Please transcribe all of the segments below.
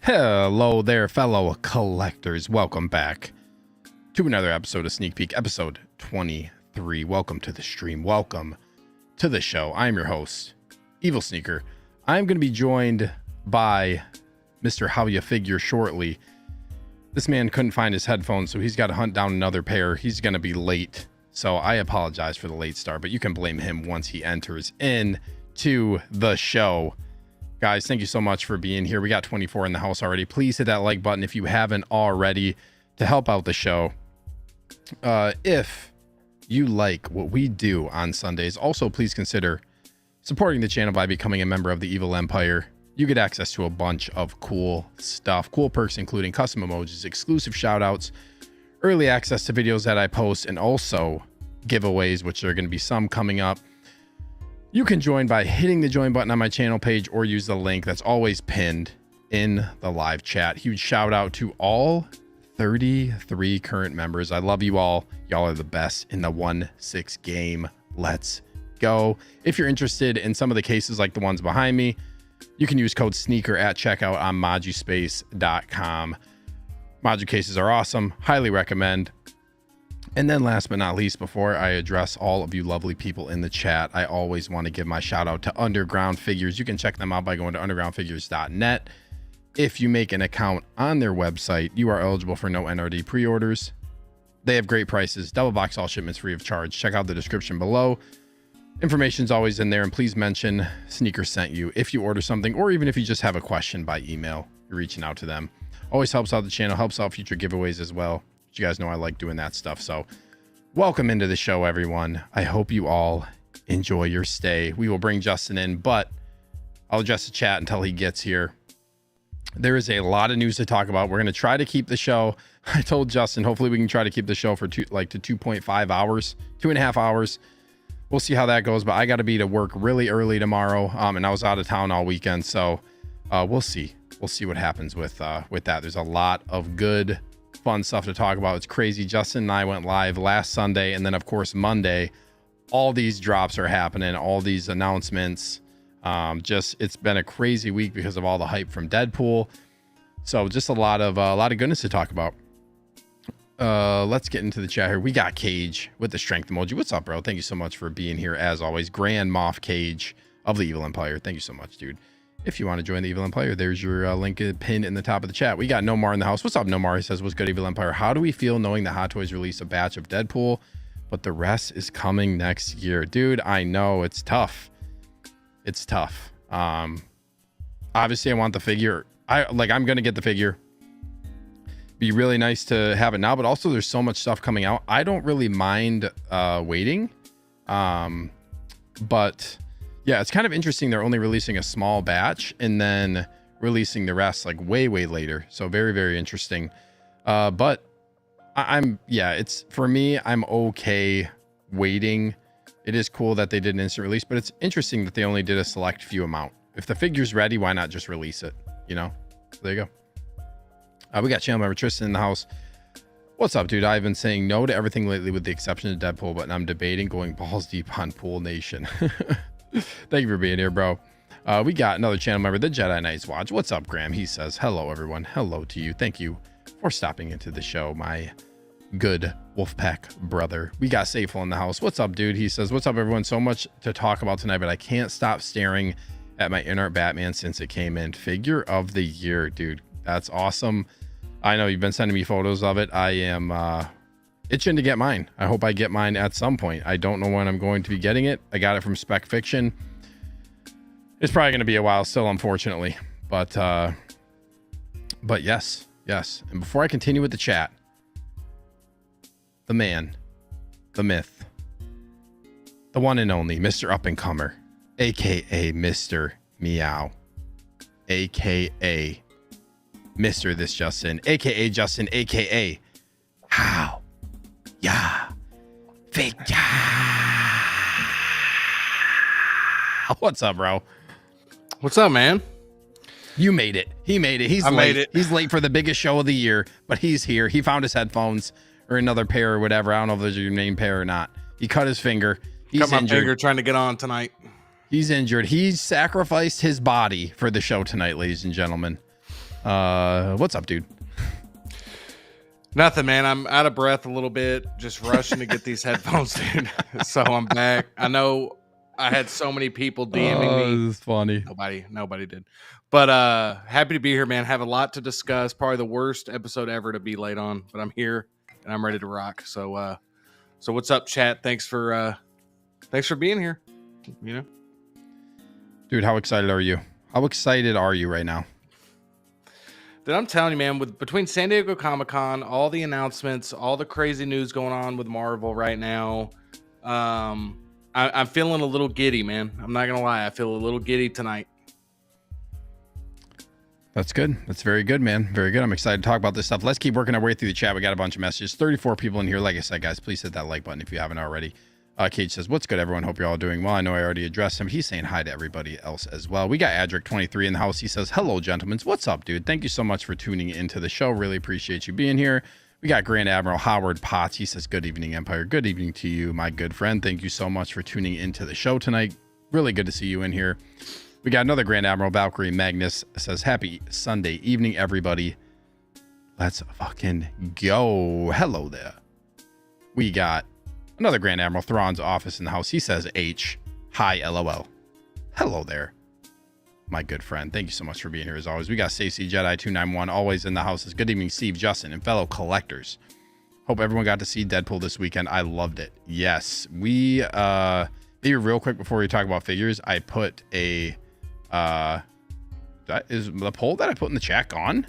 Hello there, fellow collectors. Welcome back to another episode of Sneak Peek, episode 23. Welcome to the stream. Welcome to the show. I'm your host, EvilSneaker. I'm going to be joined by Mr. How Ya Figure shortly. This man couldn't find his headphones, so he's got to hunt down another pair. He's going to be late, so I apologize for the late start, but you can blame him once he enters into the show. Guys, thank you so much for being here. We got 24 in the house already. Please hit that like button if you haven't already to help out the show. If you like what we do on Sundays, also please consider supporting the channel by becoming a member of the Evil Empire. You get access to a bunch of cool stuff, cool perks, including custom emojis, exclusive shout outs, early access to videos that I post, and also giveaways, which there are going to be some coming up. You can join by hitting the join button on my channel page or use the link that's always pinned in the live chat. Huge shout out to all 33 current members. I love you all. Y'all are the best in the 1-6 game. Let's go. If you're interested in some of the cases like the ones behind me, you can use code SNEAKER at checkout on MODUSPACE.com. Modu cases are awesome. Highly recommend. And then last but not least, before I address all of you lovely people in the chat, I always want to give my shout out to Underground Figures. You can check them out by going to undergroundfigures.net. If you make an account on their website, you are eligible for no NRD pre-orders. They have great prices, double box all shipments free of charge. Check out the description below. Information's always in there, and please mention Sneaker sent you if you order something, or even if you just have a question by email, you're reaching out to them. Always helps out the channel, helps out future giveaways as well. You guys know I like doing that stuff. So welcome into the show, everyone. I hope you all enjoy your stay. We will bring Justin in, but I'll address the chat until he gets here. There is a lot of news to talk about. We're going to try to keep the show. I told Justin, hopefully we can try to keep the show for 2.5 hours, 2.5 hours. We'll see how that goes, but I got to be to work really early tomorrow. And I was out of town all weekend. So we'll see. We'll see what happens with that. There's a lot of good fun stuff to talk about. It's crazy. Justin and I went live last Sunday, and then of course Monday all these drops are happening, all these announcements. It's been a crazy week because of all the hype from Deadpool, so just a lot of goodness to talk about. Let's get into the chat here. We got Cage with the strength emoji. What's up, bro? Thank you so much for being here as always. Grand Moff Cage of the Evil Empire, thank you so much, dude. If you want to join the Evil Empire, there's your link pinned in the top of the chat. We got Nomar in the house. What's up, Nomar? He says, what's good, Evil Empire? How do we feel knowing that Hot Toys release a batch of Deadpool, but the rest is coming next year? Dude, I know it's tough. It's tough. Obviously, I want the figure. I'm going to get the figure. Be really nice to have it now, but also there's so much stuff coming out. I don't really mind waiting. But yeah, it's kind of interesting. They're only releasing a small batch and then releasing the rest like way later. So very, very interesting. But it's for me, I'm okay waiting. It is cool that they did an instant release, but it's interesting that they only did a select few amount. If the figure's ready, why not just release it? You know, so there you go. We got channel member Tristan in the house. What's up, dude? I've been saying no to everything lately with the exception of Deadpool, but I'm debating going balls deep on Pool Nation. Thank you for being here, bro. We got another channel member, the Jedi Knights Watch. What's up, Graham? He says, hello, everyone. Hello to you. Thank you for stopping into the show, my good Wolfpack brother. We got Safel in the house. What's up, dude? He says, what's up, everyone? So much to talk about tonight, but I can't stop staring at my INART Batman since it came in. Figure of the year, dude. That's awesome. I know you've been sending me photos of it. I am itching to get mine. I hope I get mine at some point. I don't know when I'm going to be getting it. I got it from Spec Fiction. It's probably going to be a while still, unfortunately. But yes. And before I continue with the chat, the man, the myth, the one and only Mr. Up and Comer, aka Mr. Meow, aka Mr. This Justin, aka Justin, aka How Ya Figure. What's up, bro? What's up, man? You made it. He made it. He's late. He's late for the biggest show of the year, but he's here. He found his headphones or another pair or whatever. I don't know if those are your main pair or not. He cut his finger. He's cut my injured. finger trying to get on tonight. He's injured. He sacrificed his body for the show tonight, ladies and gentlemen. What's up, dude? Nothing, man. I'm out of breath a little bit, just rushing to get these headphones, dude. So I'm back. I know I had so many people DMing me. This is funny. Nobody did. But happy to be here, man. Have a lot to discuss. Probably the worst episode ever to be late on, but I'm here and I'm ready to rock. So what's up, chat? Thanks for being here. You know, Dude, how excited are you? How excited are you right now? Dude, I'm telling you, man, between San Diego Comic-Con, all the announcements, all the crazy news going on with Marvel right now, I'm feeling a little giddy, man. I'm not going to lie. I feel a little giddy tonight. That's good. That's very good, man. Very good. I'm excited to talk about this stuff. Let's keep working our way through the chat. We got a bunch of messages. 34 people in here. Like I said, guys, please hit that like button if you haven't already. Cage says, what's good, everyone? Hope you're all doing well. I know I already addressed him. He's saying hi to everybody else as well. We got Adric23 in the house. He says, hello, gentlemen. What's up, dude? Thank you so much for tuning into the show. Really appreciate you being here. We got Grand Admiral Howard Potts. He says, good evening, Empire. Good evening to you, my good friend. Thank you so much for tuning into the show tonight. Really good to see you in here. We got another Grand Admiral, Valkyrie Magnus, says, happy Sunday evening, everybody. Let's fucking go. Hello there. We got another Grand Admiral, Thrawn's office in the house. He says, H, hi, LOL. Hello there, my good friend. Thank you so much for being here as always. We got Stacey Jedi 291 always in the house. Good evening, Steve, Justin, and fellow collectors. Hope everyone got to see Deadpool this weekend. I loved it. Yes, we maybe real quick before we talk about figures, I put a that is the poll that I put in the chat gone.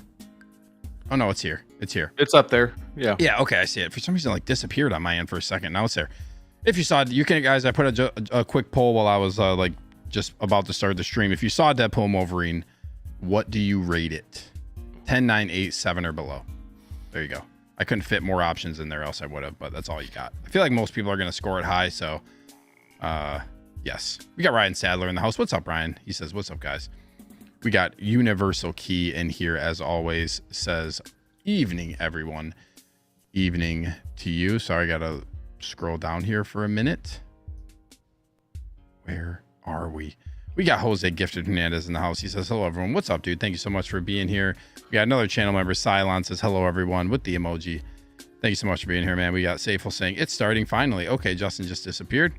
Oh no, it's here. It's here. It's up there. Yeah. Yeah. Okay. I see it. For some reason, it like disappeared on my end for a second. Now it's there. If you saw it, you can, guys, I put a quick poll while I was like just about to start the stream. If you saw Deadpool and Wolverine, what do you rate it? 10, 9, 8, 7 or below. There you go. I couldn't fit more options in there, else I would have, but that's all you got. I feel like most people are going to score it high. So, yes, we got Ryan Sadler in the house. What's up, Ryan? He says, what's up, guys? We got Universal Key in here as always. Says, evening, everyone. Evening to you. Sorry, I gotta scroll down here for a minute. Where are we? We got Jose Gifted Hernandez in the house. He says, hello, everyone. What's up, dude? Thank you so much for being here. We got another channel member, Cylon, says, hello, everyone, with the emoji. Thank you so much for being here, man. We got Safel saying, it's starting finally. Okay, Justin just disappeared.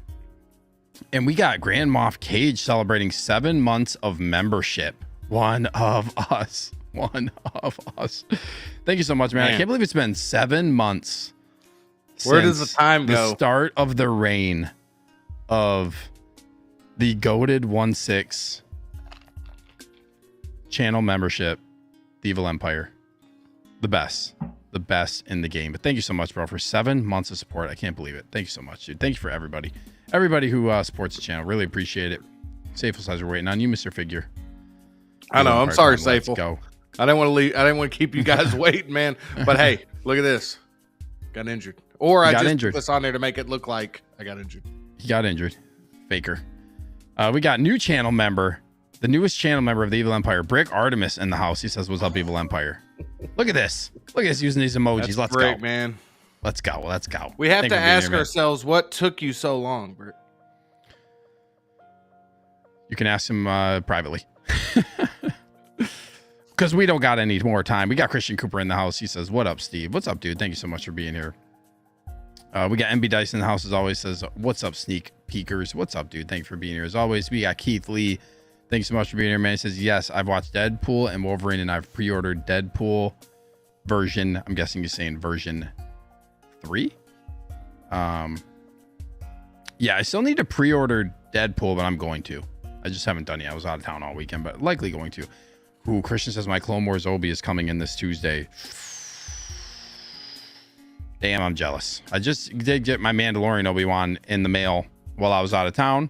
And we got Grand Moff Cage celebrating 7 months of membership. One of us. Thank you so much, man. I can't believe it's been 7 months. Where does the time go? The start of the reign of the goated 1/6 channel membership, the Evil Empire. The best in the game. But thank you so much, bro, for 7 months of support. I can't believe it. Thank you so much, dude. Thank you for everybody who supports the channel. Really appreciate it. Safel says we're waiting on you, Mr. Figure. I know. I'm sorry, Safel. Let's go. I didn't want to leave. I didn't want to keep you guys waiting, man. But hey, look at this. Got injured. Or I just put this on there to make it look like I got injured. He got injured. Faker. We got new channel member, the newest channel member of the Evil Empire, Brick Artemis in the house. He says, what's up, Evil Empire? Look at this. Look at us using these emojis. That's Let's Brick, go, man. Let's go. Let's go. We have to ask ourselves, what took you so long, Brick? You can ask him privately. Because we don't got any more time. We got Christian Cooper in the house. He says, what up, Steve? What's up, dude? Thank you so much for being here. We got MB Dice in the house as always. Says, what's up, Sneak Peekers? What's up, dude? Thank you for being here as always. We got Keith Lee. Thank you so much for being here, man. He says, yes, I've watched Deadpool and Wolverine, and I've pre-ordered Deadpool version. I'm guessing you're saying version 3. Yeah, I still need to pre-order Deadpool, but I'm going to. I just haven't done it yet. I was out of town all weekend, but likely going to. Ooh, Christian says my Clone Wars Obi is coming in this Tuesday. Damn, I'm jealous. I just did get my Mandalorian Obi-Wan in the mail while I was out of town.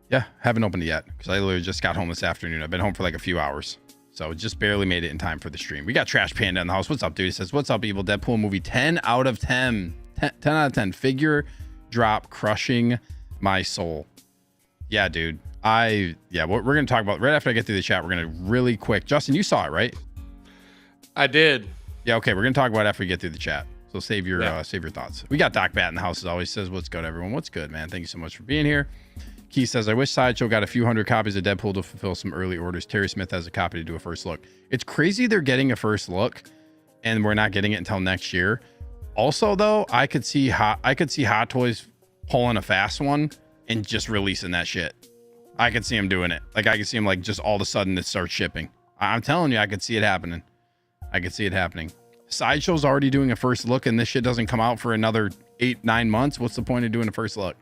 Yeah, haven't opened it yet because I literally just got home this afternoon. I've been home for like a few hours, so just barely made it in time for the stream. We got Trash Panda in the house. What's up, dude? He says, what's up, Evil? Deadpool movie 10 out of 10. 10 out of 10. Figure drop crushing my soul. Yeah, dude. What we're gonna talk about right after I get through the chat, we're gonna really quick. Justin, you saw it, right? I did. Yeah, okay. We're gonna talk about it after we get through the chat. So save your thoughts. We got Doc Bat in the house as always. Says, what's good, everyone? What's good, man? Thank you so much for being here. Keith says, I wish Sideshow got a few hundred copies of Deadpool to fulfill some early orders. Terry Smith has a copy to do a first look. It's crazy they're getting a first look and we're not getting it until next year. Also, though, I could see Hot Toys pulling a fast one and just releasing that shit. I could see him doing it. Like, I could see him, like, just all of a sudden it starts shipping. I'm telling you, I could see it happening. I could see it happening. Sideshow's already doing a first look and this shit doesn't come out for another 8-9 months. What's the point of doing a first look?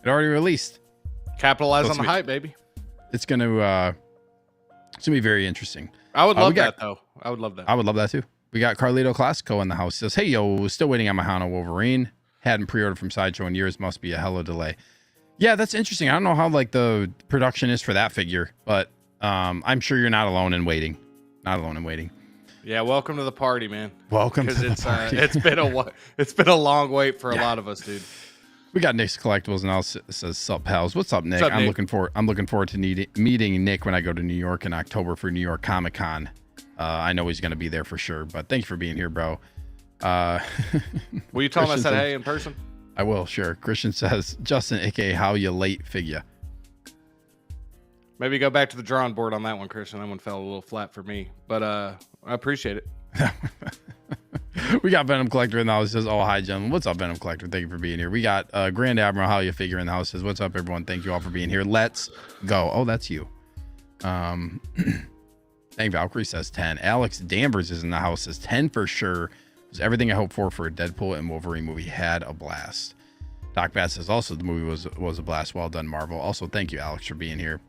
It already released. Capitalize on the hype, baby. It's gonna be very interesting. I would love that though. I would love that. I would love that too. We got Carlito Classico in the house. He says, hey yo, still waiting on my Hano Wolverine. Hadn't pre-ordered from Sideshow in years. Must be a hella delay. Yeah, that's interesting. I don't know how like the production is for that figure, but I'm sure you're not alone in waiting. Not alone in waiting. Yeah, welcome to the party, man. Welcome to the party. It's been a long wait for a lot of us, dude. We got Nick's Collectibles and also says, sup pals. What's up, Nick? What's up, Nick? I'm looking forward to meeting Nick when I go to New York in October for New York Comic Con. I know he's gonna be there for sure, but thank you for being here, bro. Will you tell him I said hey in person? I will, sure. Christian says, Justin, aka how you late figure. Maybe go back to the drawing board on that one, Christian. That one fell a little flat for me, but I appreciate it. We got Venom Collector in the house. Says, oh, hi, gentlemen. What's up, Venom Collector? Thank you for being here. We got Grand Admiral, how you figure in the house. Says, what's up, everyone? Thank you all for being here. Let's go. Oh, that's you. Dang, Valkyrie says 10. Alex Danvers is in the house. Says 10 for sure. It was everything I hoped for a Deadpool and Wolverine movie. Had a blast. Doc Bat says also the movie was a blast. Well done, Marvel. Also, thank you, Alex, for being here.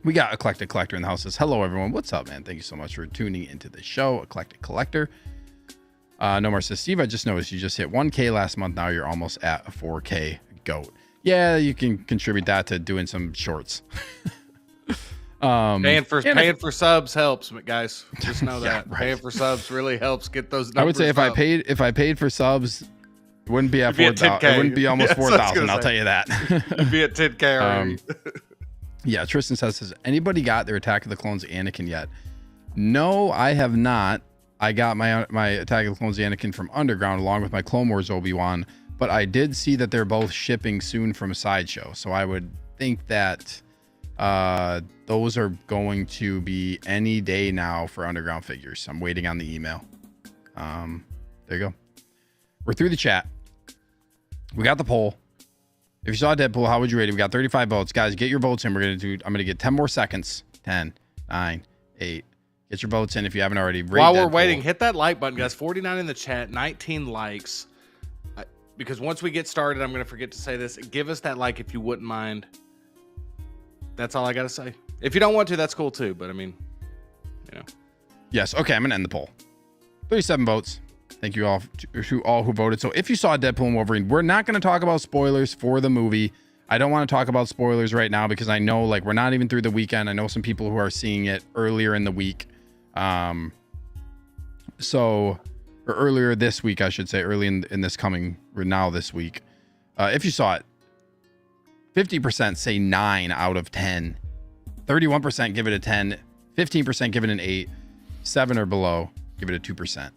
We got Eclectic Collector in the house. Says, hello, everyone. What's up, man? Thank you so much for tuning into the show. Eclectic Collector. No more says, Steve, I just noticed you just hit 1K last month. Now you're almost at a 4K goat. Yeah, you can contribute that to doing some shorts. Paying for subs helps, guys. Just know that. Right. Paying for subs really helps get those numbers I would say if up. I paid for subs, it wouldn't be at 4,000. It wouldn't be almost 4,000. I'll tell you that. It'd be at 10K already. Yeah, Tristan says, anybody got their Attack of the Clones Anakin yet? No, I have not. I got my Attack of the Clones Anakin from Underground along with my Clone Wars Obi-Wan, but I did see that they're both shipping soon from Sideshow. So I would think that those are going to be any day now for Underground figures. I'm waiting on the email. There you go. We're through the chat. We got the poll. If you saw Deadpool, how would you rate it? We got 35 votes. Guys, get your votes in. I'm going to get 10 more seconds. 10, 9, 8. Get your votes in if you haven't already. While we're waiting, hit that like button, guys. 49 in the chat, 19 likes. Because once we get started, I'm going to forget to say this. Give us that like if you wouldn't mind. That's all I got to say. If you don't want to, that's cool too. But I mean, you know. Yes. Okay. I'm going to end the poll. 37 votes. Thank you all to all who voted. So if you saw Deadpool and Wolverine, we're not going to talk about spoilers for the movie. I don't want to talk about spoilers right now because I know like we're not even through the weekend. I know some people who are seeing it earlier in the week. Or earlier this week, I should say, early in this coming, or now this week. If you saw it, 50% say 9 out of 10. 31% give it a 10. 15% give it an 8. 7 or below, give it a 2%.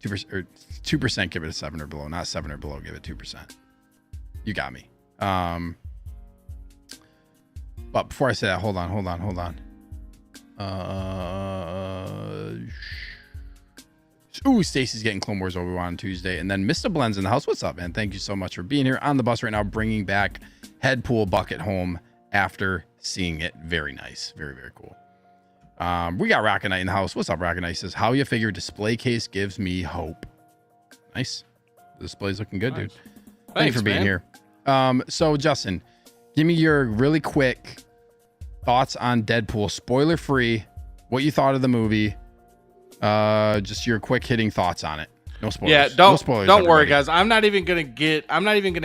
2% give it a 7 or below, not 7 or below, give it 2%. You got me. But before I say that, hold on. Ooh, Stacy's getting Clone Wars Obi-Wan on Tuesday. And then Mr. Blends in the house. What's up, man? Thank you so much for being here on the bus right now, bringing back Headpool Bucket home after seeing it. Very nice. Very, very cool. We got Rocket Knight in the house. What's up, Rocket Knight? He says, how you figure display case gives me hope. Nice. The display's looking good, nice. Dude. Thanks for being here. So, Justin, give me your really quick thoughts on Deadpool. Spoiler free. What you thought of the movie. Just your quick hitting thoughts on it. No spoilers. Yeah, no spoilers, don't worry, guys. I'm not even gonna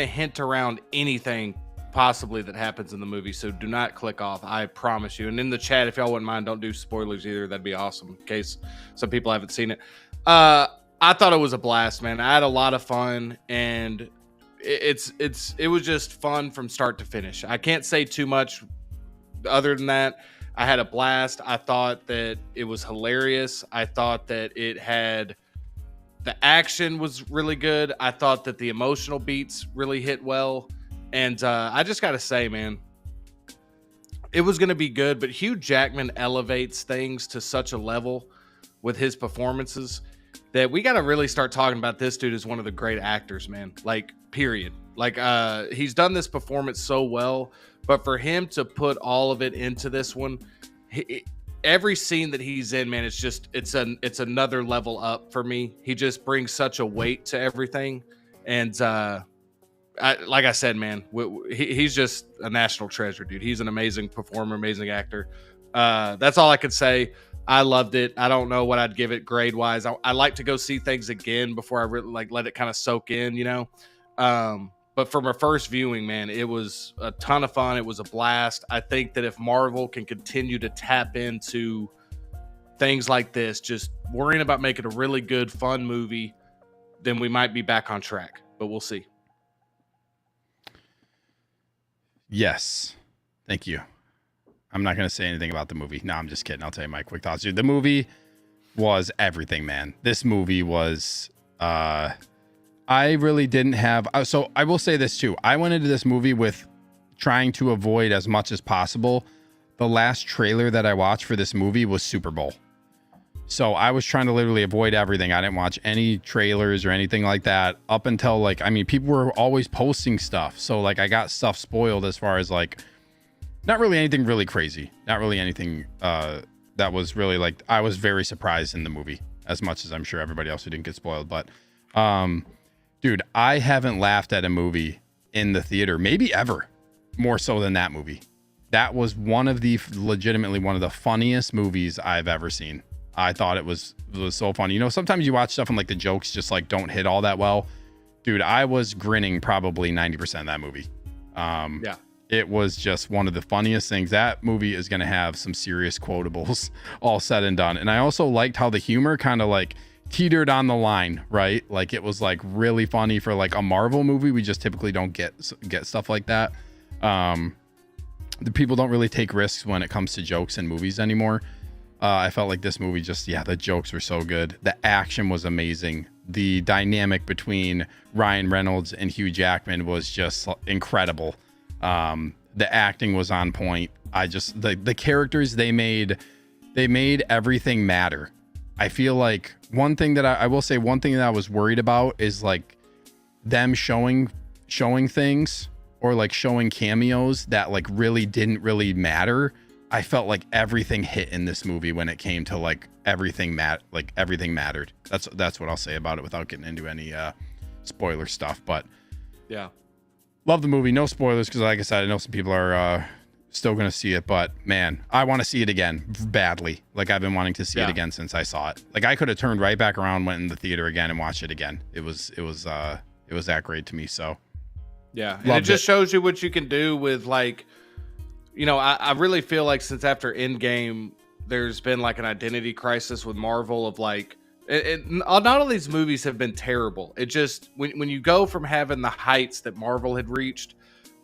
hint around anything possibly that happens in the movie, so do not click off. I promise you. And in the chat, if y'all wouldn't mind, don't do spoilers either. That'd be awesome in case some people haven't seen it. I thought it was a blast, man. I had a lot of fun, and it was just fun from start to finish. I can't say too much other than that. I had a blast. I thought that it was hilarious. I thought that the action was really good. I thought that the emotional beats really hit well. And I just got to say, man, it was going to be good, but Hugh Jackman elevates things to such a level with his performances that we got to really start talking about this dude as one of the great actors, man. Like, period. Like, he's done this performance so well, but for him to put all of it into this one, every scene that he's in, man, it's another level up for me. He just brings such a weight to everything. And, like I said, man, he's just a national treasure, dude. He's an amazing performer, amazing actor. That's all I could say. I loved it. I don't know what I'd give it grade wise. I like to go see things again before I really let it kind of soak in, you know. But for my first viewing, man, it was a ton of fun. It was a blast. I think that if Marvel can continue to tap into things like this, just worrying about making a really good, fun movie, then we might be back on track. But we'll see. Yes. Thank you. I'm not going to say anything about the movie. No, I'm just kidding. I'll tell you my quick thoughts. Dude, the movie was everything, man. This movie was, I really didn't have, so I will say this too. I went into this movie with trying to avoid as much as possible. The last trailer that I watched for this movie was Super Bowl. So I was trying to literally avoid everything. I didn't watch any trailers or anything like that up until like, I mean, people were always posting stuff. So like I got stuff spoiled as far as like, not really anything really crazy. Not really anything that was really like, I was very surprised in the movie as much as I'm sure everybody else who didn't get spoiled. But dude, I haven't laughed at a movie in the theater, maybe ever, more so than that movie. That was legitimately one of the funniest movies I've ever seen. I thought it was so funny. You know, sometimes you watch stuff and like the jokes just like don't hit all that well. Dude, I was grinning probably 90% of that movie. Yeah. It was just one of the funniest things. That movie is going to have some serious quotables all said and done. And I also liked how the humor kind of like teetered on the line, right? Like it was like really funny for like a Marvel movie. We just typically don't get stuff like that. The people don't really take risks when it comes to jokes in movies anymore. I felt like this movie just, yeah, the jokes were so good. The action was amazing. The dynamic between Ryan Reynolds and Hugh Jackman was just incredible. The acting was on point. The characters they made everything matter. I feel like one thing that I will say, one thing that I was worried about is like them showing things or like showing cameos that like really didn't really matter. I felt like everything hit in this movie when it came to like everything mattered. That's what I'll say about it without getting into any spoiler stuff. But yeah, love the movie. No spoilers because, like I said, I know some people are still gonna see it. But man, I want to see it again badly. Like I've been wanting to see it again since I saw it. Like I could have turned right back around, went in the theater again, and watched it again. It was that great to me. So yeah, and it just shows you what you can do with like. You know, I really feel like since after Endgame, there's been like an identity crisis with Marvel of like, not all these movies have been terrible. It just, when you go from having the heights that Marvel had reached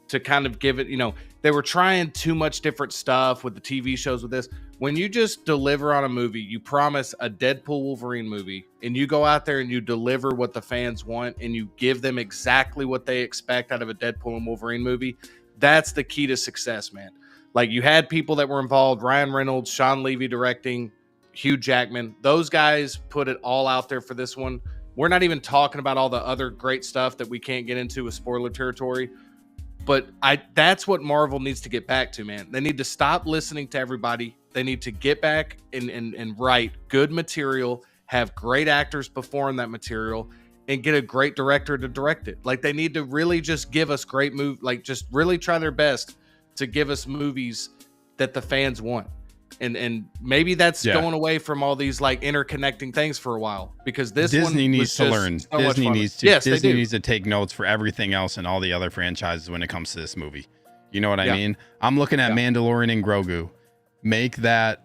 to kind of give it, you know, they were trying too much different stuff with the TV shows with this. When you just deliver on a movie, you promise a Deadpool Wolverine movie and you go out there and you deliver what the fans want and you give them exactly what they expect out of a Deadpool and Wolverine movie. That's the key to success, man. Like you had people that were involved, Ryan Reynolds, Sean Levy directing, Hugh Jackman. Those guys put it all out there for this one. We're not even talking about all the other great stuff that we can't get into with spoiler territory. But that's what Marvel needs to get back to, man. They need to stop listening to everybody. They need to get back and write good material, have great actors perform that material, and get a great director to direct it. Like they need to really just give us great like just really try their best to give us movies that the fans want. And maybe that's going away from all these like interconnecting things for a while because Disney needs to learn. Disney needs to take notes for everything else and all the other franchises when it comes to this movie. You know what I mean? I'm looking at Mandalorian and Grogu. Make that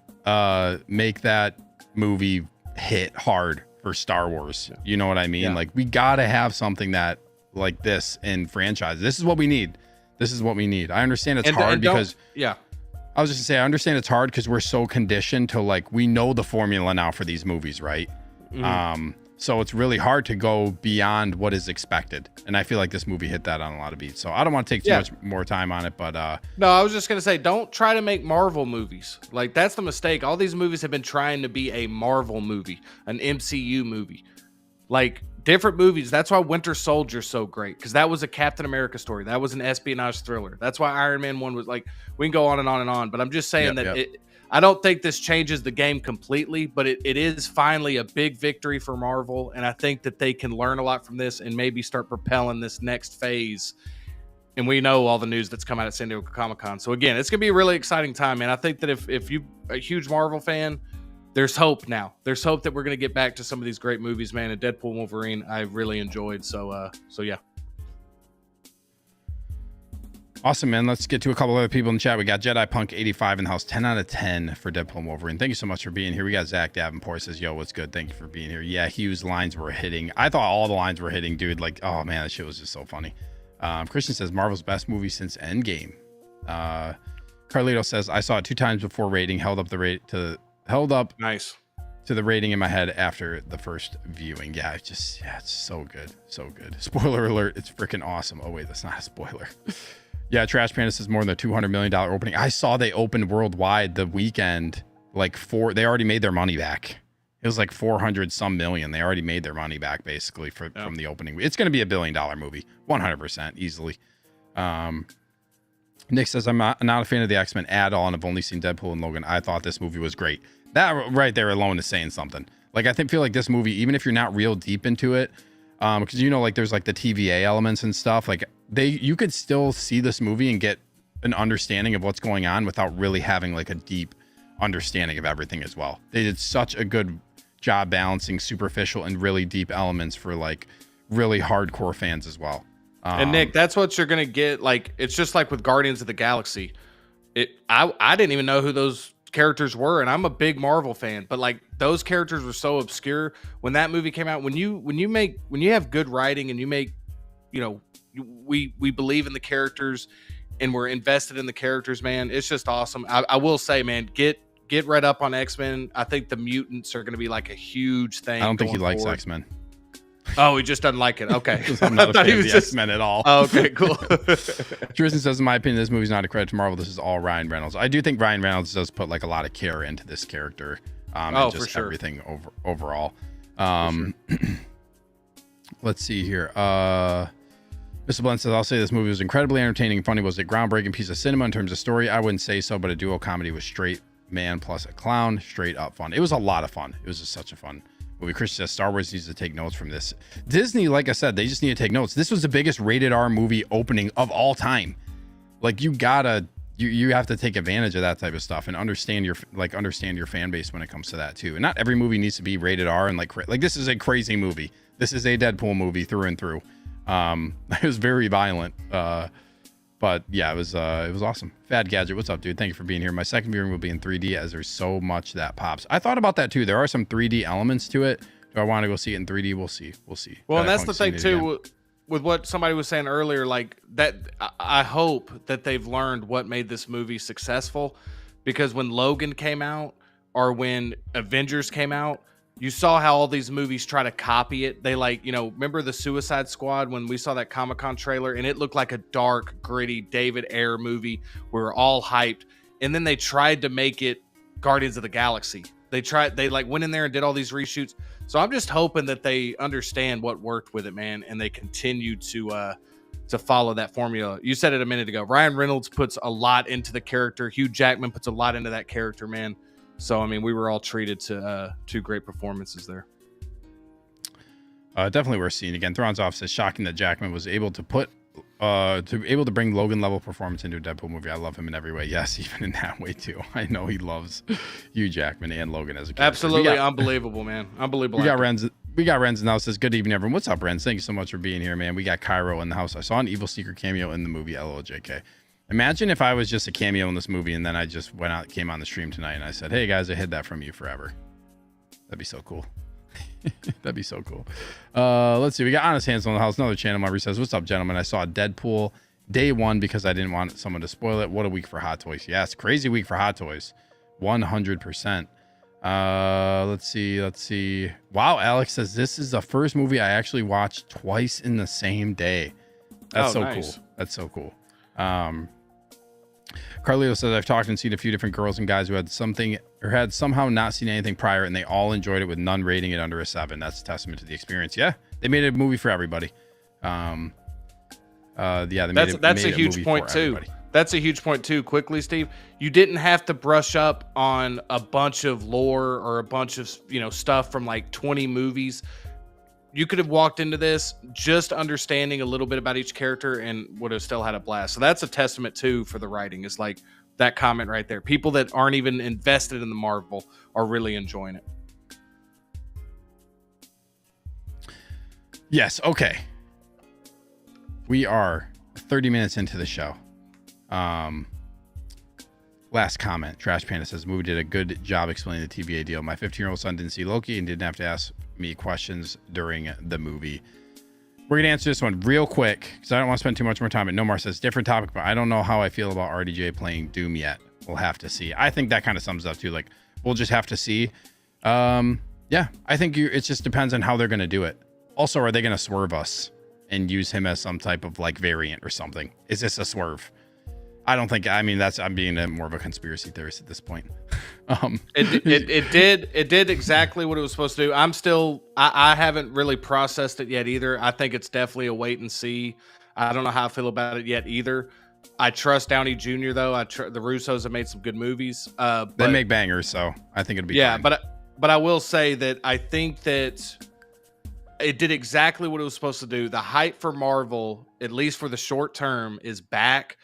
movie hit hard for Star Wars. You know what I mean? Yeah. Like we got to have something that like this in franchise. This is what we need. I understand it's hard because I was just gonna say, I understand it's hard because we're so conditioned to like, we know the formula now for these movies, right? Mm-hmm. So it's really hard to go beyond what is expected. And I feel like this movie hit that on a lot of beats. So I don't want to take too much more time on it, but no, I was just going to say, don't try to make Marvel movies. Like, that's the mistake. All these movies have been trying to be a Marvel movie, an MCU movie. Like, different movies. That's why Winter Soldier's so great, because that was a Captain America story. That was an espionage thriller. That's why Iron Man 1 was like, we can go on and on and on, but I'm just saying I don't think this changes the game completely, but it is finally a big victory for Marvel, and I think that they can learn a lot from this and maybe start propelling this next phase. And we know all the news that's come out at San Diego Comic-Con. So again, it's going to be a really exciting time, man. I think that if you're a huge Marvel fan, there's hope now. There's hope that we're going to get back to some of these great movies, man. And Deadpool and Wolverine, I really enjoyed. So yeah. Awesome, man. Let's get to a couple other people in the chat. We got Jedi Punk 85 in the house, 10 out of 10 for Deadpool and Wolverine. Thank you so much for being here. We got Zach Davenport says, yo, what's good? Thank you for being here. Yeah, Hugh's lines were hitting. I thought all the lines were hitting, dude. Like, oh man, that shit was just so funny. Christian says, Marvel's best movie since Endgame. Carlito says, I saw it 2 times before rating, held up Nice to the rating in my head after the first viewing. Yeah, it's so good. So good. Spoiler alert, it's freaking awesome. Oh wait, that's not a spoiler. Yeah, Trash Panda says more than a $200 million opening. I saw they opened worldwide the weekend, like they already made their money back. It was like 400 some million. They already made their money back basically from the opening. It's going to be a $1 billion movie, 100% easily. Nick says, I'm not a fan of the X-Men at all, and I've only seen Deadpool and Logan. I thought this movie was great. That right there alone is saying something. Like, I feel like this movie, even if you're not real deep into it, because like there's like the TVA elements and stuff, like you could still see this movie and get an understanding of what's going on without really having like a deep understanding of everything as well. They did such a good job balancing superficial and really deep elements for like really hardcore fans as well. And Nick, that's what you're gonna get. Like, it's just like with Guardians of the Galaxy. I didn't even know who those characters were, and I'm a big Marvel fan, but like those characters were so obscure when that movie came out. When you have good writing and you make, we believe in the characters and we're invested in the characters, man, it's just awesome. I will say, man, get read up on X-Men. I think the mutants are going to be like a huge thing. I don't think he likes X-Men. Oh, he just doesn't like it. Okay. I'm not a fan of the X-Men at all. Oh, okay, cool. Tristan says, in my opinion, this movie's not a credit to Marvel. This is all Ryan Reynolds. I do think Ryan Reynolds does put like a lot of care into this character. And just for sure. Everything overall. Sure. Let's see here. Mr. Blunt says, I'll say this movie was incredibly entertaining and funny. Was it a groundbreaking piece of cinema in terms of story? I wouldn't say so, but a duo comedy with straight man plus a clown. Straight up fun. It was a lot of fun. It was just such a fun movie. Christian says Star Wars needs to take notes from this. Disney, like I said, they just need to take notes. This was the biggest rated R movie opening of all time. Like, you have to take advantage of that type of stuff and understand your fan base when it comes to that too. And not every movie needs to be rated R and like this is a crazy movie. This is a Deadpool movie through and through. It was very violent. But yeah, it was awesome. Fad Gadget, what's up, dude? Thank you for being here. My second viewing will be in 3D as there's so much that pops. I thought about that too. There are some 3D elements to it. Do I want to go see it in 3D? We'll see. Well, and that's the thing too, with what somebody was saying earlier, like that, I hope that they've learned what made this movie successful, because when Logan came out or when Avengers came out, you saw how all these movies try to copy it. They remember the Suicide Squad when we saw that Comic-Con trailer and it looked like a dark, gritty David Ayer movie. We were all hyped. And then they tried to make it Guardians of the Galaxy. They went in there and did all these reshoots. So I'm just hoping that they understand what worked with it, man, and they continue to follow that formula. You said it a minute ago. Ryan Reynolds puts a lot into the character. Hugh Jackman puts a lot into that character, man. So, I mean, we were all treated to 2 great performances there. Definitely worth seeing again. Thrawn's Off says, shocking that Jackman was able to bring Logan level performance into a Deadpool movie. I love him in every way. Yes, even in that way too. I know he loves Hugh Jackman and Logan as a character. Absolutely unbelievable, man. Unbelievable. We got Renz in the house. Says, good evening, everyone. What's up, Renz? Thank you so much for being here, man. We got Cairo in the house. I saw an EvilSneaker cameo in the movie. LOJK. Imagine if I was just a cameo in this movie and then I just came on the stream tonight and I said, hey guys, I hid that from you forever. That'd be so cool. That'd be so cool. Let's see. We got Honest Hands in the house. Another channel member says, what's up, gentlemen? I saw Deadpool day 1 because I didn't want someone to spoil it. What a week for Hot Toys. Yes, crazy week for Hot Toys. 100%. Let's see. Wow, Alex says this is the first movie I actually watched twice in the same day. That's nice. Cool. That's so cool. Carlito says I've talked and seen a few different girls and guys who had something or had somehow not seen anything prior, and they all enjoyed it with none rating it under a 7. That's a testament to the experience. Yeah, they made a movie for everybody. That's a huge point too. That's a huge point too. Quickly, Steve, you didn't have to brush up on a bunch of lore or a bunch of stuff from like 20 movies. You could have walked into this just understanding a little bit about each character and would have still had a blast. So that's a testament too for the writing. It's like that comment right there. People that aren't even invested in the Marvel are really enjoying it. Yes. Okay. We are 30 minutes into the show. Last comment. Trash Panda says, movie did a good job explaining the TVA deal. My 15-year-old son didn't see Loki and didn't have to ask me questions during the movie. We're going to answer this one real quick because I don't want to spend too much more time. And Nomar says, different topic, but I don't know how I feel about RDJ playing Doom yet. We'll have to see. I think that kind of sums up too. Like, we'll just have to see. Yeah, I think it just depends on how they're going to do it. Also, are they going to swerve us and use him as some type of like variant or something? Is this a swerve? I don't think. I mean, I'm being more of a conspiracy theorist at this point. It did exactly what it was supposed to do. I haven't really processed it yet either. I think it's definitely a wait and see. I don't know how I feel about it yet either. I trust Downey Jr. though. The Russos have made some good movies. They make bangers, so I think it'll be fine. But I will say that I think that it did exactly what it was supposed to do. The hype for Marvel, at least for the short term, is back.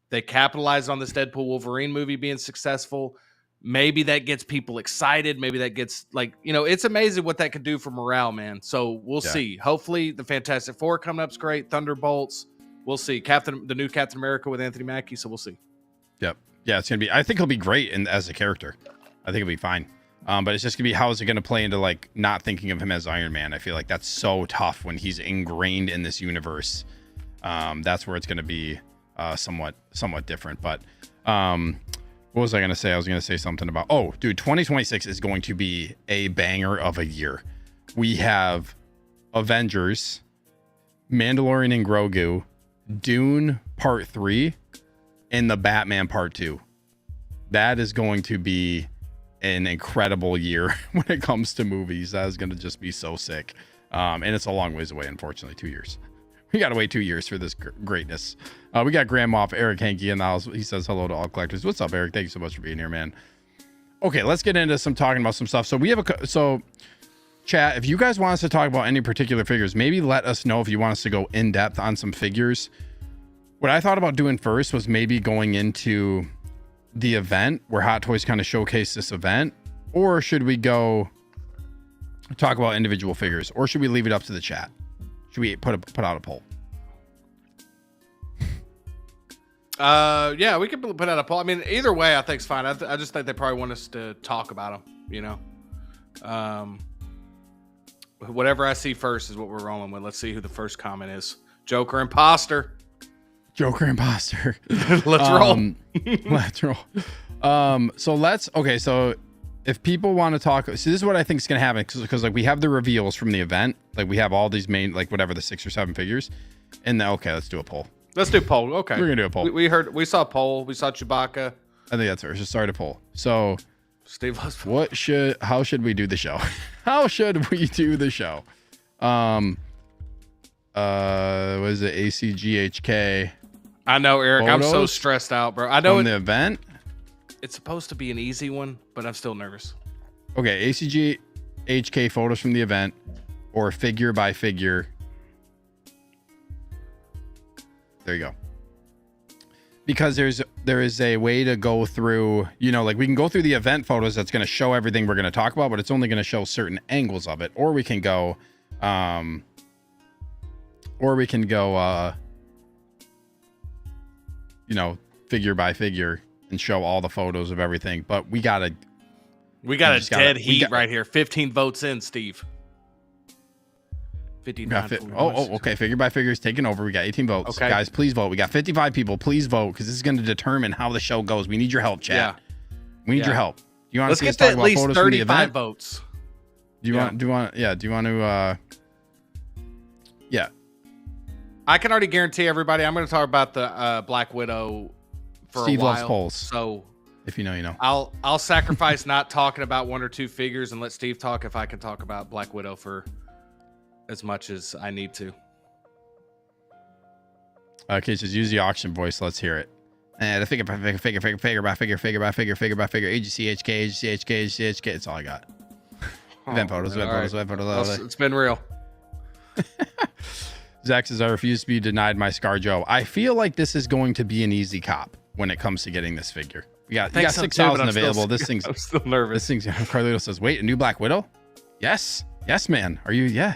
They capitalized on this Deadpool Wolverine movie being successful. Maybe that gets people excited. Maybe that gets it's amazing what that could do for morale, man. So we'll see. Hopefully the Fantastic Four coming up's great. Thunderbolts. We'll see. The new Captain America with Anthony Mackie. So we'll see. Yep. Yeah, it's going to be, I think he'll be great as a character. I think he'll be fine. But it's just going to be, how is it going to play into like not thinking of him as Iron Man? I feel like that's so tough when he's ingrained in this universe. That's where it's going to be somewhat different. But what was I going to say? I was going to say something about, 2026 is going to be a banger of a year. We have Avengers, Mandalorian and Grogu, Dune Part 3, and the Batman Part 2. That is going to be an incredible year when it comes to movies. That is going to just be so sick. And it's a long ways away, unfortunately, 2 years. We got to wait 2 years for this greatness. We got Grand Moff Eric Hankey in the house. He says hello to all collectors. What's up, Eric? Thank you so much for being here, man. Okay, let's get into talking about some stuff. So we have chat, if you guys want us to talk about any particular figures, maybe let us know if you want us to go in depth on some figures. What I thought about doing first was maybe going into the event where Hot Toys kind of showcase this event, or should we go talk about individual figures, or should we leave it up to the chat? Should we put out a poll? Yeah, we could put out a poll. I mean, either way, I think it's fine. I just think they probably want us to talk about them. Whatever I see first is what we're rolling with. Let's see who the first comment is. Joker Imposter. Let's roll. Let's roll. So if people want to talk, so this is what I think is going to happen, because like we have the reveals from the event, like we have all these main, like whatever, the 6 or 7 figures, and let's do a poll. Let's do a poll. Okay, we're gonna do a poll. We saw a poll. We saw Chewbacca. I think that's fair. Just start a poll. So Steve, how should we do the show? How should we do the show? What is it? ACGHK. I know, Eric. Photos? I'm so stressed out, bro. I know from the event. It's supposed to be an easy one, but I'm still nervous. Okay, ACGHK photos from the event, or figure by figure. There you go. Because there is a way to go through, like we can go through the event photos that's going to show everything we're going to talk about, but it's only going to show certain angles of it. Or we can go, figure by figure and show all the photos of everything. But we got a dead heat right here. 15 votes in, Steve. 59. Okay. Figure by figure is taking over. We got 18 votes. Okay. Guys, please vote. We got 55 people. Please vote, because this is going to determine how the show goes. We need your help, chat. Yeah. We need your help. You want to Let's see get us to talk at about least photos from the 35 event? votes. Do you want to yeah. I can already guarantee everybody I'm going to talk about the Black Widow for Steve a while. loves polls. So if you know, you know. I'll sacrifice not talking about one or two figures and let Steve talk if I can talk about Black Widow for as much as I need to. Okay, just use the auction voice. Let's hear it. And I figure by figure, ACGHK. It's all I got. Event photos. It's been real. Zach says, I refuse to be denied my Scar Joe. I feel like this is going to be an easy cop when it comes to getting this figure. You got 6,000 available. I'm still nervous. This thing's Carlito says, wait, a new Black Widow? Yes, man. Are you? Yeah.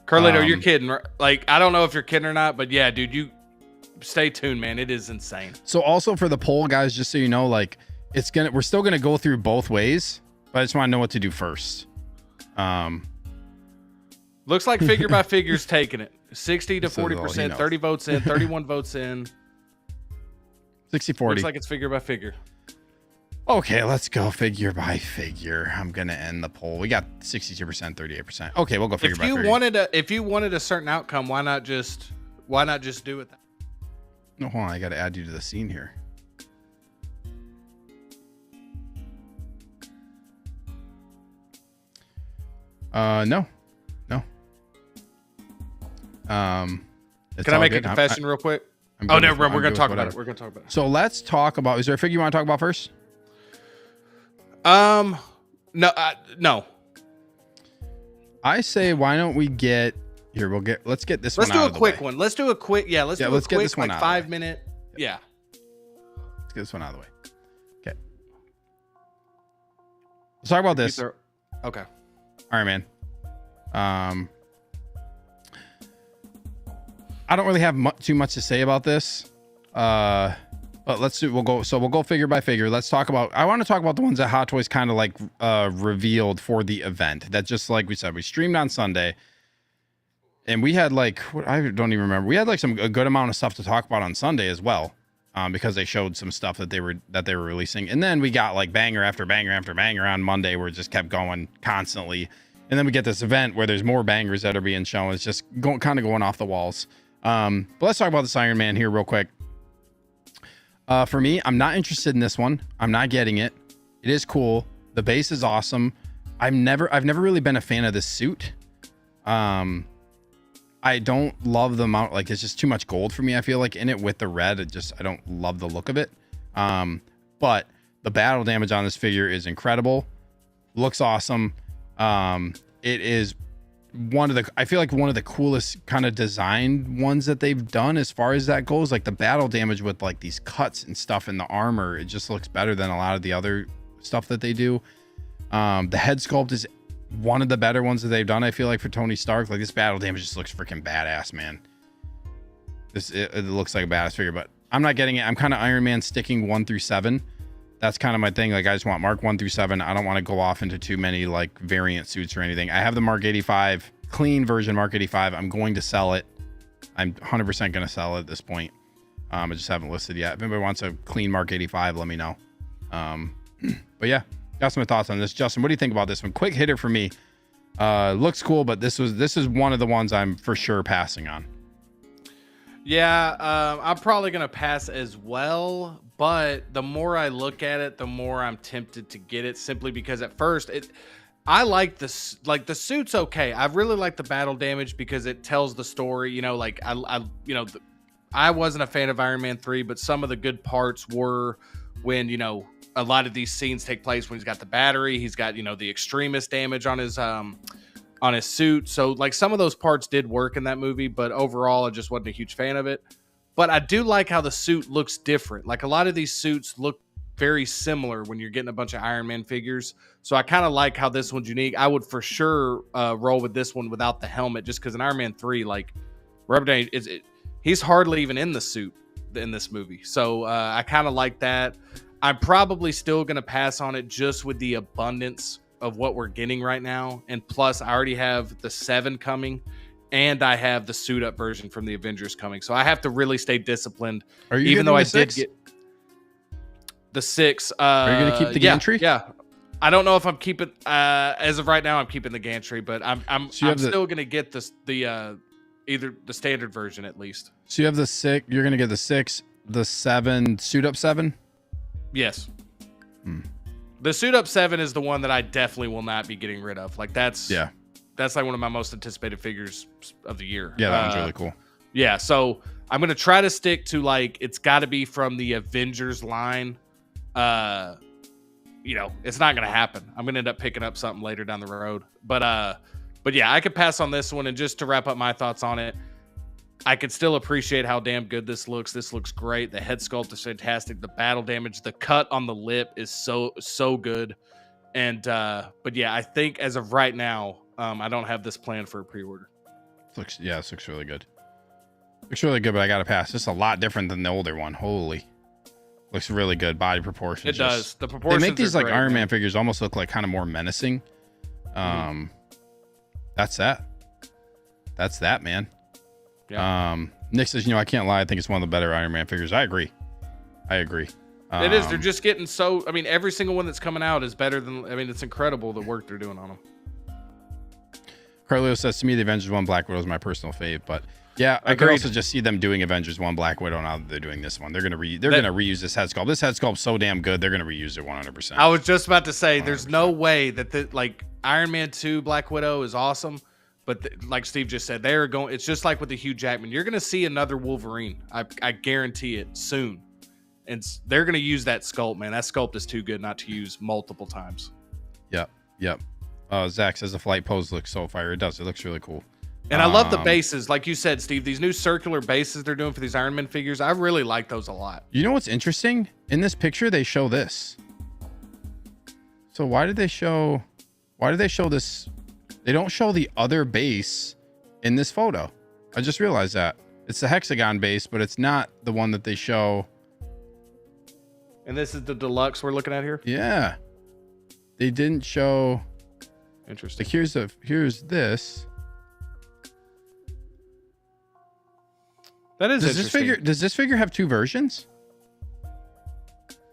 Carlito, you're kidding. Like, I don't know if you're kidding or not, but yeah, dude, you stay tuned, man. It is insane. So also for the poll, guys, just so you know, like we're still gonna go through both ways, but I just want to know what to do first. Looks like figure by figure's taking it. 60 to 40%, 30 votes in, 31 votes in. 60-40. Looks like it's figure by figure. Okay, let's go figure by figure. I'm gonna end the poll. We got 62%, 38%. Okay, we'll go figure by figure. If you wanted a certain outcome, why not just do it? No, hold on. I got to add you to the scene here. No. Can I make a confession real quick? Oh, never mind. We're gonna talk about it. So let's talk about. Is there a figure you want to talk about first? No. I say, why don't we get here? Let's get this one. Let's do a quick one. Let's do a quick. Yeah, let's get this one like 5 minute. Yeah. Let's get this one out of the way. Okay. Let's talk about this. Okay. All right, man. I don't really have too much to say about this. But we'll go figure by figure. I want to talk about the ones that Hot Toys kind of like revealed for the event. That just like we said, we streamed on Sunday. And we had like, I don't even remember. We had like a good amount of stuff to talk about on Sunday as well. Because they showed some stuff that they were releasing. And then we got like banger after banger after banger on Monday where it just kept going constantly. And then we get this event where there's more bangers that are being shown. It's just kind of going off the walls. But let's talk about this Iron Man here real quick. For me, I'm not interested in this one. I'm not getting it. It is cool. The base is awesome. I've never really been a fan of this suit. I don't love the amount, like it's just too much gold for me. I feel like in it with the red, I don't love the look of it. But the battle damage on this figure is incredible. Looks awesome. It is I feel like one of the coolest kind of designed ones that they've done as far as that goes. Like the battle damage with like these cuts and stuff in the armor, it just looks better than a lot of the other stuff that they do. The head sculpt is one of the better ones that they've done, I feel like, for Tony Stark. Like this battle damage just looks freaking badass, man. It looks like a badass figure, but I'm not getting it. I'm kind of Iron Man sticking 1 through 7. That's kind of my thing. Like I just want Mark 1 through 7. I don't want to go off into too many like variant suits or anything. I have the Mark 85 clean version, Mark 85. I'm going to sell it. I'm 100% going to sell it at this point. I just haven't listed yet. If anybody wants a clean Mark 85, let me know. But yeah, got some thoughts on this. Justin, what do you think about this one? Quick hitter for me. Looks cool, but this is one of the ones I'm for sure passing on. Yeah, I'm probably gonna pass as well. But the more I look at it, the more I'm tempted to get it, simply because at first I like this, like the suit's okay. I really like the battle damage because it tells the story. You know, like I wasn't a fan of Iron Man 3, but some of the good parts were when, you know, a lot of these scenes take place when he's got the battery, he's got, you know, the extremist damage on his suit. So like some of those parts did work in that movie, but overall I just wasn't a huge fan of it. But I do like how the suit looks different. Like a lot of these suits look very similar when you're getting a bunch of Iron Man figures. So I kind of like how this one's unique. I would for sure roll with this one without the helmet, just because in Iron Man 3, like Robert Downey, he's hardly even in the suit in this movie. So I kind of like that. I'm probably still going to pass on it just with the abundance of what we're getting right now. And plus, I already have the 7 coming. And I have the suit up version from the Avengers coming. So I have to really stay disciplined. Are you even though I did get The 6. Are you gonna keep the gantry? Yeah. I don't know if I'm keeping. As of right now, I'm keeping the gantry, but I'm still gonna get the either the standard version at least. So you have the 6. You're gonna get the 6, the 7, suit up 7. Yes. The suit up 7 is the one that I definitely will not be getting rid of. Like that's like one of my most anticipated figures of the year. Yeah, that one's really cool. Yeah, so I'm gonna try to stick to like it's got to be from the Avengers line. You know, it's not gonna happen. I'm gonna end up picking up something later down the road. But yeah, I could pass on this one. And just to wrap up my thoughts on it, I could still appreciate how damn good this looks. This looks great. The head sculpt is fantastic. The battle damage, the cut on the lip is so good. And but yeah, I think as of right now, I don't have this planned for a pre-order. This looks really good. Looks really good, but I gotta pass. This is a lot different than the older one. Holy. Looks really good. Body proportions. It does. The proportions. They make these like great, Iron Man figures almost look like kind of more menacing. That's that, man. Yeah. Nick says, I can't lie. I think it's one of the better Iron Man figures. I agree. It is. They're just getting so. I mean, every single one that's coming out is better than. I mean, it's incredible the work they're doing on them. Carlio says to me, the Avengers 1 Black Widow is my personal fave, but yeah, I could also just see them doing Avengers 1 Black Widow now that they're doing this one. They're gonna reuse this head sculpt. This head sculpt's so damn good. They're gonna reuse it 100%. I was just about to say, 100%. There's no way that like Iron Man 2 Black Widow is awesome, but like Steve just said, they're going. It's just like with the Hugh Jackman. You're gonna see another Wolverine. I guarantee it soon, and they're gonna use that sculpt, man. That sculpt is too good not to use multiple times. Yep. Zach says the flight pose looks so fire. It does. It looks really cool. And I love the bases. Like you said, Steve, these new circular bases they're doing for these Iron Man figures, I really like those a lot. You know what's interesting? In this picture, they show this. So why did they show this? They don't show the other base in this photo. I just realized that. It's the hexagon base, but it's not the one that they show. And this is the deluxe we're looking at here? Yeah. They didn't show. Interesting. Like here's this. That is interesting. Does this figure have 2 versions?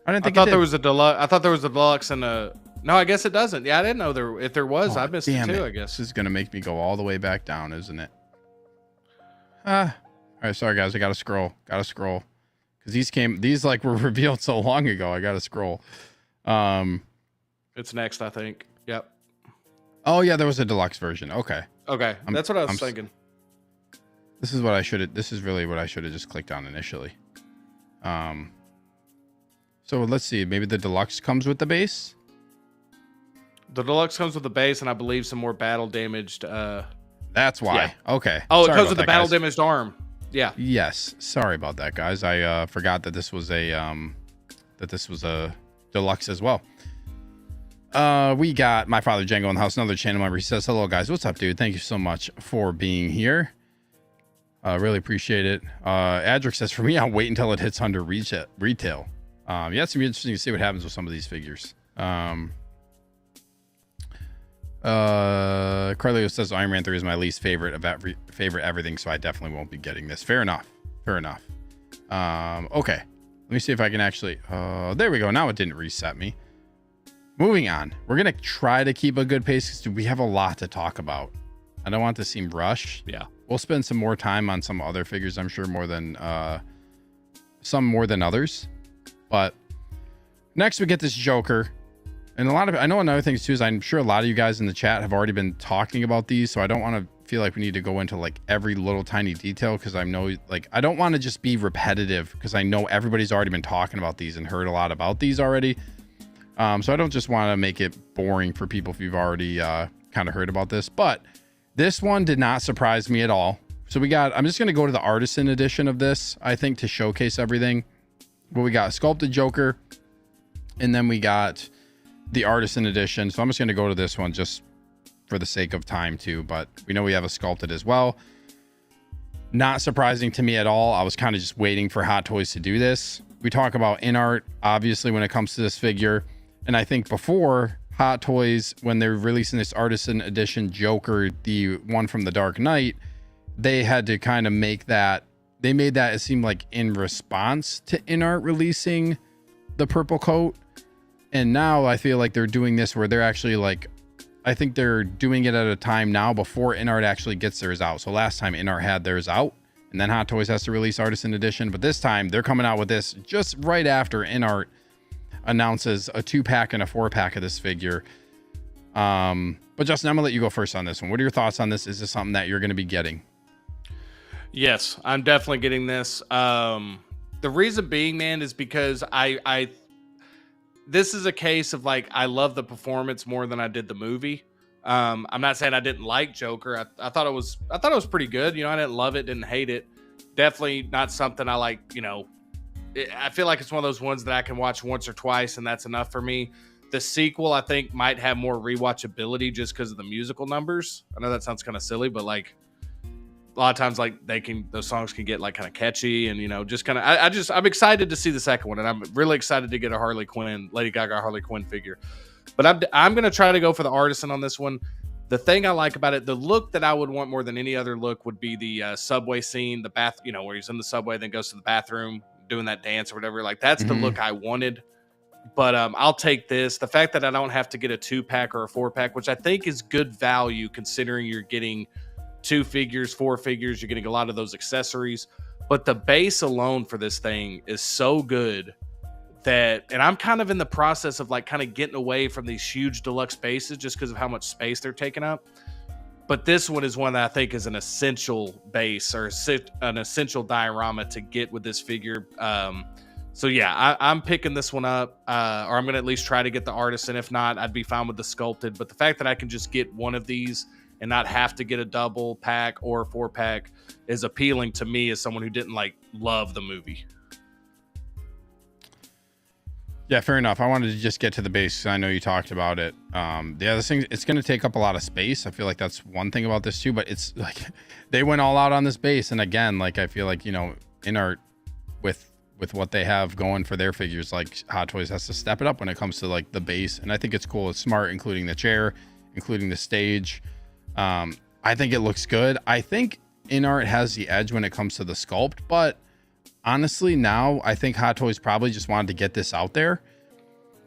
I thought there was a deluxe. I thought there was a deluxe and a. No, I guess it doesn't. Yeah, I didn't know there. If there was, I missed it too. I guess this is gonna make me go all the way back down, isn't it? All right, sorry guys, I gotta scroll. Because these like were revealed so long ago. I gotta scroll. It's next, I think. Yep. Oh yeah, there was a deluxe version. Okay. That's what I was thinking. This is really what I should have just clicked on initially. So let's see. Maybe the deluxe comes with the base. The deluxe comes with the base, and I believe some more battle damaged. That's why. Yeah. Okay. Oh, it comes with the battle damaged arm. Yeah. Yes. Sorry about that, guys. I forgot that this was a deluxe as well. We got My Father Django in the house, another channel member. He says, hello guys, what's up, dude? Thank you so much for being here. Really appreciate it. Adric says, for me, I'll wait until it hits under retail. Yeah, it's gonna be interesting to see what happens with some of these figures. Carlio says Iron Man 3 is my least favorite of everything, so I definitely won't be getting this. Fair enough. Okay, let me see if I can actually there we go. Now it didn't reset me. Moving on, we're gonna try to keep a good pace because we have a lot to talk about. I don't want to seem rushed. Yeah, we'll spend some more time on some other figures, I'm sure, more than others. But next we get this Joker, and I know another thing too is I'm sure a lot of you guys in the chat have already been talking about these, so I don't want to feel like we need to go into like every little tiny detail, because I know like I don't want to just be repetitive, because I know everybody's already been talking about these and heard a lot about these already. So I don't just want to make it boring for people if you've already kind of heard about this. But this one did not surprise me at all. So I'm just going to go to the Artisan edition of this, I think, to showcase everything. But we got Sculpted Joker, and then we got the Artisan edition. So I'm just going to go to this one just for the sake of time too. But we know we have a Sculpted as well. Not surprising to me at all. I was kind of just waiting for Hot Toys to do this. We talk about INART, obviously, when it comes to this figure. And I think before Hot Toys, when they're releasing this Artisan Edition Joker, the one from the Dark Knight, they had to kind of make that. They made that it seem like in response to INART releasing the purple coat. And now I feel like they're doing this where they're actually like, I think they're doing it at a time now before INART actually gets theirs out. So last time INART had theirs out, and then Hot Toys has to release Artisan Edition. But this time they're coming out with this just right after INART announces a 2-pack and a 4-pack of this figure. But Justin, I'm gonna let you go first on this one. What are your thoughts on this? Is this something that you're going to be getting? Yes, I'm definitely getting this. The reason being, man, is because this is a case of like, I love the performance more than I did the movie. I'm not saying I didn't like Joker. I thought it was pretty good. You know, I didn't love it, didn't hate it. Definitely not something I like, you know. I feel like it's one of those ones that I can watch once or twice and that's enough for me. The sequel, I think, might have more rewatchability just because of the musical numbers. I know that sounds kind of silly, but like a lot of times, like those songs can get like kind of catchy and, you know, just kind of, I'm excited to see the second one, and I'm really excited to get a Lady Gaga Harley Quinn figure. But I'm going to try to go for the Artisan on this one. The thing I like about it, the look that I would want more than any other look would be the subway scene, the bath, you know, where he's in the subway, then goes to the bathroom, doing that dance or whatever. Like that's the look I wanted. But I'll take this. The fact that I don't have to get a 2-pack or a 4-pack, which I think is good value considering you're getting 2 figures, 4 figures, you're getting a lot of those accessories. But the base alone for this thing is so good that, and I'm kind of in the process of like kind of getting away from these huge deluxe bases just because of how much space they're taking up. But this one is one that I think is an essential base or an essential diorama to get with this figure. So yeah, I'm picking this one up, or I'm going to at least try to get the Artisan. If not, I'd be fine with the sculpted. But the fact that I can just get one of these and not have to get a double pack or 4-pack is appealing to me as someone who didn't like love the movie. Yeah, fair enough. I wanted to just get to the base. I know you talked about it. This thing, it's going to take up a lot of space. I feel like that's one thing about this too, but it's like they went all out on this base. And again, like I feel like, you know, INART with what they have going for their figures, like Hot Toys has to step it up when it comes to like the base. And I think it's cool. It's smart, including the chair, including the stage. I think it looks good. I think INART has the edge when it comes to the sculpt, but honestly, now I think Hot Toys probably just wanted to get this out there.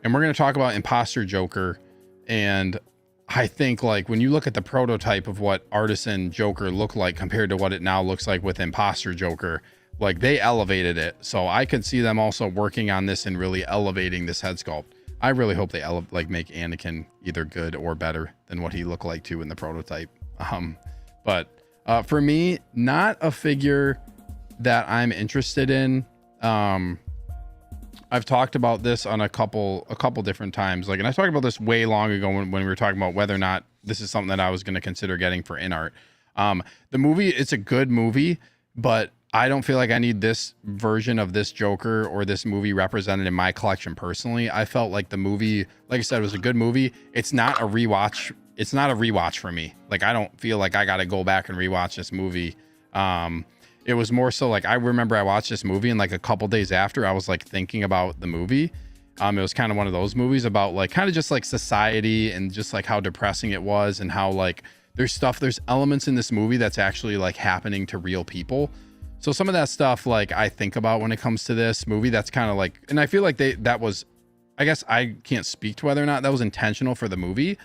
And we're going to talk about Imposter Joker. And I think like when you look at the prototype of what Artisan Joker looked like compared to what it now looks like with Imposter Joker, like they elevated it. So I could see them also working on this and really elevating this head sculpt. I really hope they make Anakin either good or better than what he looked like too in the prototype. But for me, not a figure that I'm interested in. I've talked about this on a couple different times. Like, and I talked about this way long ago when we were talking about whether or not this is something that I was going to consider getting for INART. The movie, it's a good movie, but I don't feel like I need this version of this Joker or this movie represented in my collection personally. I felt like the movie, like I said, was a good movie. It's not a rewatch. It's not a rewatch for me. Like, I don't feel like I got to go back and rewatch this movie. It was more so like, I remember I watched this movie and like a couple days after I was like thinking about the movie. It was kind of one of those movies about like kind of just like society and just like how depressing it was and how like there's elements in this movie that's actually like happening to real people. So some of that stuff, like I think about when it comes to this movie, that's kind of like, and I feel like that was, I guess I can't speak to whether or not that was intentional for the movie,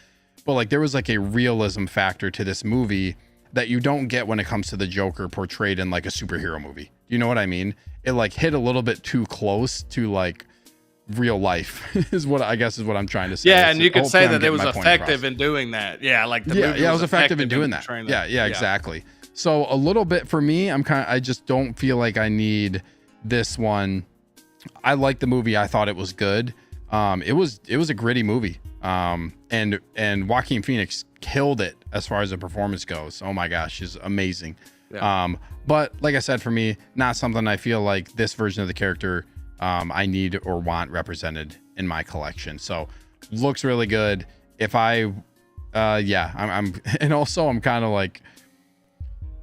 but like there was like a realism factor to this movie that you don't get when it comes to the Joker portrayed in like a superhero movie. You know what I mean? It like hit a little bit too close to like real life is what I guess is what I'm trying to say. Yeah, and you could say that it was effective in doing that. Yeah, like the movie it was effective in doing that. Yeah, exactly. So a little bit for me, I just don't feel like I need this one. I like the movie. I thought it was good. It was a gritty movie. And Joaquin Phoenix killed it as far as the performance goes. Oh my gosh, she's amazing. Yeah. But like I said, for me, not something I feel like this version of the character I need or want represented in my collection. So looks really good. If I'm and also I'm kind of like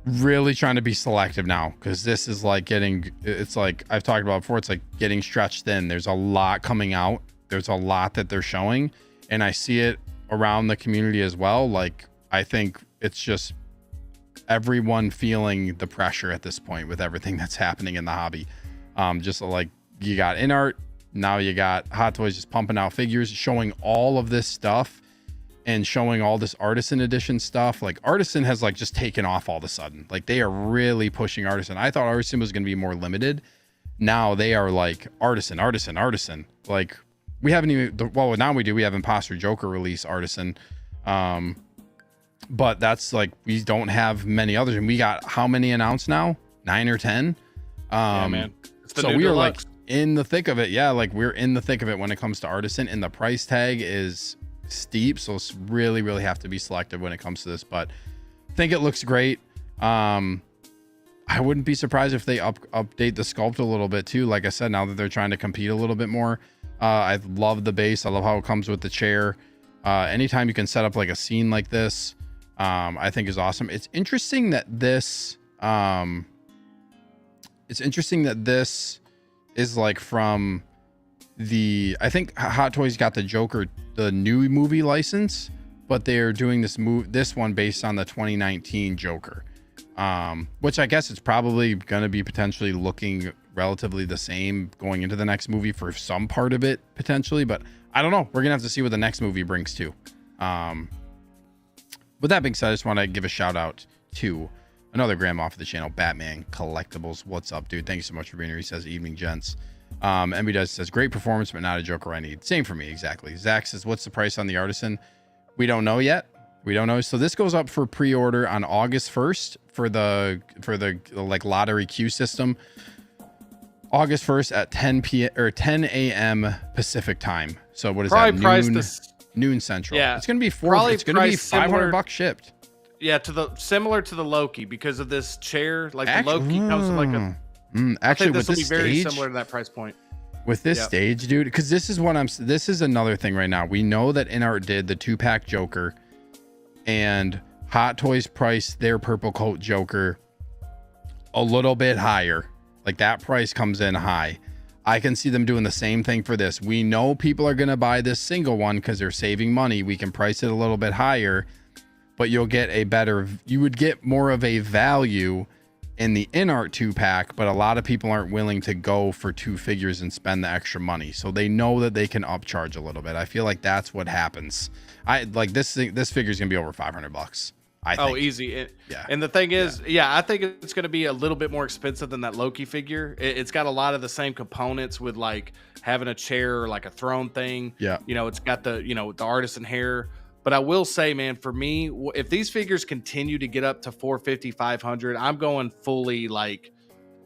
really trying to be selective now, because this is like it's like I've talked about before, it's like getting stretched thin. There's a lot coming out. There's a lot that they're showing, and I see it around the community as well. Like, I think it's just everyone feeling the pressure at this point with everything that's happening in the hobby. Just like you got INART now you got Hot Toys just pumping out figures, showing all of this stuff and showing all this Artisan edition stuff. Like Artisan has like just taken off all of a sudden. Like they are really pushing Artisan. I thought Artisan was going to be more limited. Now they are like Artisan. Like we haven't even, well, now we do. We have Imposter Joker release Artisan. But that's like, we don't have many others. And we got how many announced now? 9 or 10? Yeah, man. So we are like in the thick of it. Yeah, like we're in the thick of it when it comes to Artisan, and the price tag is steep. So it's really, really have to be selective when it comes to this. But I think it looks great. I wouldn't be surprised if they update the sculpt a little bit too. Like I said, now that they're trying to compete a little bit more. I love the base. I love how it comes with the chair. Anytime you can set up like a scene like this, I think is awesome. It's interesting that this is like from the, I think Hot Toys got the Joker, the new movie license, but they're doing this one based on the 2019 Joker. Which I guess it's probably going to be potentially looking relatively the same going into the next movie for some part of it potentially, but I don't know. We're gonna have to see what the next movie brings too. With that being said, I just want to give a shout out to another Grand Moff of the channel, Batman Collectibles. What's up, dude? Thank you so much for being here. He says, evening, gents. MB does says, great performance, but not a Joker I need. Same for me, exactly. Zach says, what's the price on the Artisan? We don't know yet. We don't know. So this goes up for pre-order on August 1st for the like lottery queue system. August 1st at 10 p.m. or 10 a.m. Pacific time. So what is probably that? Noon Central. Yeah, it's gonna be it's gonna be $500 shipped. Yeah, similar to the Loki because of this chair. Like the Loki comes with like a. Actually, this will be very stage, similar to that price point. With this stage, dude, because this is another thing right now. We know that INART did the 2-pack Joker, and Hot Toys priced their purple coat Joker a little bit higher. Like that price comes in high. I can see them doing the same thing for this. We know people are going to buy this single one because they're saving money. We can price it a little bit higher, but you would get more of a value in the INART 2-pack, but a lot of people aren't willing to go for 2 figures and spend the extra money. So they know that they can upcharge a little bit. I feel like that's what happens. I like this figure is going to be over $500. I think. Oh, easy. Yeah. And the thing is, I think it's going to be a little bit more expensive than that Loki figure. It's got a lot of the same components with like having a chair or like a throne thing. Yeah. You know, it's got the, the artisan hair. But I will say, man, for me, if these figures continue to get up to 450, 500, I'm going fully like,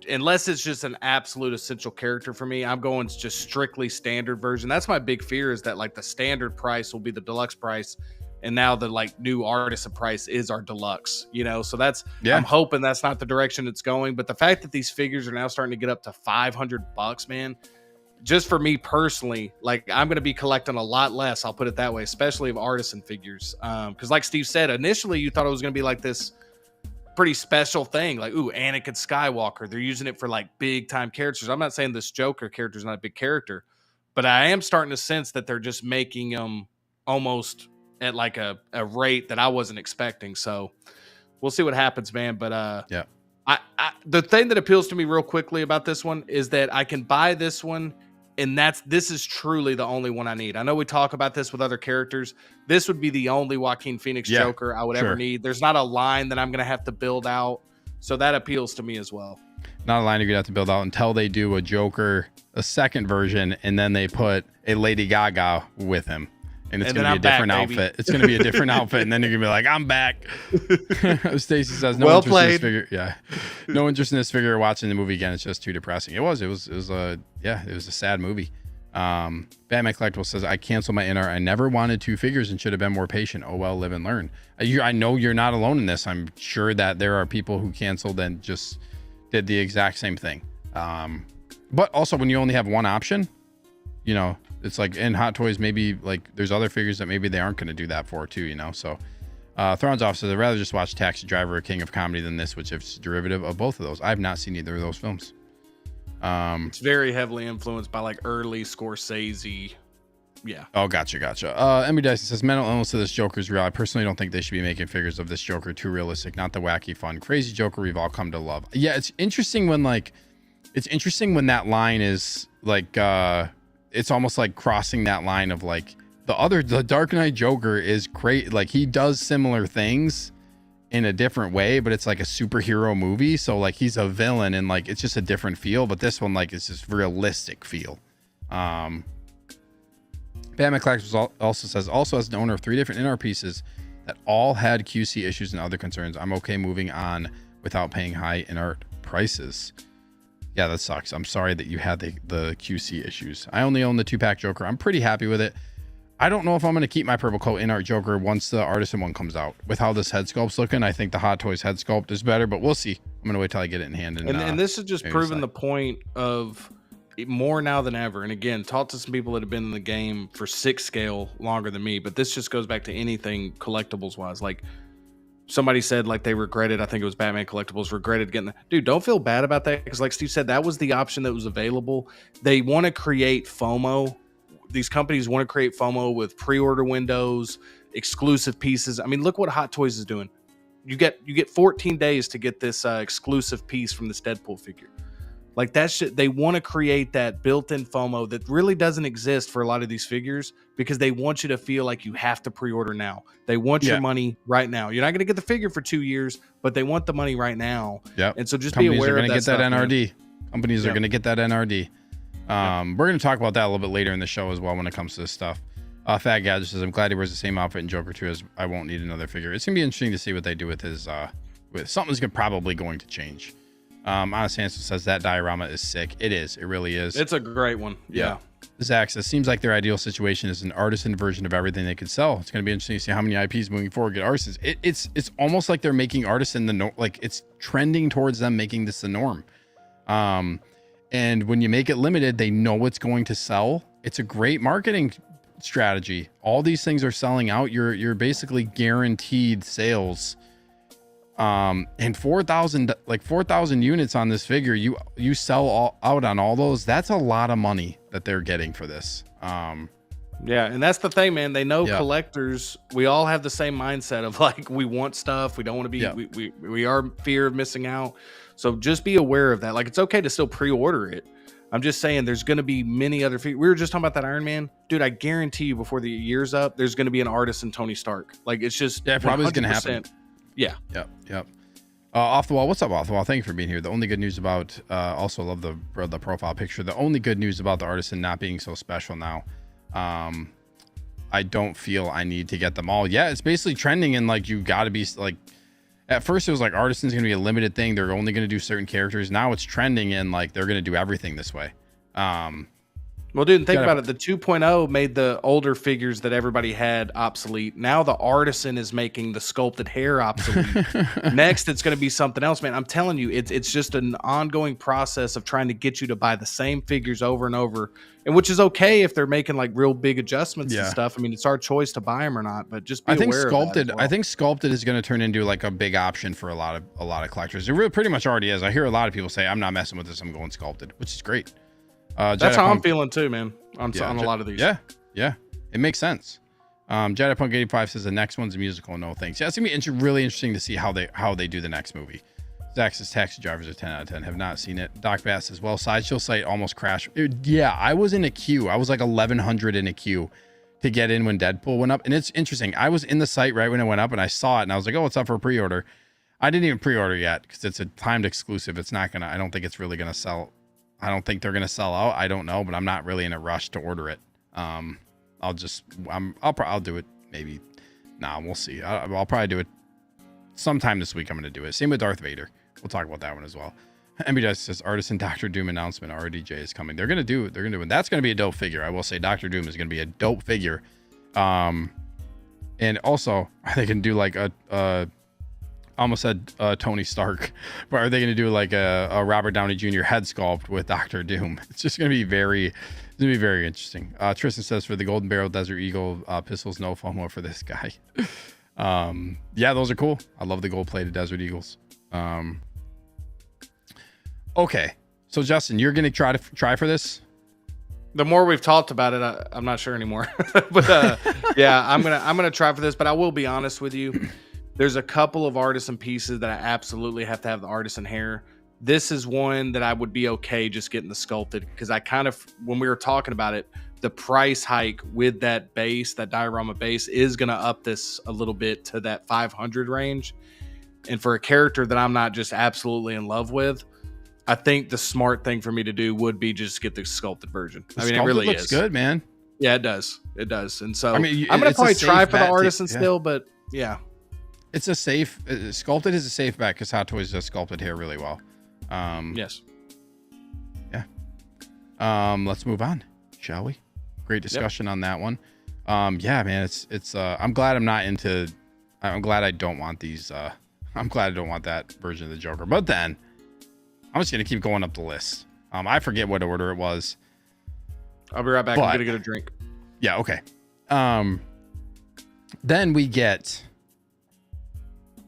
unless it's just an absolute essential character for me, I'm going just strictly standard version. That's my big fear, is that like the standard price will be the deluxe price. And now the like new artisan price is our deluxe, so that's, I'm hoping that's not the direction it's going. But the fact that these figures are now starting to get up to $500, man, just for me personally, like I'm going to be collecting a lot less. I'll put it that way, especially of artisan figures. Cause like Steve said, initially you thought it was going to be like this pretty special thing. Like, ooh, Anakin Skywalker. They're using it for like big time characters. I'm not saying this Joker character is not a big character, but I am starting to sense that they're just making them almost at like a rate that I wasn't expecting. So we'll see what happens, man. But I the thing that appeals to me real quickly about this one is that I can buy this one, and this is truly the only one I need. I know we talk about this with other characters. This would be the only Joaquin Phoenix Joker I would ever need. There's not a line that I'm going to have to build out. So that appeals to me as well. Not a line you're going to have to build out until they do a Joker, a second version, and then they put a Lady Gaga with him. And it's going to be a different outfit. It's going to be a different outfit. And then you're going to be like, I'm back. Stacy says, no interest in this figure. Yeah. No interest in this figure. Watching the movie again. It's just too depressing. It was a sad movie. Batman Collectible says, I canceled my INART. I never wanted 2 figures and should have been more patient. Oh, well, live and learn. I know you're not alone in this. I'm sure that there are people who canceled and just did the exact same thing. But also when you only have one option, it's like in Hot Toys, maybe like there's other figures that maybe they aren't going to do that for too, So Thrones Off says, I'd rather just watch Taxi Driver or King of Comedy than this, which is derivative of both of those. I've not seen either of those films. It's very heavily influenced by like early Scorsese. Yeah. Oh, gotcha. Emmy Dyson says, mental illness to this Joker is real. I personally don't think they should be making figures of this Joker too realistic, not the wacky, fun, crazy Joker we've all come to love. Yeah, it's interesting when that line is like it's almost like crossing that line of like the Dark Knight Joker is great. Like he does similar things in a different way, but it's like a superhero movie. So like he's a villain and like it's just a different feel. But this one like it's just realistic feel. Batman Collectibles also says, also as an owner of 3 different INART pieces that all had QC issues and other concerns, I'm okay moving on without paying high INART prices. Yeah, that sucks. I'm sorry that you had the QC issues. I only own the 2-pack Joker. I'm pretty happy with it. I don't know if I'm going to keep my purple coat INART Joker once the Artisan one comes out. With how this head sculpt's looking, I think the Hot Toys head sculpt is better, but we'll see. I'm going to wait till I get it in hand. And this is just proving the point of more now than ever. And again, talk to some people that have been in the game for 6 scale longer than me, but this just goes back to anything collectibles wise. Like somebody said, like they regretted, I think it was Batman Collectibles, regretted getting the dude. Don't feel bad about that, because like Steve said, that was the option that was available. They want to create FOMO. These companies want to create FOMO with pre-order windows, exclusive pieces. I mean, look what Hot Toys is doing. You get 14 days to get this exclusive piece from this Deadpool figure. Like that shit, they want to create that built-in FOMO that really doesn't exist for a lot of these figures, because they want you to feel like you have to pre-order now. They want your money right now. You're not going to get the figure for 2 years, but they want the money right now. Yep. And so just be aware of that. Companies are going to get that NRD. Companies are going to get that NRD. We're going to talk about that a little bit later in the show as well when it comes to this stuff. Fat Gadget says, I'm glad he wears the same outfit in Joker 2 as I won't need another figure. It's going to be interesting to see what they do with his, with something's probably going to change. Honest Answer says that diorama is sick. It is. It really is. It's a great one. Yeah. Zach says, seems like their ideal situation is an artisan version of everything they could sell. It's going to be interesting to see how many IPs moving forward get artisans. It's almost like they're making artisan the norm. Like it's trending towards them making this the norm. And when you make it limited, they know it's going to sell. It's a great marketing strategy. All these things are selling out. You're basically guaranteed sales. And 4,000 units on this figure, you sell out on all those. That's a lot of money that they're getting for this. Yeah, and that's the thing, man. They know collectors. We all have the same mindset of like we want stuff. We don't want to be. We are fear of missing out. So just be aware of that. Like it's okay to still pre-order it. I'm just saying there's going to be many other figures. We were just talking about that Iron Man, dude. I guarantee you, before the year's up, there's going to be an artisan Tony Stark. Like it's just probably going to happen. Yeah. Yep. Off the wall. What's up, Off the Wall? Thank you for being here. The only good news about also love the profile picture. The only good news about the artisan not being so special now. I don't feel I need to get them all. Yeah, it's basically trending, and like you got to be like. At first, it was like Artisan's going to be a limited thing. They're only going to do certain characters. Now it's trending, and like they're going to do everything this way. Well, dude, think about it. The 2.0 made the older figures that everybody had obsolete. Now the Artisan is making the sculpted hair obsolete. Next, it's going to be something else, man. I'm telling you, it's just an ongoing process of trying to get you to buy the same figures over and over, and which is okay if they're making like real big adjustments and stuff. I mean, it's our choice to buy them or not, but just be aware of that as well. I think sculpted is going to turn into like a big option for a lot of collectors. It really pretty much already is. I hear a lot of people say, "I'm not messing with this. I'm going sculpted," which is great. That's how I'm feeling too, man. On a lot of these. Yeah, it makes sense. Jedi Punk 85 says the next one's a musical. No thanks. Yeah, it's gonna be really interesting to see how they do the next movie. Zach says Taxi Drivers are 10 out of 10. Have not seen it. Doc Bass says, well, Sideshow site almost crashed. Yeah, I was in a queue. I was like 1,100 in a queue to get in when Deadpool went up. And it's interesting. I was in the site right when it went up, and I saw it, and I was like, oh, it's up for pre-order. I didn't even pre-order yet because it's a timed exclusive. It's not gonna. I don't think it's really gonna sell. I don't think they're going to sell out. I don't know, but I'm not really in a rush to order it. I'll do it. Maybe. Nah, we'll see. I'll probably do it sometime this week. I'm going to do it. Same with Darth Vader. We'll talk about that one as well. MBJ says Artisan Doctor Doom announcement. RDJ is coming. They're going to do, and that's going to be a dope figure. I will say Doctor Doom is going to be a dope figure. And also they can do like I almost said Tony Stark, but are they going to do like a Robert Downey Jr. head sculpt with Doctor Doom? It's just going to be very interesting. Tristan says for the Golden Barrel Desert Eagle pistols, no FOMO for this guy. Yeah, those are cool. I love the gold-plated Desert Eagles. Okay, so Justin, you're going to try for this? The more we've talked about it, I'm not sure anymore. But yeah, I'm gonna try for this. But I will be honest with you. There's a couple of artisan pieces that I absolutely have to have the artisan hair. this is one that I would be okay just getting the sculpted, because I kind of, when we were talking about it, the price hike with that base, that diorama base, is going to up this a little bit to that 500 range. And for a character that I'm not just absolutely in love with, I think the smart thing for me to do would be just get the sculpted version. I mean, it really looks good, man. Yeah, it does. It does. And so, I mean, I'm going to probably try for the Artisan still, but yeah. It's a safe, sculpted is a safe bet because Hot Toys does sculpted hair really well. Yes. Yeah. Let's move on, shall we? Great discussion on that one. Yeah, man, it's I'm glad I'm not into, I'm glad I don't want these, I'm glad I don't want that version of the Joker, but then I'm just going to keep going up the list. I forget what order it was. I'll be right back. I'm going to get a drink. Yeah. Okay. Then we get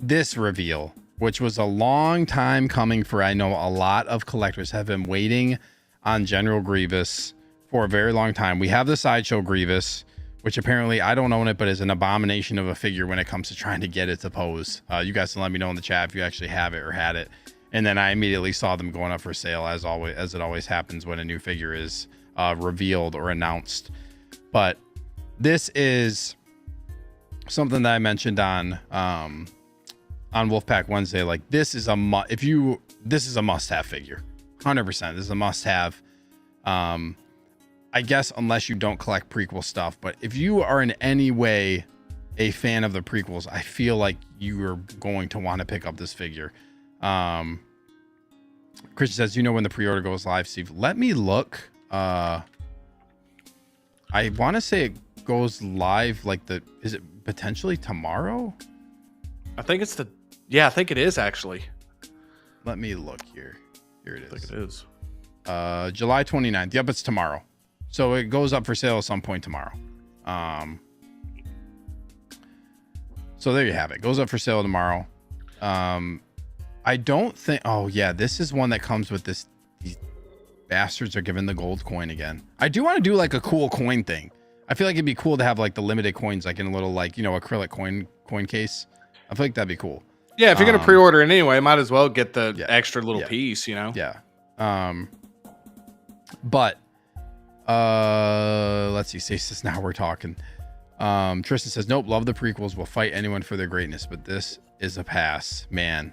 this reveal, which was a long time coming for, I know a lot of collectors have been waiting on General Grievous for a very long time. We have the Sideshow Grievous, which apparently I don't own it, but is an abomination of a figure when it comes to trying to get it to pose. You guys can let me know in the chat if you actually have it or had it. And then I immediately saw them going up for sale, as it always happens when a new figure is revealed or announced. But this is something that I mentioned on Wolfpack Wednesday. Like, this is a must-have figure. 100%. This is a must-have. I guess unless you don't collect prequel stuff, but if you are in any way a fan of the prequels, I feel like you are going to want to pick up this figure. Christian says, you know when the pre-order goes live, Steve? Let me look. I want to say it goes live is it potentially tomorrow? I think it's I think it is actually. Let me look here. Here it is. I think it is. July 29th. Yep, it's tomorrow. So it goes up for sale at some point tomorrow. So there you have it. Goes up for sale tomorrow. I don't think, oh yeah, this is one that comes with this. These bastards are giving the gold coin again. I do want to do like a cool coin thing. I feel like it'd be cool to have like the limited coins, like in a little, like, you know, acrylic coin case. I feel like that'd be cool. Yeah, if you're going to pre-order it anyway, might as well get the extra little piece, you know? Yeah. But let's see. Says now we're talking. Tristan says, nope, love the prequels. Will fight anyone for their greatness, but this is a pass. Man,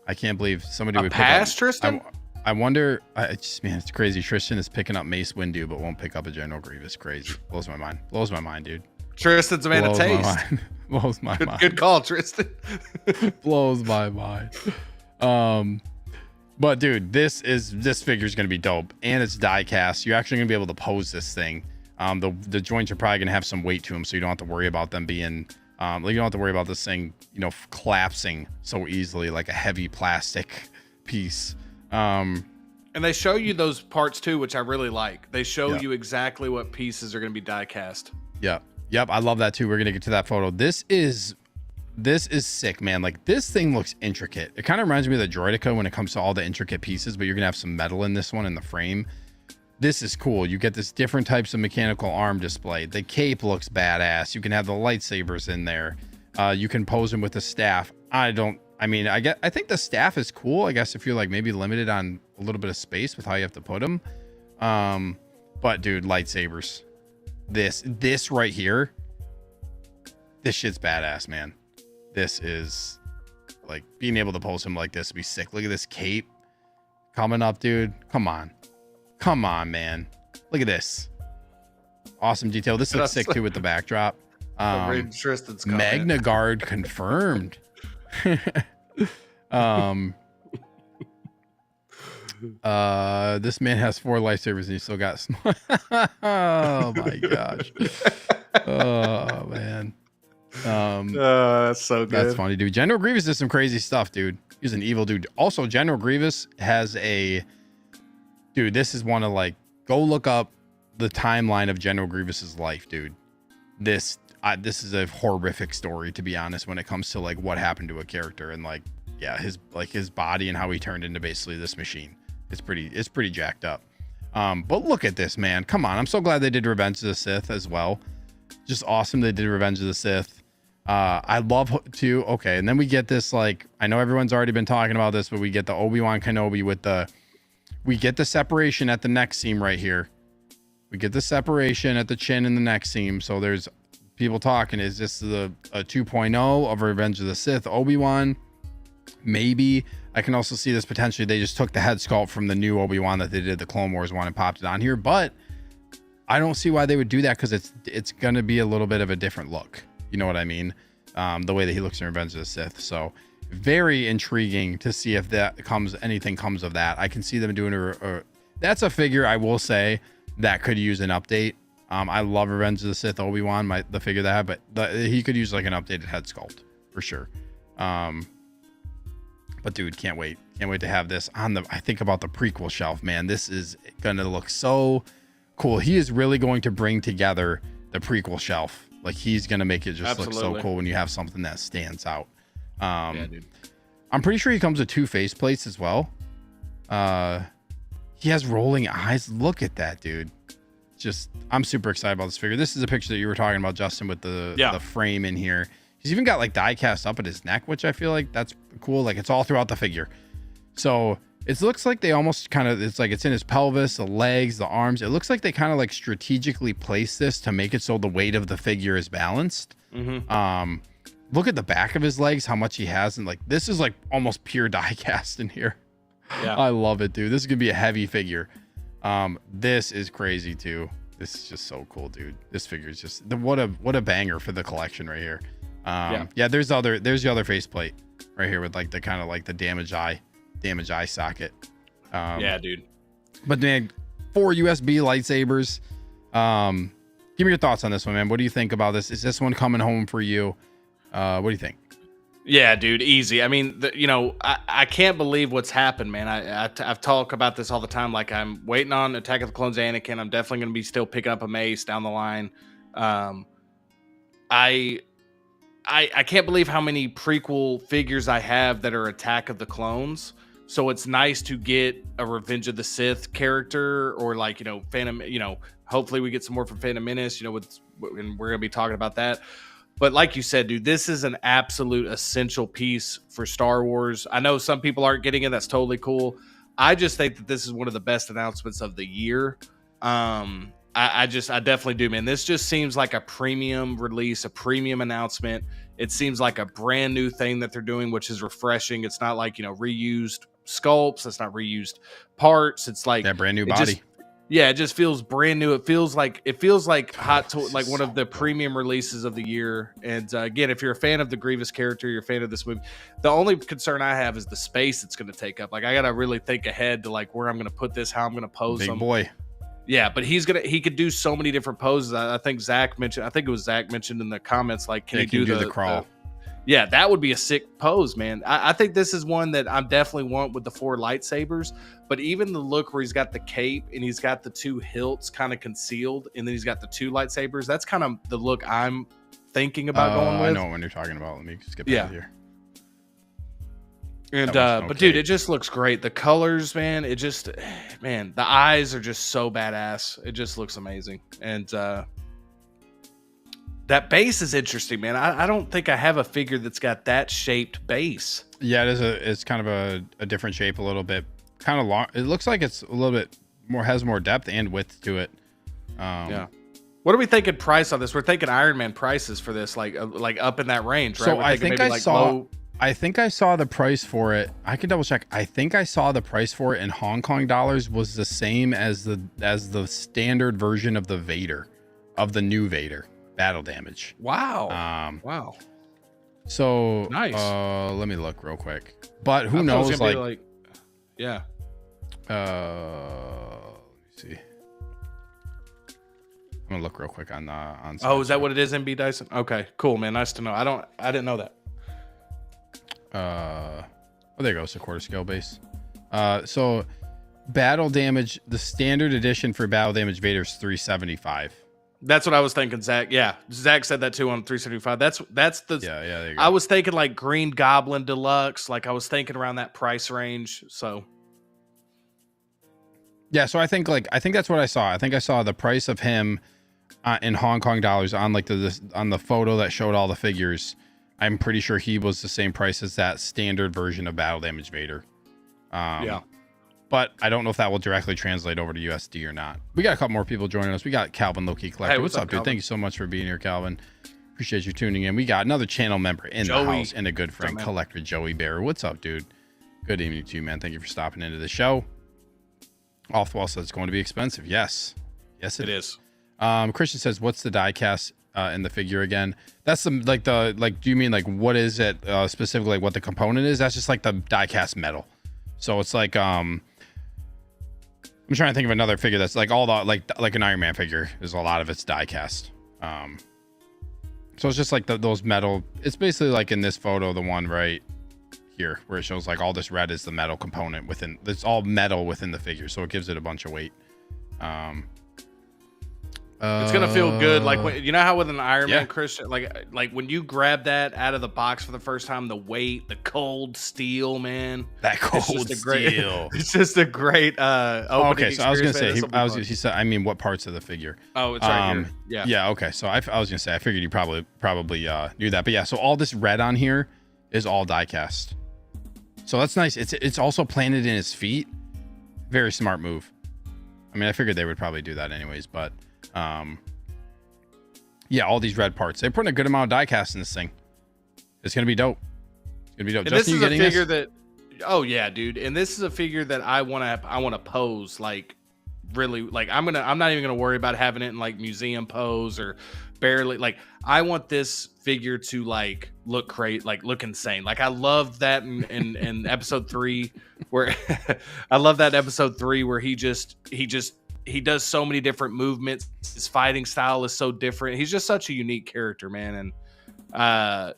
I can't believe somebody would pass, pick up, Tristan. I wonder. It's crazy. Tristan is picking up Mace Windu, but won't pick up a General Grievous. Crazy. Blows my mind, dude. Tristan's a man of taste. Blows my mind. Good call, Tristan. Blows my mind. But dude, this figure is gonna be dope, and it's die cast. You're actually gonna be able to pose this thing. The joints are probably gonna have some weight to them, so you don't have to worry about them being. You don't have to worry about this thing, you know, collapsing so easily like a heavy plastic piece. And they show you those parts too, which I really like. They show you exactly what pieces are going to be die cast. Yep. I love that too. We're going to get to that photo. This is sick, man. Like, this thing looks intricate. It kind of reminds me of the Droideka when it comes to all the intricate pieces, but you're going to have some metal in this one in the frame. This is cool. You get this different types of mechanical arm display. The cape looks badass. You can have the lightsabers in there. You can pose them with the staff. I think the staff is cool. I guess if you're like maybe limited on a little bit of space with how you have to put them. But dude, lightsabers. This right here. This shit's badass, man. This is like being able to pose him like this would be sick. Look at this cape coming up, dude. Come on, man. Look at this. Awesome detail. This looks sick too with the backdrop. Magna Guard confirmed. This man has 4 lightsabers and he still got oh my gosh. Oh man. That's so good. That's funny, dude. General Grievous does some crazy stuff, dude. He's an evil dude. Also, General Grievous has dude, this is one of like, go look up the timeline of General Grievous's life, dude. This is a horrific story, to be honest, when it comes to like what happened to a character and like, yeah, his body and how he turned into basically this machine. It's pretty jacked up. But look at this, man. Come on. I'm so glad they did Revenge of the Sith as well. Just awesome they did Revenge of the Sith. I love too. Okay, and then we get this, like, I know everyone's already been talking about this, but we get the Obi-Wan Kenobi with we get the separation at the neck seam right here. We get the separation at the chin and the neck seam. So there's people talking, is this a 2.0 of Revenge of the Sith Obi-Wan? Maybe. I can also see this potentially they just took the head sculpt from the new Obi-Wan that they did the Clone Wars one and popped it on here, but I don't see why they would do that, because it's going to be a little bit of a different look. You know what I mean? The way that he looks in Revenge of the Sith. So very intriguing to see if anything comes of that. I can see them doing that's a figure, I will say, that could use an update. I love Revenge of the Sith Obi-Wan, the figure that I have, but he could use like an updated head sculpt for sure. But dude, can't wait to have this on I think about the prequel shelf, man. This is gonna look so cool. He is really going to bring together the prequel shelf. Like, he's gonna make it just look so cool when you have something that stands out. Yeah, dude. I'm pretty sure he comes with 2 faceplates as well. He has rolling eyes. Look at that, dude. I'm super excited about this figure. This is a picture that you were talking about, Justin, with the frame in here. He's even got like die cast up at his neck, which I feel like that's cool. Like, it's all throughout the figure. So it looks like they almost kind of, it's like it's in his pelvis, the legs, the arms. It looks like they kind of like strategically place this to make it so the weight of the figure is balanced. Mm-hmm. Look at the back of his legs, how much he has. And like, this is like almost pure die cast in here. Yeah. I love it, dude. This is going to be a heavy figure. This is crazy too. This is just so cool, dude. This figure is just what a banger for the collection right here. Yeah, there's the other faceplate right here with like the kind of like the damaged eye socket. Yeah, dude. But man, 4 USB lightsabers. Give me your thoughts on this one, man. What do you think about this? Is this one coming home for you? What do you think? Yeah, dude, easy. I mean, I can't believe what's happened, man. I've talked about this all the time. Like, I'm waiting on Attack of the Clones Anakin. I'm definitely going to be still picking up a Mace down the line. I can't believe how many prequel figures I have that are Attack of the Clones. So it's nice to get a Revenge of the Sith character, or like, Phantom, hopefully we get some more from Phantom Menace, and we're going to be talking about that. But like you said, dude, this is an absolute essential piece for Star Wars. I know some people aren't getting it. That's totally cool. I just think that this is one of the best announcements of the year. I definitely do, man. This just seems like a premium release, a premium announcement. It seems like a brand new thing that they're doing, which is refreshing. It's not like, reused sculpts. It's not reused parts. It's like that brand new body. It just feels brand new. It feels like like one of the premium releases of the year. And again, if you're a fan of the Grievous character, you're a fan of this movie, the only concern I have is the space it's going to take up. Like, I got to really think ahead to like where I'm going to put this, how I'm going to pose Big them. Boy. Yeah, but he could do so many different poses. I think Zach mentioned in the comments, like, can he do the crawl? Yeah, that would be a sick pose, man. I think this is one that I definitely want with the 4 lightsabers. But even the look where he's got the cape and he's got the 2 hilts kind of concealed, and then he's got the 2 lightsabers. That's kind of the look I'm thinking about going with. I know when you're talking about. Let me skip out here. And but dude, it just looks great. The colors, man, the eyes are just so badass. It just looks amazing. And that base is interesting, man. I don't think I have a figure that's got that shaped base. Yeah, it's kind of a different shape, a little bit, kind of long. It looks like it's a little bit has more depth and width to it. Yeah. What are we thinking price on this? We're thinking Iron Man prices for this, like up in that range, right? So I think I think I saw the price for it. I can double check. I think I saw the price for it in Hong Kong dollars was the same as the standard version of the new Vader battle damage. Wow. Wow. So nice. Let me look real quick. But who knows? Yeah. Let me see. I'm gonna look real quick on Oh, is that what it is, MB Dyson? Okay, cool, man. Nice to know. I didn't know that. Oh, there you go. It's a quarter scale base. So battle damage, the standard edition for battle damage Vader is 375. That's what I was thinking, Zach. Yeah, Zach said that too on 375. That's the. Yeah. There you go. I was thinking like Green Goblin Deluxe. Like, I was thinking around that price range. So. Yeah, so I think that's what I saw. I think I saw the price of him in Hong Kong dollars on like on the photo that showed all the figures. I'm pretty sure he was the same price as that standard version of Battle Damage Vader. Yeah. But I don't know if that will directly translate over to USD or not. We got a couple more people joining us. We got Calvin Loki Collector. Hey, what's up, dude? Calvin? Thank you so much for being here, Calvin. Appreciate you tuning in. We got another channel member in the house and a good friend, Collector Joey Bear. What's up, dude? Good evening to you, man. Thank you for stopping into the show. Off-wall says it's going to be expensive. Yes. Yes, it is. Christian says, what's the die cast in the figure again? That's do you mean like what is it specifically, like what the component is? That's just like the die cast metal. So it's like I'm trying to think of another figure that's like all the like an Iron Man figure is a lot of it's die cast. So it's just like those metal. It's basically like in this photo, the one right here where it shows like all this red is the metal component within. It's all metal within the figure, so it gives it a bunch of weight. It's gonna feel good, like when, you know how with an Iron Man, Christian, like when you grab that out of the box for the first time, the weight, the cold steel, man. That cold steel. It's just a great okay, so I was gonna say he said, I mean, what parts of the figure? Oh, it's right here. Yeah. Yeah. Okay. So I was gonna say I figured you probably knew that, but yeah. So all this red on here is all die cast. So that's nice. It's also planted in his feet. Very smart move. I mean, I figured they would probably do that anyways, but. Yeah, all these red parts. They're putting a good amount of die cast in this thing. It's gonna be dope. It's gonna be dope. And Justin, this is a figure that, oh yeah, dude. And this is a figure that I wanna pose like really like I'm not even gonna worry about having it in like museum pose or barely like I want this figure to like look great, like look insane. Like I love that in episode 3 where I love that episode 3 where he does so many different movements. His fighting style is so different. He's just such a unique character, man. And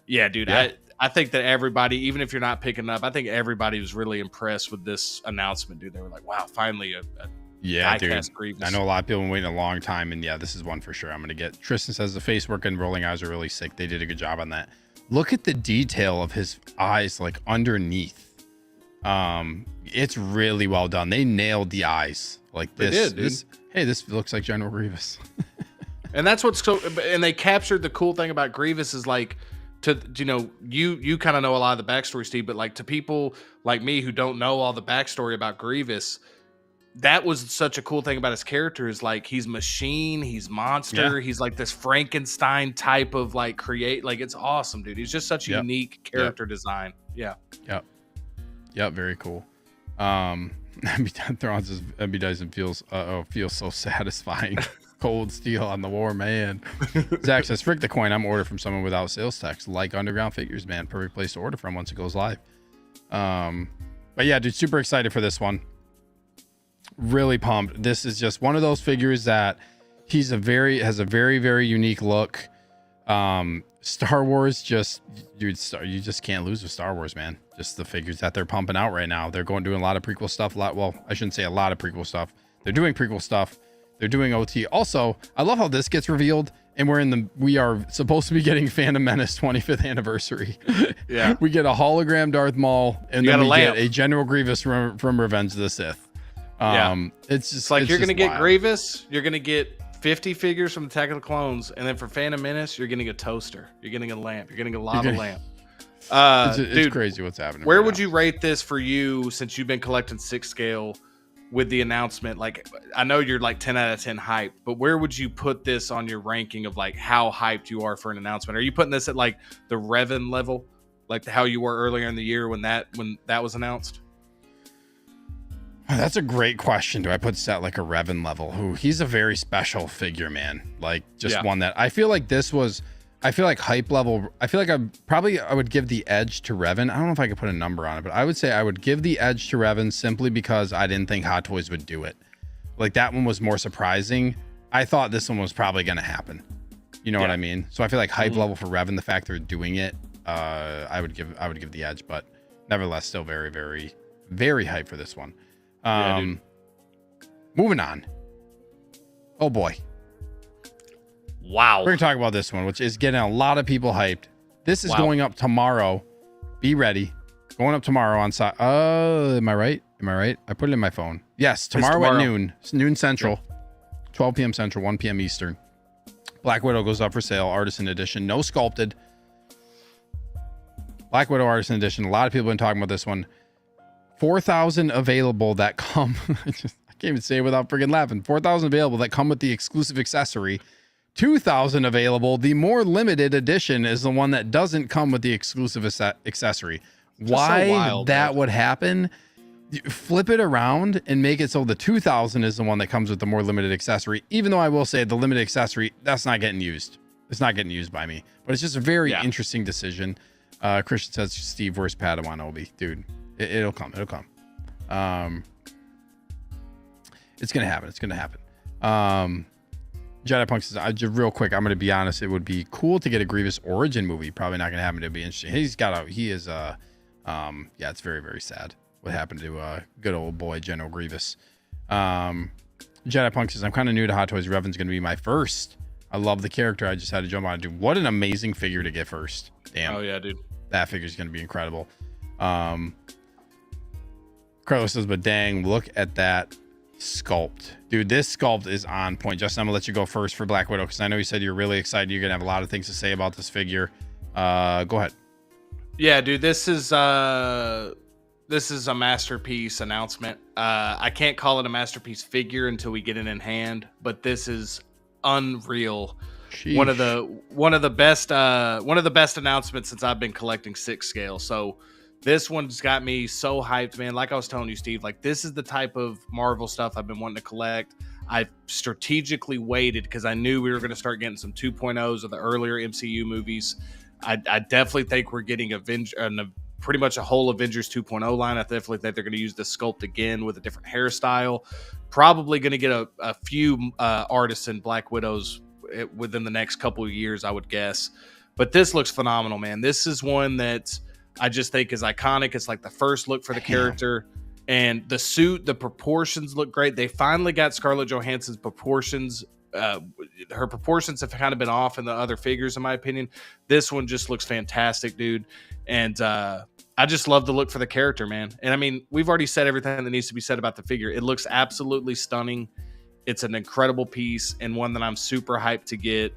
yeah, dude, yeah. I think that everybody, even if you're not picking up, I think everybody was really impressed with this announcement, dude. They were like, wow, finally a die-cast Grievous. I know a lot of people have been waiting a long time, and yeah, this is one for sure I'm going to get. Tristan says the face work and rolling eyes are really sick. They did a good job on that. Look at the detail of his eyes, like underneath. It's really well done. They nailed the eyes. Like this, this looks like General Grievous. And that's what's so, and they captured the cool thing about Grievous is like, you kind of know a lot of the backstory, Steve, but like to people like me who don't know all the backstory about Grievous, that was such a cool thing about his character is like, he's machine, he's monster. He's like this Frankenstein type of like like, it's awesome, dude. He's just such a unique character design. Yeah. Yep. Very cool. MB Dyson feels so satisfying. Cold steel on the war, man. Zach says, frick the coin. I'm ordered from someone without sales tax. Like Underground Figures, man. Perfect place to order from once it goes live. But yeah, dude, super excited for this one. Really pumped. This is just one of those figures that has a very, very unique look. Star Wars you just can't lose with Star Wars, man. Just the figures that they're pumping out right now. They're doing a lot of prequel stuff. Well, I shouldn't say a lot of prequel stuff. They're doing prequel stuff. They're doing OT. Also, I love how this gets revealed, and we are supposed to be getting Phantom Menace 25th anniversary. Yeah, we get a hologram Darth Maul, and then we get a General Grievous from Revenge of the Sith. It's just like you're gonna get Grievous. You're gonna get 50 figures from Attack of the Clones, and then for Phantom Menace, you're getting a toaster, you're getting a lamp, you're getting a lava lamp. It's dude, crazy what's happening. Where would you rate this for you since you've been collecting 6 scale with the announcement? Like, I know you're like 10 out of 10 hyped, but where would you put this on your ranking of like how hyped you are for an announcement? Are you putting this at like the Revan level, like how you were earlier in the year when that was announced? That's a great question. Do I put this at like a Revan level? He's a very special figure, man. Like just one that I feel like hype level. I feel like I would give the edge to Revan. I don't know if I could put a number on it, but I would say I would give the edge to Revan simply because I didn't think Hot Toys would do it. Like that one was more surprising. I thought this one was probably going to happen. You know what I mean? So I feel like hype level for Revan, the fact they're doing it, I would give the edge, but nevertheless, still very, very, very hype for this one. Moving on. Oh boy. Wow. We're gonna talk about this one, which is getting a lot of people hyped. This is going up tomorrow. Be ready. Going up tomorrow on site. Am I right? I put it in my phone. Yes, tomorrow at noon. It's noon Central. 12 p.m. Central, 1 p.m. Eastern. Black Widow goes up for sale, Artisan Edition, no sculpted. Black Widow Artisan Edition. A lot of people have been talking about this one. 4,000 available that come. I can't even say it without freaking laughing. 4,000 available that come with the exclusive accessory. 2,000 available. The more limited edition is the one that doesn't come with the exclusive accessory. Why so wild, that would happen? Flip it around and make it so the 2,000 is the one that comes with the more limited accessory. Even though I will say the limited accessory, that's not getting used. It's not getting used by me. But it's just a very interesting decision. Christian says, Steve, where's Padawan Obi? Dude, it'll come. It'll come. It's going to happen. It's going to happen. Jedi Punk says, real quick, I'm going to be honest. It would be cool to get a Grievous origin movie. Probably not going to happen. It'd be interesting. Yeah, it's very, very sad what happened to good old boy General Grievous. Jedi Punk says, I'm kind of new to Hot Toys. Revan's going to be my first. I love the character. I just had to jump on it. Dude, what an amazing figure to get first. Damn. Oh, yeah, dude. That figure is going to be incredible. Carlos says, but dang, look at that sculpt. Dude, this sculpt is on point. Justin, I'm going to let you go first for Black Widow because I know you said you're really excited. You're going to have a lot of things to say about this figure. Go ahead. Yeah, dude, this is a masterpiece announcement. I can't call it a masterpiece figure until we get it in hand, but this is unreal. Sheesh. One of the best announcements since I've been collecting 6 scale. So this one's got me so hyped, man. Like I was telling you, Steve, like this is the type of Marvel stuff I've been wanting to collect. I've strategically waited because I knew we were going to start getting some 2.0s of the earlier MCU movies. I definitely think we're getting pretty much a whole Avengers 2.0 line. I definitely think they're going to use this sculpt again with a different hairstyle. Probably going to get a few Artisan Black Widows within the next couple of years, I would guess. But this looks phenomenal, man. This is one that I just think is iconic. It's like the first look for the character. And the suit, the proportions look great. They finally got Scarlett Johansson's proportions. Her proportions have kind of been off in the other figures, in my opinion. This one just looks fantastic, dude. And I just love the look for the character, man. And I mean, we've already said everything that needs to be said about the figure. It looks absolutely stunning. It's an incredible piece and one that I'm super hyped to get.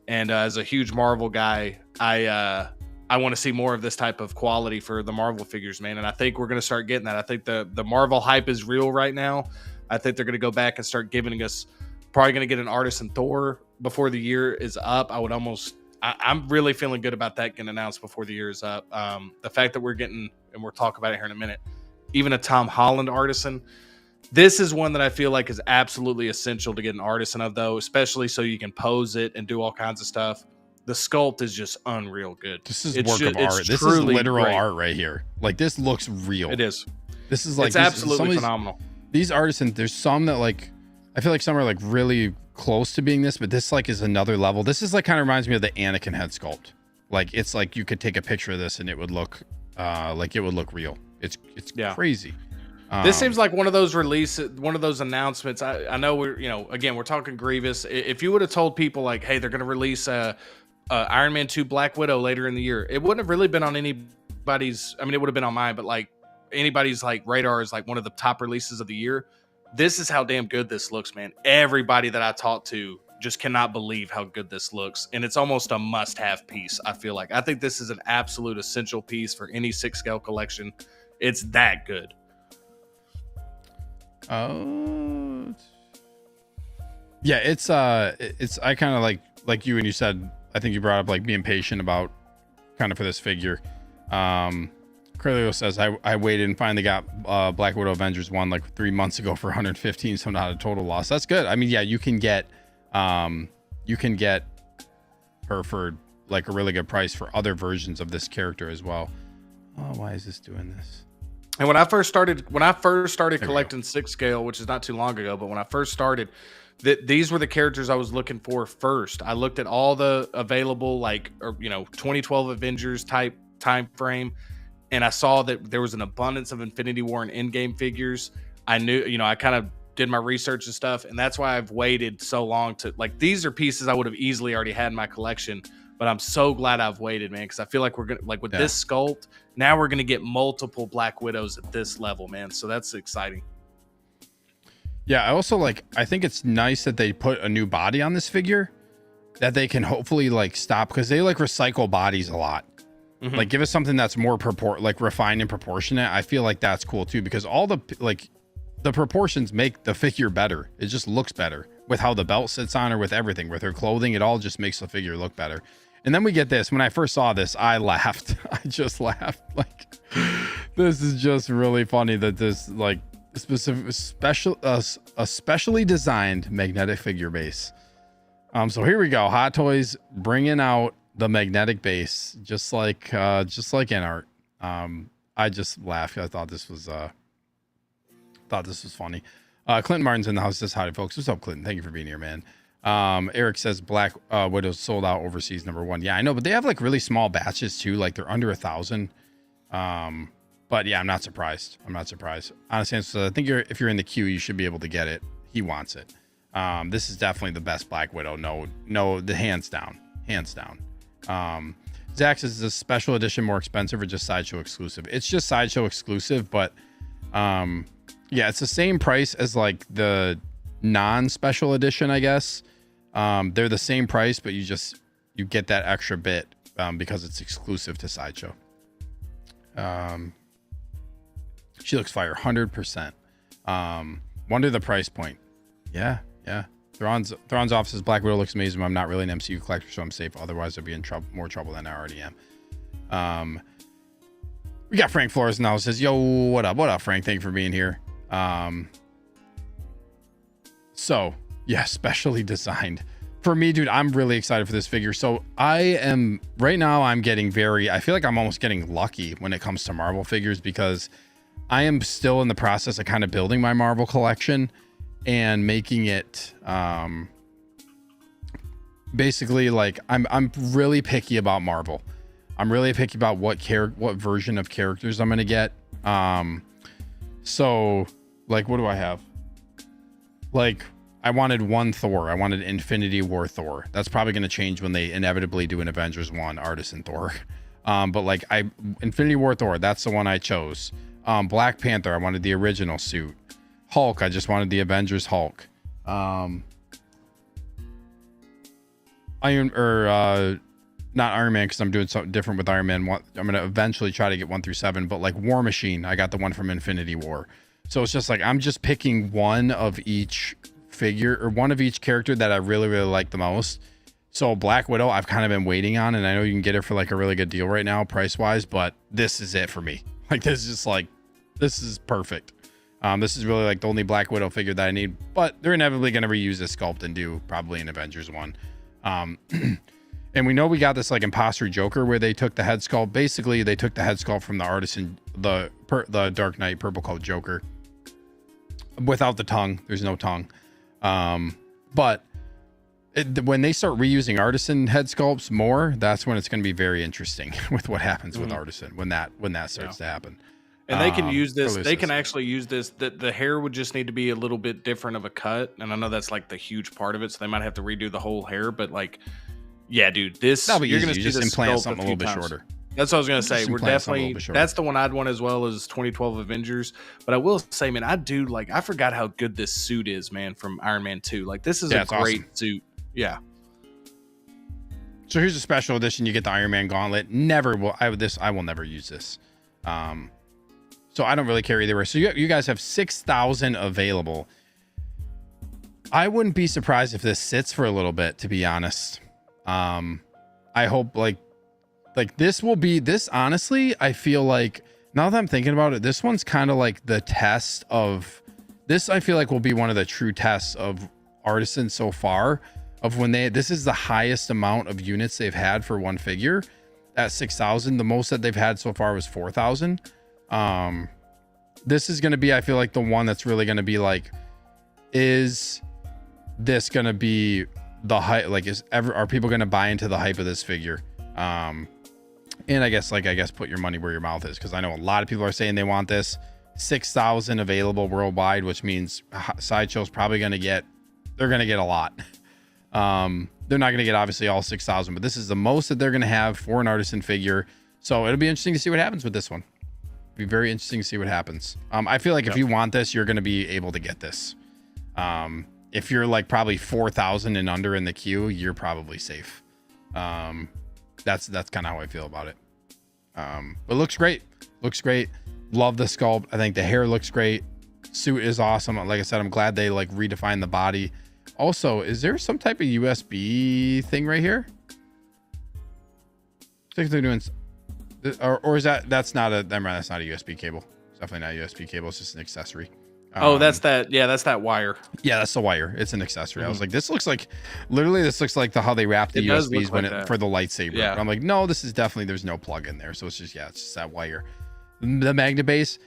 And as a huge Marvel guy, I want to see more of this type of quality for the Marvel figures, man. And I think we're going to start getting that. I think the Marvel hype is real right now. I think they're going to go back and start giving us, probably going to get an Artisan Thor before the year is up. I'm really feeling good about that getting announced before the year is up. The fact that we're getting, and we'll talk about it here in a minute, even a Tom Holland Artisan. This is one that I feel like is absolutely essential to get an Artisan of, though, especially so you can pose it and do all kinds of stuff. The sculpt is just unreal good. This is work of art. This is literal art right here. Like, this looks real. It is. This is like, it's absolutely phenomenal. These Artisans, there's some that like, I feel like some are like really close to being this, but this like is another level. This is like kind of reminds me of the Anakin head sculpt. Like, it's like you could take a picture of this and it would look like it would look real. It's crazy. This seems like one of those announcements. I know we're talking Grievous. If you would have told people like, hey, they're going to release Iron Man 2 Black Widow later in the year, it wouldn't have really been on anybody's. I mean, it would have been on mine, but like anybody's like radar is like one of the top releases of the year. This is how damn good this looks, man. Everybody that I talked to just cannot believe how good this looks. And it's almost a must-have piece, I feel like. I think this is an absolute essential piece for any 6-scale collection. It's that good. Oh. Yeah, it's I kind of like you, and you said, I think you brought up like being patient about kind of for this figure. Curlio says, I waited and finally got Black Widow Avengers 1 like 3 months ago for 115, so not a total loss. That's good. I mean, yeah, you can get her for like a really good price for other versions of this character as well. Oh, why is this doing this? And when I first started collecting 6-scale, which is not too long ago, but when I first started, these were the characters I was looking for first. I looked at all the available 2012 Avengers type time frame, and I saw that there was an abundance of Infinity War and Endgame figures. I knew, I kind of did my research and stuff, and that's why I've waited so long to, like, these are pieces I would have easily already had in my collection, but I'm so glad I've waited, man, because I feel like we're going to, like, with this sculpt, now we're going to get multiple Black Widows at this level, man, so that's exciting. Yeah, I also I think it's nice that they put a new body on this figure. that they can hopefully like stop, because they like recycle bodies a lot. Like give us something that's more like refined and proportionate. I feel like that's cool too, because all the like the proportions make the figure better. It just looks better with how the belt sits on her, with everything, with her clothing. It all just makes the figure look better. And then we get this. When I first saw this, I laughed. I just laughed. Like, this is just really funny that this like specially designed magnetic figure base. So here we go. Hot Toys bringing out the magnetic base, just like INART. I just laughed. I thought this was funny. Clinton Martin's in the house. Says howdy, folks. What's up, Clinton? Thank you for being here, man. Eric says Black Widow's sold out overseas, #1. Yeah, I know, but they have like really small batches too. Like they're under 1,000. But yeah, I'm not surprised. Honestly, so I think if you're in the queue, you should be able to get it. He wants it. This is definitely the best Black Widow. No, the hands down. Zach says, is this special edition more expensive or just Sideshow exclusive? It's just Sideshow exclusive, but yeah, it's the same price as like the non-special edition, I guess. They're the same price, but you get that extra bit because it's exclusive to Sideshow. She looks fire, 100%. Wonder the price point. Yeah. Thrawn's office says Black Widow looks amazing, but I'm not really an MCU collector, so I'm safe. Otherwise, I'd be in more trouble than I already am. We got Frank Flores now. Says, yo, what up, Frank? Thank you for being here. So yeah, specially designed for me, dude. I'm really excited for this figure. So I'm I feel like I'm almost getting lucky when it comes to Marvel figures, because I am still in the process of kind of building my Marvel collection and making it basically like I'm really picky about Marvel. I'm really picky about what version of characters I'm gonna get. So like, what do I have? Like, I wanted one Thor. I wanted Infinity War Thor. That's probably going to change when they inevitably do an Avengers 1 Artisan Thor. But like Infinity War Thor, that's the one I chose. Black Panther, I wanted the original suit. Hulk, I just wanted the Avengers Hulk. Not Iron Man, because I'm doing something different with Iron Man. I'm going to eventually try to get 1 through 7, but like War Machine, I got the one from Infinity War. So it's just like, I'm just picking one of each figure, or one of each character that I really, really like the most. So Black Widow, I've kind of been waiting on, and I know you can get her for like a really good deal right now, price wise, but this is it for me. Like, this is perfect. This is really like the only Black Widow figure that I need, but they're inevitably going to reuse this sculpt and do probably an Avengers 1. And we know we got this like Imposter Joker where they took the head sculpt. Basically, they took the head sculpt from the Artisan, the Dark Knight purple coat Joker without the tongue. There's no tongue. But when they start reusing Artisan head sculpts more, that's when it's going to be very interesting with what happens with Artisan when that starts to happen. And they can use this. They can actually use this. The hair would just need to be a little bit different of a cut, and I know that's like the huge part of it. So they might have to redo the whole hair. But like, yeah, dude, this you're going to just implant something a little bit shorter. That's what I was going to say. We're definitely, that's the one I'd want, as well as 2012 Avengers. But I will say, man, I forgot how good this suit is, man, from Iron Man 2. Like, this is a great suit. Yeah. So here's a special edition. You get the Iron Man gauntlet. I will never use this. So I don't really care either way. So you guys have 6,000 available. I wouldn't be surprised if this sits for a little bit, to be honest. I hope like this will be this. Honestly, I feel like now that I'm thinking about it, this one's kind of like the test of this. I feel like will be one of the true tests of Artisan so far, of when this is the highest amount of units they've had for one figure at 6,000. The most that they've had so far was 4,000. This is going to be, I feel like, the one that's really going to be like, is this going to be the hype? Like, are people going to buy into the hype of this figure? And I guess put your money where your mouth is, because I know a lot of people are saying they want this. 6,000 available worldwide, which means Sideshow's probably going to get, they're going to get a lot. They're not going to get obviously all 6,000, but this is the most that they're going to have for an Artisan figure. So it'll be interesting to see what happens with this one. It'll be very interesting to see what happens. I feel like if you want this, you're going to be able to get this. if you're like probably 4,000 and under in the queue, you're probably safe. That's kind of how I feel about it. But looks great. Looks great. Love the sculpt. I think the hair looks great. Suit is awesome. Like I said, I'm glad they like redefined the body. Also, is there some type of USB thing right here? I think they're doing, or is that's not a, never mind, that's not a USB cable. It's definitely not a USB cable. It's just an accessory. Oh, that's that. Yeah, that's that wire. Yeah, that's the wire. It's an accessory. I was like, this looks like, literally, this looks like how they wrap the USBs when it for the lightsaber. Yeah. But I'm like, no, this is definitely, there's no plug in there. So it's just, yeah, it's just that wire. The magnet base,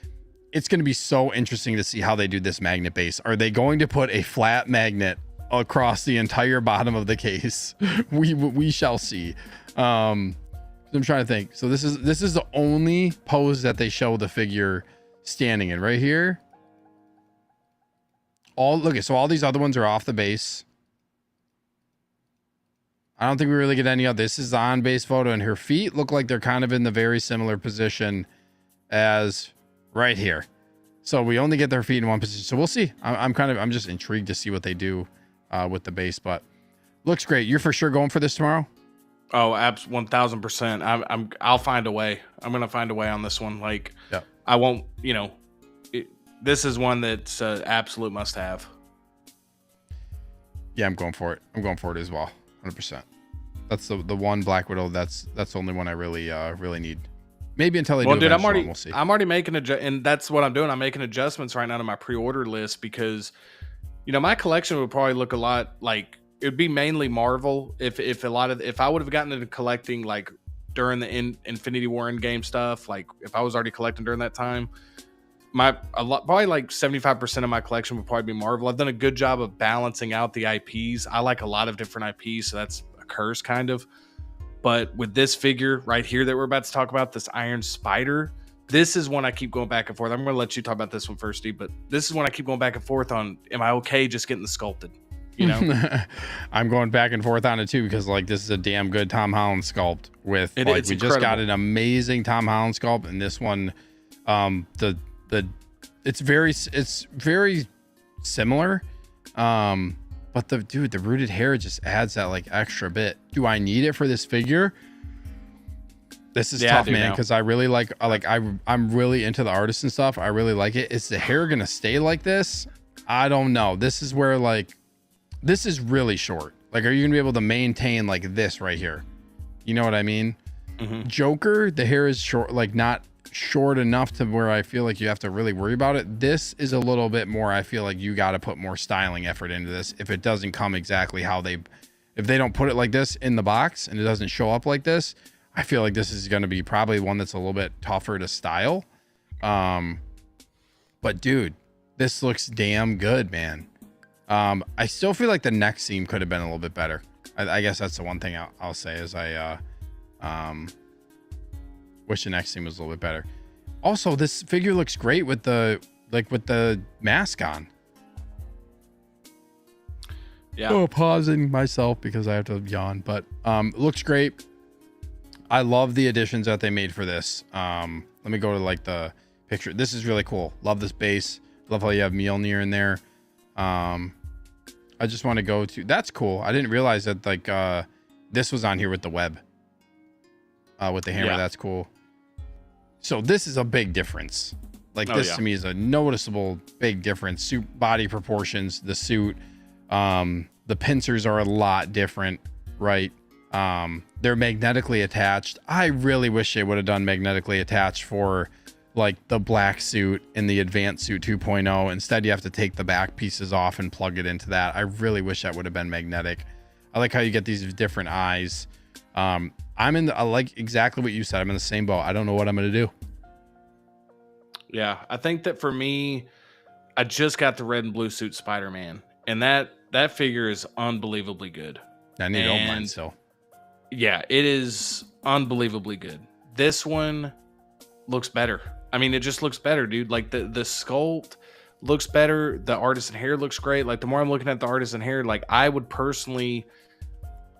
it's going to be so interesting to see how they do this magnet base. Are they going to put a flat magnet across the entire bottom of the case? We shall see. I'm trying to think. So this is the only pose that they show the figure standing in right here. So all these other ones are off the base. I don't think we really get any of this. Is the on base photo, and her feet look like they're kind of in the very similar position as right here. So we only get their feet in one position. So we'll see. I'm just intrigued to see what they do with the base, but looks great. You're for sure going for this tomorrow? Oh, 1000%. I'll find a way. I'm gonna find a way on this one. Like, yeah. I won't. This is one that's absolute must-have. Yeah, I'm going for it. I'm going for it as well. 100%. That's the one Black Widow. That's the only one I really need. Maybe until they do. Dude, we'll see. I'm already making and that's what I'm doing. I'm making adjustments right now to my pre-order list because, my collection would probably look a lot like it would be mainly Marvel. If I would have gotten into collecting like during the Infinity War Endgame stuff, like if I was already collecting during that time. Probably like 75% of my collection would probably be Marvel. I've done a good job of balancing out the IPs. I like a lot of different IPs, so that's a curse kind of. But with this figure right here that we're about to talk about, this Iron Spider, this is one I keep going back and forth. I'm going to let you talk about this one first, Steve, but this is one I keep going back and forth on. Am I okay just getting the sculpted? I'm going back and forth on it too because like this is a damn good Tom Holland sculpt with we incredible. Just got an amazing Tom Holland sculpt, and this one, it's very similar, but the rooted hair just adds that like extra bit. Do I need it for this figure? This is tough, man, because I really I'm really into the artisan stuff. I really like it. Is the hair gonna stay like this? I don't know. This is where like this is really short. Like, are you gonna be able to maintain like this right here? You know what I mean? Mm-hmm. Joker, the hair is short, like not short enough to where I feel like you have to really worry about it. This is a little bit more, I feel like you got to put more styling effort into this if it doesn't come exactly how if they don't put it like this in the box and it doesn't show up like this. I feel like this is going to be probably one that's a little bit tougher to style. But dude, this looks damn good, man. I still feel like the neck seam could have been a little bit better. I guess that's the one thing I'll say is wish the next scene was a little bit better. Also, this figure looks great with the mask on. Yeah. Oh, pausing myself because I have to yawn, but looks great. I love the additions that they made for this. Let me go to like the picture. This is really cool. Love this base. Love how you have Mjolnir in there. I just want to go to, that's cool. I didn't realize that like this was on here with the web. With the hammer. Yeah. That's cool. So this is a big difference. Like to me is a noticeable big difference. Suit body proportions, the suit, the pincers are a lot different, right? They're magnetically attached. I really wish they would have done magnetically attached for like the black suit in the advanced suit 2.0. Instead, you have to take the back pieces off and plug it into that. I really wish that would have been magnetic. I like how you get these different eyes. I like exactly what you said. I'm in the same boat. I don't know what I'm going to do. Yeah. I think that for me, I just got the red and blue suit Spider-Man, and that figure is unbelievably good. I need to own mine still. Yeah, it is unbelievably good. This one looks better. I mean, it just looks better, dude. Like the sculpt looks better. The artisan hair looks great. Like the more I'm looking at the artisan hair, like I would personally,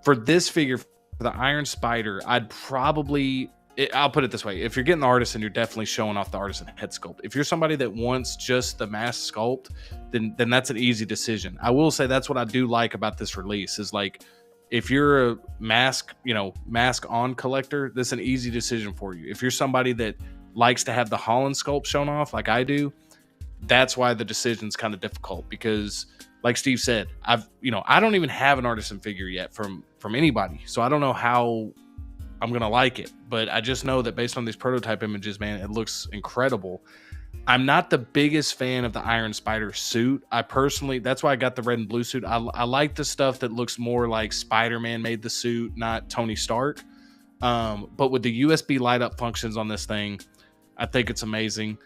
for this figure, for the Iron Spider, I'd probably I'll put it this way: if you're getting the Artisan, you're definitely showing off the Artisan head sculpt. If you're somebody that wants just the mask sculpt, then that's an easy decision. I will say that's what I do like about this release is like, if you're a mask on collector, that's an easy decision for you. If you're somebody that likes to have the Holland sculpt shown off, like I do, that's why the decision's kind of difficult because, like Steve said, I don't even have an Artisan figure yet from anybody, so I don't know how I'm gonna like it, but I just know that based on these prototype images, man, it looks incredible. I'm not the biggest fan of the Iron Spider suit. That's why I got the red and blue suit. I like the stuff that looks more like Spider-Man made the suit, not Tony Stark. But with the USB light up functions on this thing, I think it's amazing.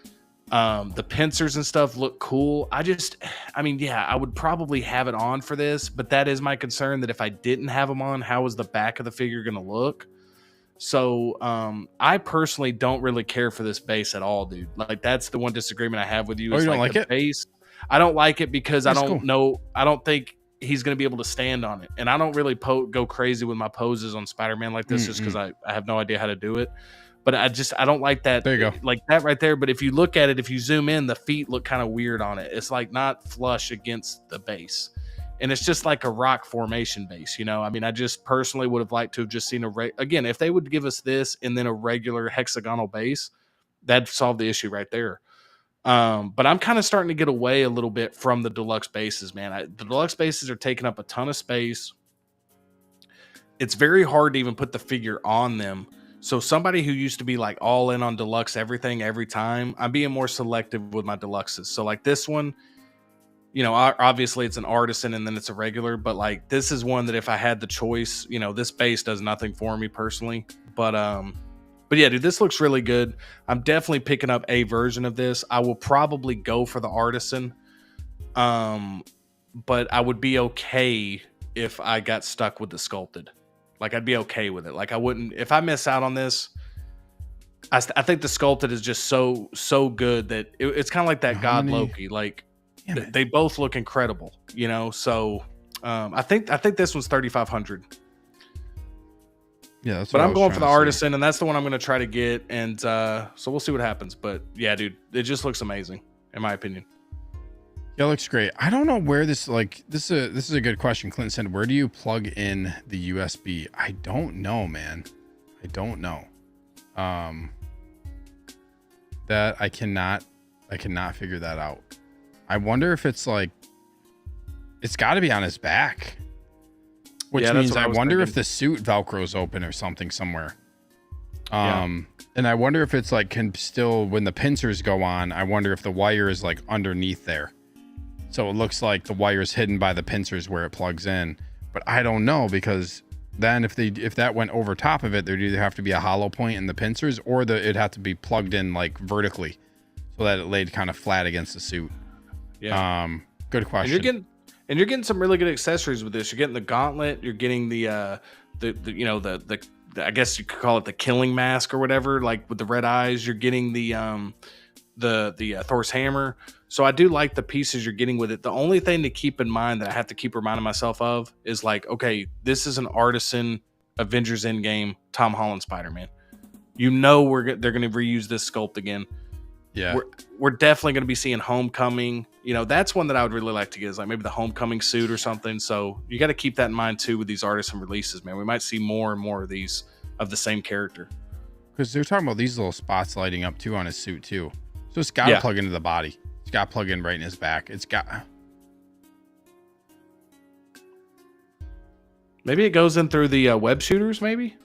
The pincers and stuff look cool. I would probably have it on for this, but that is my concern, that if I didn't have them on, how is the back of the figure gonna look? So I personally don't really care for this base at all, dude. Like, that's the one disagreement I have with you. You don't like the it? base. I don't like it because That's I don't cool. know. I don't think he's going to be able to stand on it. And I don't really go crazy with my poses on Spider-Man like this, just because I have no idea how to do it. But I don't like that. There you go. Like that right there. But if you look at it, if you zoom in, the feet look kind of weird on it. It's like not flush against the base. And it's just like a rock formation base, you know? I mean, I just personally would have liked to have just seen again, if they would give us this and then a regular hexagonal base, that'd solve the issue right there. But I'm kind of starting to get away a little bit from the deluxe bases, man. The deluxe bases are taking up a ton of space. It's very hard to even put the figure on them. So somebody who used to be like all in on deluxe everything every time, I'm being more selective with my deluxes. So like this one, you know, obviously it's an Artisan and then it's a regular, but like this is one that if I had the choice, you know, this base does nothing for me personally. But yeah, dude, this looks really good. I'm definitely picking up a version of this. I will probably go for the Artisan. But I would be okay if I got stuck with the sculpted. Like, I'd be okay with it. Like, I wouldn't, if I miss out on this, I think the sculpted is just so good that it's kind of like that God Loki. Like, they both look incredible, you know? So I think this one's 3,500. Yeah, that's but I'm going for the Artisan, and that's the one I'm going to try to get. And so we'll see what happens. But yeah, dude, it just looks amazing, in my opinion. Yeah, it looks great. I don't know where this is a good question. Clinton said, where do you plug in the USB? I don't know, man. I don't know. That I cannot figure that out. I wonder if it's like, it's got to be on his back, which means I wonder if the suit Velcro's open or something somewhere. And I wonder if it's like, can still, when the pincers go on, I wonder if the wire is like underneath there. So it looks like the wire is hidden by the pincers where it plugs in, but I don't know, because then if that went over top of it, there'd either have to be a hollow point in the pincers, or it'd have to be plugged in like vertically so that it laid kind of flat against the suit. Yeah. Good question. And you're getting some really good accessories with this. You're getting the gauntlet. You're getting the I guess you could call it the killing mask or whatever, like with the red eyes. You're getting the Thor's hammer. So I do like the pieces you're getting with it. The only thing to keep in mind that I have to keep reminding myself of is like, okay, this is an Artisan Avengers Endgame Tom Holland Spider-Man. You know they're going to reuse this sculpt again. Yeah, we're definitely going to be seeing Homecoming. You know, that's one that I would really like to get, is like maybe the Homecoming suit or something. So you got to keep that in mind too with these Artisan releases, man. We might see more and more of these of the same character. Because they're talking about these little spots lighting up too on his suit too. So it's got to plug into the body. It's got to plug in right in his back. It's got. Maybe it goes in through the web shooters. Maybe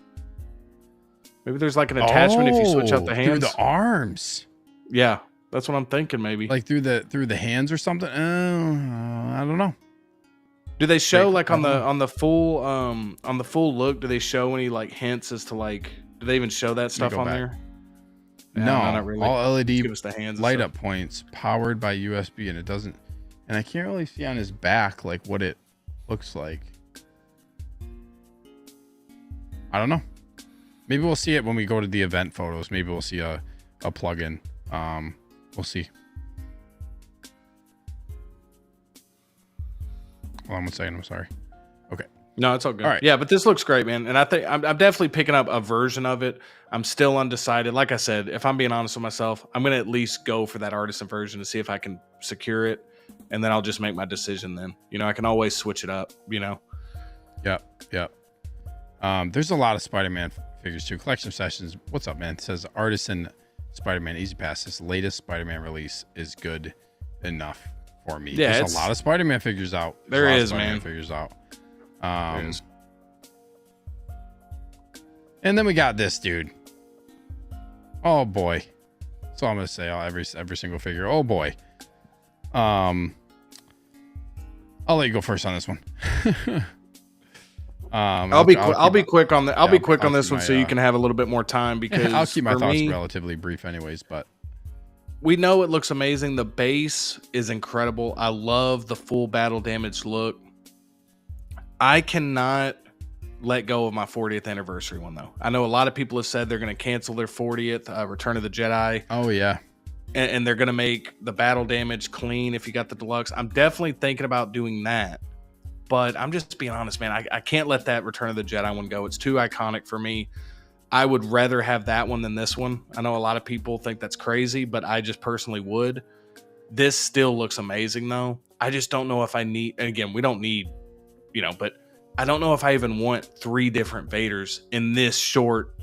there's like an attachment if you switch out the hands. Through the arms. Yeah, that's what I'm thinking. Maybe like through the hands or something. I don't know. Do they show like on the full look? Do they show any like hints as to like? Do they even show that stuff on there? No, not really. All LED give us the hands light up points powered by USB, and it doesn't. And I can't really see on his back like what it looks like. I don't know. Maybe we'll see it when we go to the event photos. Maybe we'll see a plug-in. We'll see. Hold on one second. I'm sorry. Okay. No, it's all good. All right. Yeah, but this looks great, man. And I think I'm definitely picking up a version of it. I'm still undecided. Like I said, if I'm being honest with myself, I'm going to at least go for that artisan version to see if I can secure it. And then I'll just make my decision then. You know, I can always switch it up, you know? Yep. There's a lot of Spider-Man figures too. Collection sessions. What's up, man? It says Artisan Spider-Man Easy Pass. This latest Spider-Man release is good enough for me. Yeah, there's a lot of Spider-Man figures out. There is, man. Figures out. And then we got this dude. Oh boy. That's all I'm gonna say. Every single figure. Oh boy. I'll let you go first on this one. I'll be quick on the. I'll be quick on this one, so you can have a little bit more time because I'll keep my thoughts relatively brief, anyways. But we know it looks amazing. The base is incredible. I love the full battle damage look. I cannot let go of my 40th anniversary one though. I know a lot of people have said they're going to cancel their 40th Return of the Jedi. Oh yeah. And they're going to make the battle damage clean if you got the deluxe. I'm definitely thinking about doing that. But I'm just being honest, man. I can't let that Return of the Jedi one go. It's too iconic for me. I would rather have that one than this one. I know a lot of people think that's crazy, but I just personally would. This still looks amazing, though. I just don't know if I need... And again, we don't need... You know, but I don't know if I even want 3 different Vaders in this short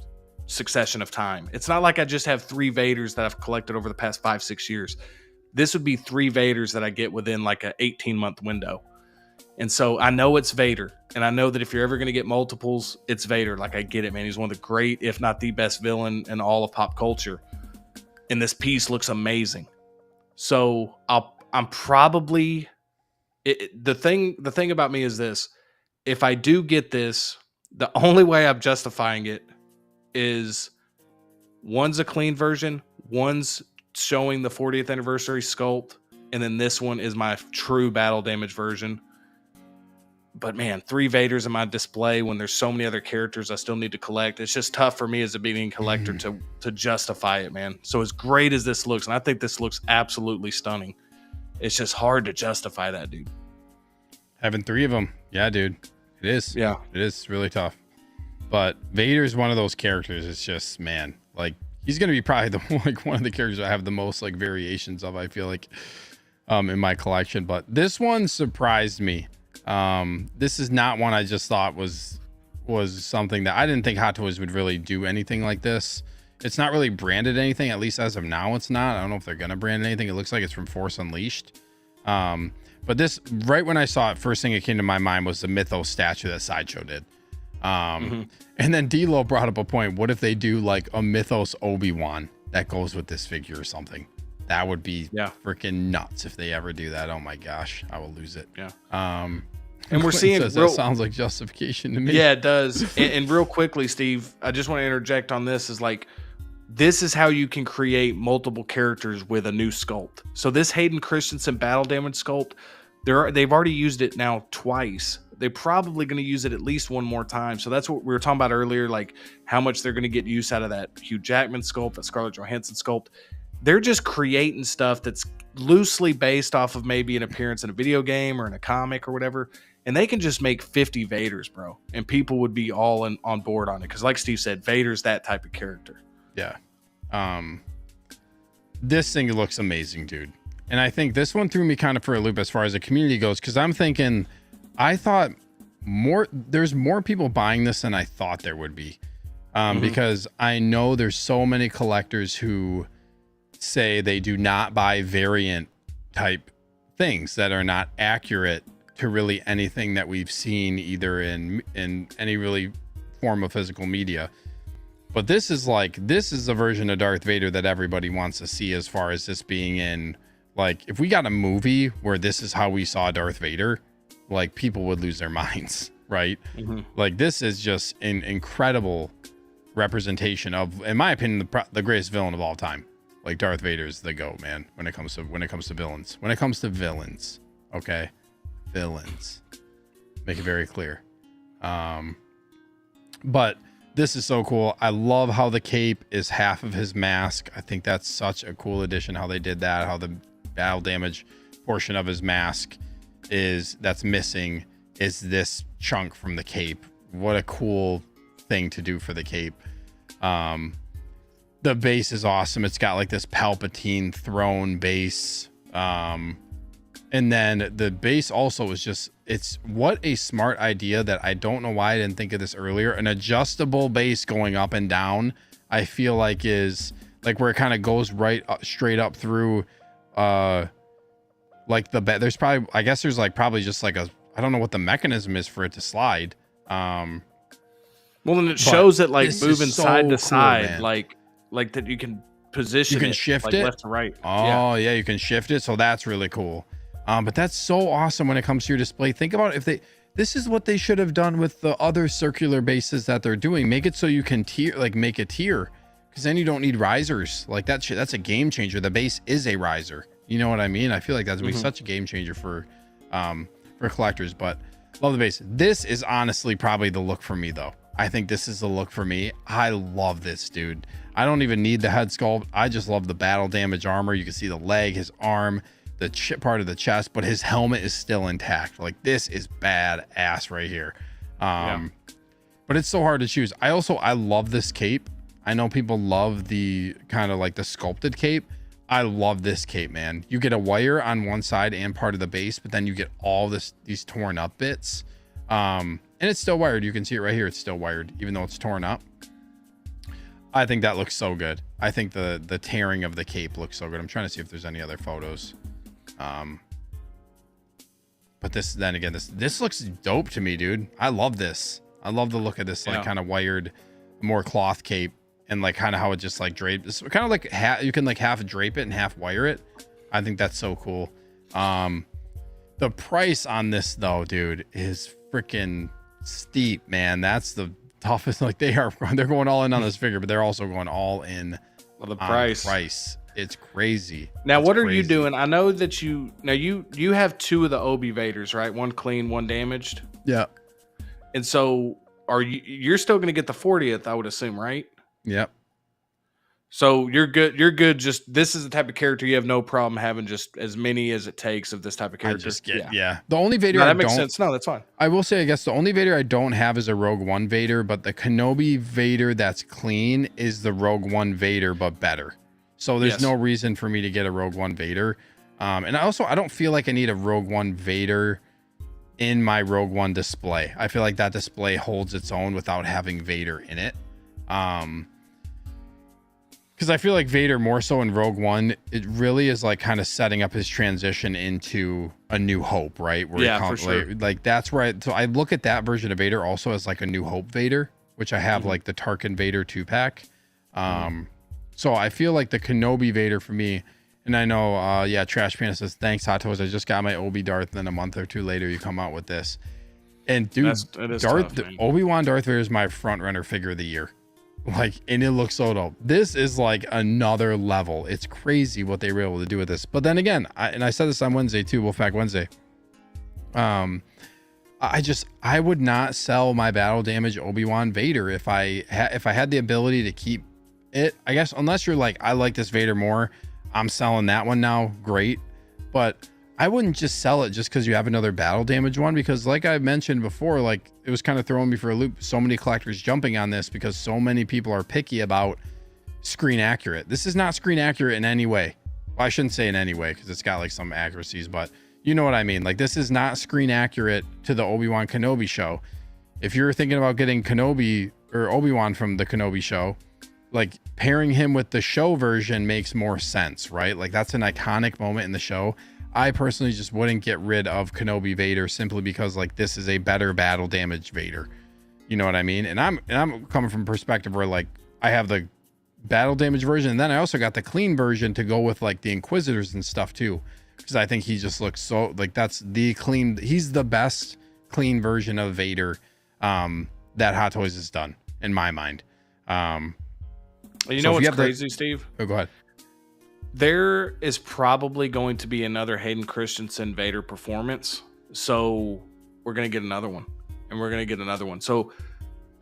succession of time. It's not like I just have 3 Vaders that I've collected over the past 5-6 years. This would be 3 Vaders that I get within like an 18-month window. And so I know it's Vader, and I know that if you're ever going to get multiples, it's Vader. Like, I get it, man. He's one of the great, if not the best villain in all of pop culture. And this piece looks amazing. So I'm probably... The thing about me is this: if I do get this, the only way I'm justifying it is one's a clean version, one's showing the 40th anniversary sculpt, and then this one is my true battle damage version. But man, 3 Vaders in my display when there's so many other characters I still need to collect. It's just tough for me as a being collector to justify it, man. So as great as this looks, and I think this looks absolutely stunning, it's just hard to justify that, dude. Having 3 of them. Yeah, dude. It is. Yeah. It is really tough. But Vader's one of those characters. It's just, man, like, he's going to be probably one of the characters I have the most like variations of, I feel like, in my collection. But this one surprised me. This is not one I just thought was something that I didn't think Hot Toys would really do anything like this. It's not really branded anything, at least as of now. It's not. I don't know if they're gonna brand anything. It looks like it's from Force Unleashed. But this, right when I saw it, first thing that came to my mind was the Mythos statue that Sideshow did. And then D-Lo brought up a point. What if they do like a Mythos Obi-Wan that goes with this figure or something? That would be freaking nuts if they ever do that. Oh my gosh, I will lose it. Yeah. And we're seeing that sounds like justification to me. Yeah, it does. And real quickly, Steve, I just want to interject on this. Is like, this is how you can create multiple characters with a new sculpt. So this Hayden Christensen battle damage sculpt, they've already used it now twice. They're probably going to use it at least one more time. So that's what we were talking about earlier, like how much they're going to get use out of that Hugh Jackman sculpt, that Scarlett Johansson sculpt. They're just creating stuff that's loosely based off of maybe an appearance in a video game or in a comic or whatever. And they can just make 50 Vaders, bro. And people would be all on board on it. Because like Steve said, Vader's that type of character. Yeah. This thing looks amazing, dude. And I think this one threw me kind of for a loop as far as the community goes. Because I'm thinking, I thought there's more people buying this than I thought there would be. Because I know there's so many collectors who say they do not buy variant type things that are not accurate to really anything that we've seen either in any really form of physical media. But this is a version of Darth Vader that everybody wants to see, as far as this being in, like, if we got a movie where this is how we saw Darth Vader, like, people would lose their minds, right? Like, this is just an incredible representation of, in my opinion, the greatest villain of all time. Like, Darth Vader is the GOAT, man, when it comes to villains. When it comes to villains, okay? Villains. Make it very clear. But this is so cool. I love how the cape is half of his mask. I think that's such a cool addition, how they did that, how the battle damage portion of his mask that's missing is this chunk from the cape. What a cool thing to do for the cape. The base is awesome. It's got like this Palpatine throne base. And then the base also is just, it's what a smart idea that I don't know why I didn't think of this earlier. An adjustable base going up and down, I feel like is like where it kind of goes right up, straight up through, like there's probably, I guess there's like probably just like a, I don't know what the mechanism is for it to slide. Well, then it shows it like moving so side to cool, side, man. like that you can position. You can it, shift like, it left to right. Oh yeah, you can shift it. So that's really cool. But that's so awesome when it comes to your display. Think about if this is what they should have done with the other circular bases that they're doing. Make it so you can tier, like make a tier, because then you don't need risers. Like that's a game changer. The base is a riser. You know what I mean? I feel like that's gonna be such a game changer for collectors. But love the base. This is honestly probably the look for me though. I think this is the look for me. I love this, dude. I don't even need the head sculpt. I just love the battle damage armor. You can see the leg, his arm, the part of the chest, but his helmet is still intact. Like this is badass right here. But it's so hard to choose. I love this cape. I know people love the kind of like the sculpted cape. I love this cape, man. You get a wire on one side and part of the base, but then you get all these torn up bits. And it's still wired. You can see it right here. It's still wired, even though it's torn up. I think that looks so good. I think the tearing of the cape looks so good. I'm trying to see if there's any other photos. But this, then again, this looks dope to me, dude. I love this. I love the look of this, like kind of wired, more cloth cape, and like kind of how it just like draped. It's kind of like you can like half drape it and half wire it. I think that's so cool. The price on this though, dude, is freaking steep, man. That's the toughest. Like they're going all in on this figure, but they're also going all in on the price. It's crazy. Now, what are you doing? I know that you have two of the Obi Vaders, right? One clean, one damaged. Yeah. And so you're still going to get the 40th, I would assume, right? Yep. So you're good. Just this is the type of character you have no problem having just as many as it takes of this type of character. I just get, The only Vader that makes sense. No, that's fine. I will say, I guess the only Vader I don't have is a Rogue One Vader, but the Kenobi Vader that's clean is the Rogue One Vader, but better. So there's no reason for me to get a Rogue One Vader. And I don't feel like I need a Rogue One Vader in my Rogue One display. I feel like that display holds its own without having Vader in it. Because I feel like Vader more so in Rogue One, it really is like kind of setting up his transition into A New Hope, right? Where for sure. Like that's where so I look at that version of Vader also as like a New Hope Vader, which I have like the Tarkin Vader 2-pack. So I feel like the Kenobi Vader for me, and I know, Trash Panda says, thanks, Hot Toes. I just got my Obi Darth, and then a month or two later, you come out with this. And dude, Darth, Obi-Wan Darth Vader is my front runner figure of the year. Like, and it looks so dope. This is like another level. It's crazy what they were able to do with this. But then again, I said this on Wednesday too, Wolfpack Wednesday. I would not sell my battle damage Obi-Wan Vader if I had the ability to keep it, I guess, unless you're like, I like this Vader more, I'm selling that one now. Great. But I wouldn't just sell it just because you have another battle damage one, because like I mentioned before, like it was kind of throwing me for a loop. So many collectors jumping on this because so many people are picky about screen accurate. This is not screen accurate in any way. Well, I shouldn't say in any way because it's got like some accuracies, but you know what I mean? Like this is not screen accurate to the Obi-Wan Kenobi show. If you're thinking about getting Kenobi or Obi-Wan from the Kenobi show, like pairing him with the show version makes more sense, right? Like that's an iconic moment in the show. I personally just wouldn't get rid of Kenobi Vader simply because like this is a better battle damage Vader. You know what I mean? And I'm coming from a perspective where like I have the battle damage version, and then I also got the clean version to go with like the Inquisitors and stuff too, because I think he just looks so like that's the clean. He's the best clean version of Vader that Hot Toys has done in my mind. You know what's crazy, Steve? Oh, go ahead. There is probably going to be another Hayden Christensen Vader performance. So we're going to get another one. And we're going to get another one. So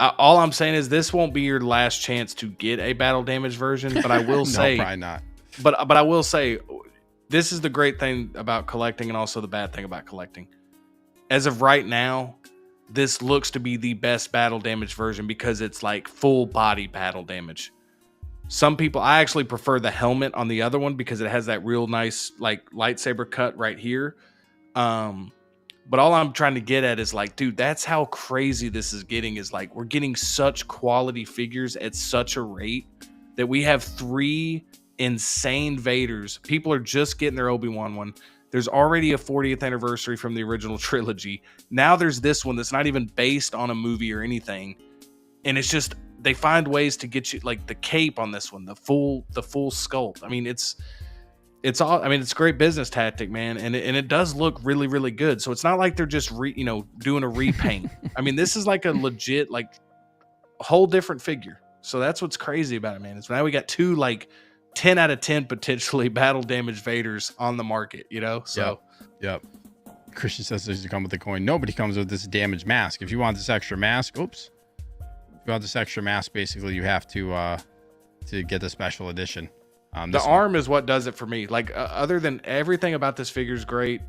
all I'm saying is this won't be your last chance to get a battle damage version. But I will say... No, probably not. But I will say, this is the great thing about collecting and also the bad thing about collecting. as of right now, this looks to be the best battle damage version because it's like full body battle damage. Some people, I actually prefer the helmet on the other one because it has that real nice like lightsaber cut right here. But all I'm trying to get at is like, dude, that's how crazy this is getting, is like we're getting such quality figures at such a rate that we have 3 insane Vaders. People are just getting their Obi-Wan one. There's already a 40th anniversary from the original trilogy. Now there's this one that's not even based on a movie or anything. And it's just, they find ways to get you like the cape on this one, the full sculpt. I mean, it's all, I mean, it's a great business tactic, man. And it does look really, really good. So it's not like they're just doing a repaint. I mean, this is like a legit, like whole different figure. So that's what's crazy about it, man. Is now we got 2 like 10 out of 10 potentially battle damage Vaders on the market, So yep. Christian says there's to come with the coin. Nobody comes with this damaged mask. If you want this extra mask, if you want this extra mask, basically you have to get the special edition. The arm is what does it for me. Like other than everything about this figure is great.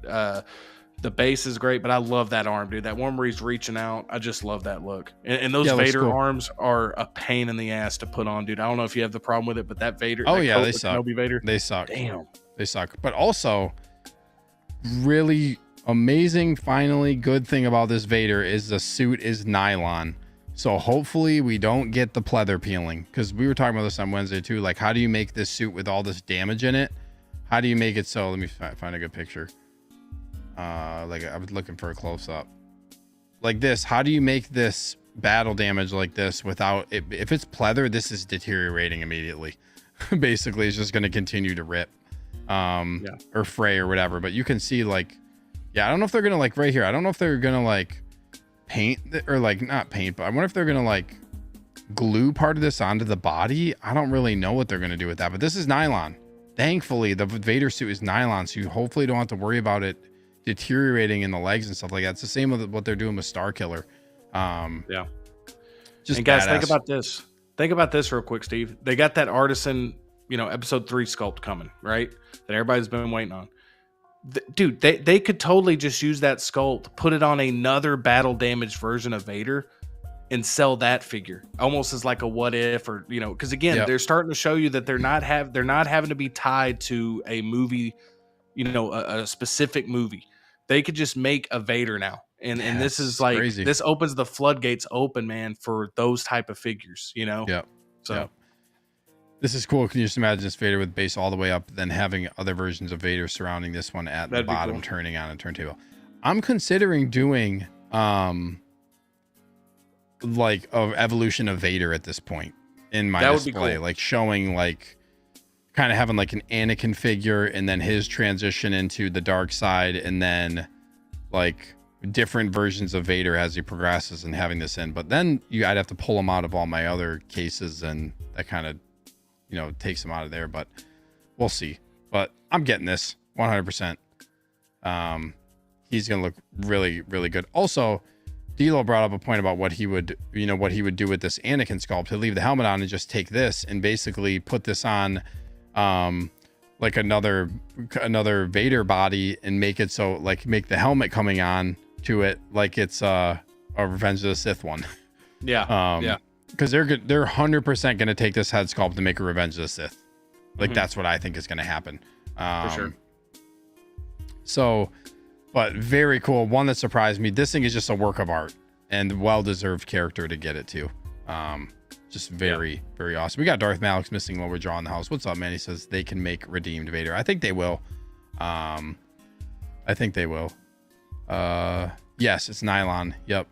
The base is great, but I love that arm, dude. That one where he's reaching out. I just love that look. And those Vader arms are a pain in the ass to put on, dude. I don't know if you have the problem with it, but that Vader. Oh, yeah, they suck. Vader, they suck. Damn. They suck. But also, really amazing, finally, good thing about this Vader is the suit is nylon. So hopefully we don't get the pleather peeling. Because we were talking about this on Wednesday, too. Like, how do you make this suit with all this damage in it? How do you make it so? Let me find a good picture. Like I was looking for a close-up like this. How do you make this battle damage like this without it? If it's pleather, this is deteriorating immediately. Basically, it's just going to continue to rip or fray or whatever. But you can see like, I don't know if they're going to like right here. I don't know if they're going to like paint or like not paint, but I wonder if they're going to like glue part of this onto the body. I don't really know what they're going to do with that, but this is nylon. Thankfully, the Vader suit is nylon, so you hopefully don't have to worry about it deteriorating in the legs and stuff like that. It's the same with what they're doing with Star Killer. Just and guys, badass. think about this real quick, Steve. They got that Artisan, episode 3 sculpt coming, right? That everybody's been waiting on. Dude, they could totally just use that sculpt, put it on another battle damaged version of Vader, and sell that figure almost as like a what if, or because again, they're starting to show you that they're not having to be tied to a movie, a specific movie. They could just make a Vader now. And this is like crazy. This opens the floodgates open, man, for those type of figures, So this is cool. Can you just imagine this Vader with base all the way up, then having other versions of Vader surrounding this one at the bottom, cool. Turning on a turntable. I'm considering doing like an evolution of Vader at this point in my display, cool. Like showing like kind of having like an Anakin figure and then his transition into the dark side, and then like different versions of Vader as he progresses, and having this in. But then I'd have to pull him out of all my other cases, and that kind of takes him out of there. But we'll see. But I'm getting this 100%. He's gonna look really, really good. Also, D'Lo brought up a point about what he would do with this Anakin sculpt. He'll leave the helmet on and just take this and basically put this on like another Vader body, and make it so like make the helmet coming on to it like it's a Revenge of the Sith one. Because they're 100% gonna take this head sculpt to make a Revenge of the Sith. Like that's what I think is gonna happen. For sure. So, but very cool. One that surprised me. This thing is just a work of art and well-deserved character to get it to. Just very, very awesome. We got Darth Malik's missing lower jaw in the house. What's up, man? He says they can make redeemed Vader. I think they will. Yes, it's nylon. Yep.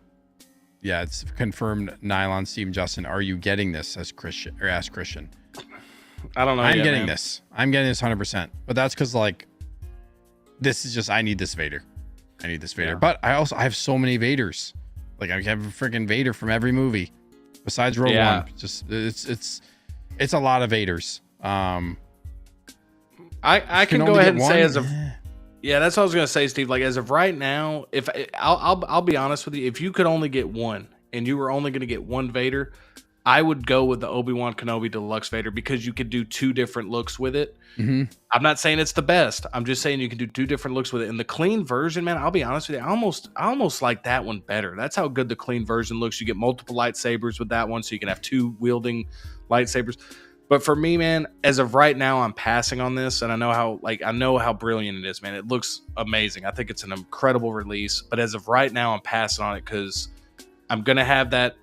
Yeah, it's confirmed nylon. Steve Justin, are you getting this? Asked Christian. I don't know. I'm getting this 100%. But that's because like this is just, I need this Vader. Yeah. But I have so many Vaders. Like I have a freaking Vader from every movie besides Rogue One. Just it's a lot of Vaders. I can go ahead and say as of that's what I was gonna say, Steve. Like as of right now, if I'll be honest with you, if you could only get one and you were only gonna get one Vader, I would go with the Obi-Wan Kenobi Deluxe Vader because you could do 2 different looks with it. Mm-hmm. I'm not saying it's the best. I'm just saying you can do 2 different looks with it. And the clean version, man, I'll be honest with you, I almost like that one better. That's how good the clean version looks. You get multiple lightsabers with that one, so you can have 2 wielding lightsabers. But for me, man, as of right now, I'm passing on this, and I know how brilliant it is, man. It looks amazing. I think it's an incredible release. But as of right now, I'm passing on it because I'm gonna have that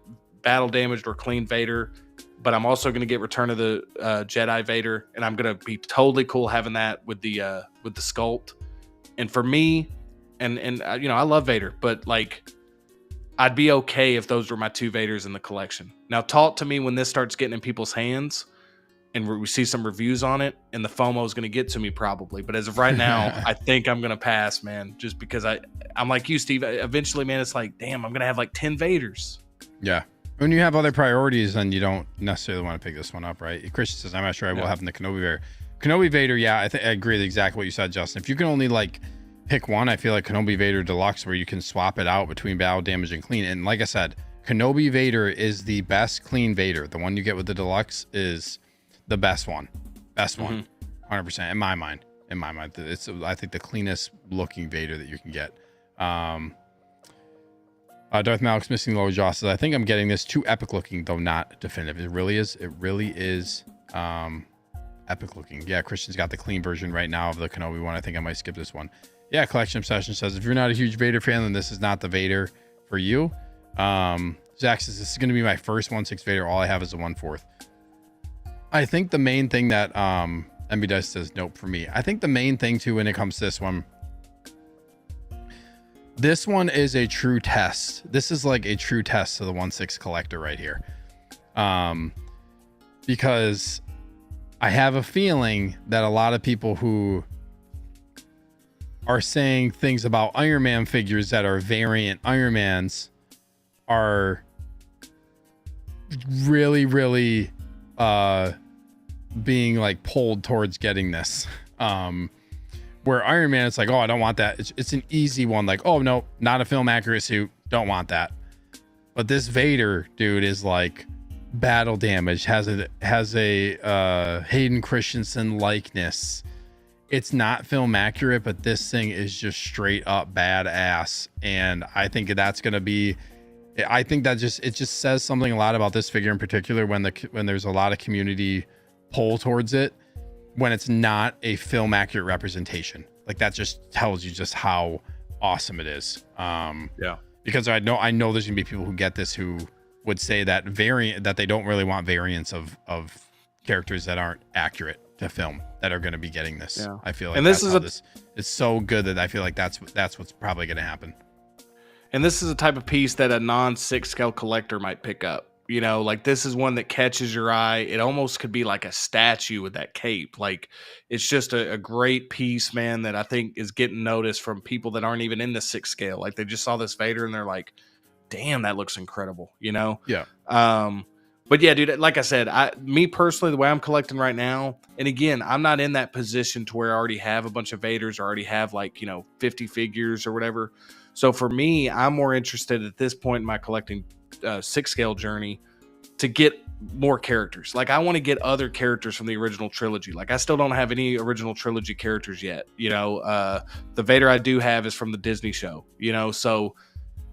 battle damaged or clean Vader, but I'm also going to get Return of the Jedi Vader, and I'm going to be totally cool having that with the sculpt. And for me, and you know, I love Vader, but like, I'd be okay if those were my 2 Vaders in the collection. Now, talk to me when this starts getting in people's hands, and we see some reviews on it, and the FOMO is going to get to me probably. But as of right now, I think I'm going to pass, man, just because I'm like you, Steve. Eventually, man, it's like, damn, I'm going to have like 10 Vaders. Yeah. When you have other priorities, then you don't necessarily want to pick this one up, right? Christian says, I'm not sure I will have the Kenobi Vader. Kenobi Vader, yeah, I agree with exactly what you said, Justin. If you can only like pick one, I feel like Kenobi Vader Deluxe, where you can swap it out between battle damage and clean. And like I said, Kenobi Vader is the best clean Vader. The one you get with the Deluxe is the best one. Best one. 100% in my mind. It's, I think, the cleanest looking Vader that you can get. Darth Malik's missing lower jaw says, I think I'm getting this too epic looking, though not definitive. It really is epic looking. Yeah, Christian's got the clean version right now of the Kenobi one. I think I might skip this one. Yeah, Collection Obsession says, if you're not a huge Vader fan, then this is not the Vader for you. Zach says, this is going to be my first 1/6 Vader. All I have is a 1/4. I think the main thing that MB Dice says, nope, for me. I think the main thing too when it comes to this one is a true test. This is like a true test to the 1/6 collector right here. Because I have a feeling that a lot of people who are saying things about Iron Man figures that are variant Iron Mans are really being like pulled towards getting this. Where Iron Man, it's like, oh, I don't want that. It's an easy one. Like, oh, no, not a film accurate suit. Don't want that. But this Vader dude is like battle damage, has a Hayden Christensen likeness. It's not film accurate, but this thing is just straight up badass. And I think that's going to be, I think that it just says something a lot about this figure in particular when there's a lot of community pull towards it. When it's not a film accurate representation, like that just tells you just how awesome it is. Yeah, because I know there's gonna be people who get this who would say that they don't really want variants of characters that aren't accurate to film that are going to be getting this. Yeah. I feel like, and this it's so good that I feel like that's what's probably going to happen. And this is a type of piece that a non-6 scale collector might pick up. You know, like this is one that catches your eye. It almost could be like a statue with that cape. Like it's just a great piece, man, that I think is getting noticed from people that aren't even in the 6 scale. Like they just saw this Vader and they're like, damn, that looks incredible, you know? Yeah. But yeah, dude, like I said, me personally, the way I'm collecting right now, and again, I'm not in that position to where I already have a bunch of Vaders or already have 50 figures or whatever. So for me, I'm more interested at this point in my collecting 6 scale journey to get more characters. Like I want to get other characters from the original trilogy. Like I still don't have any original trilogy characters yet. You know, the Vader I do have is from the Disney show, you know, so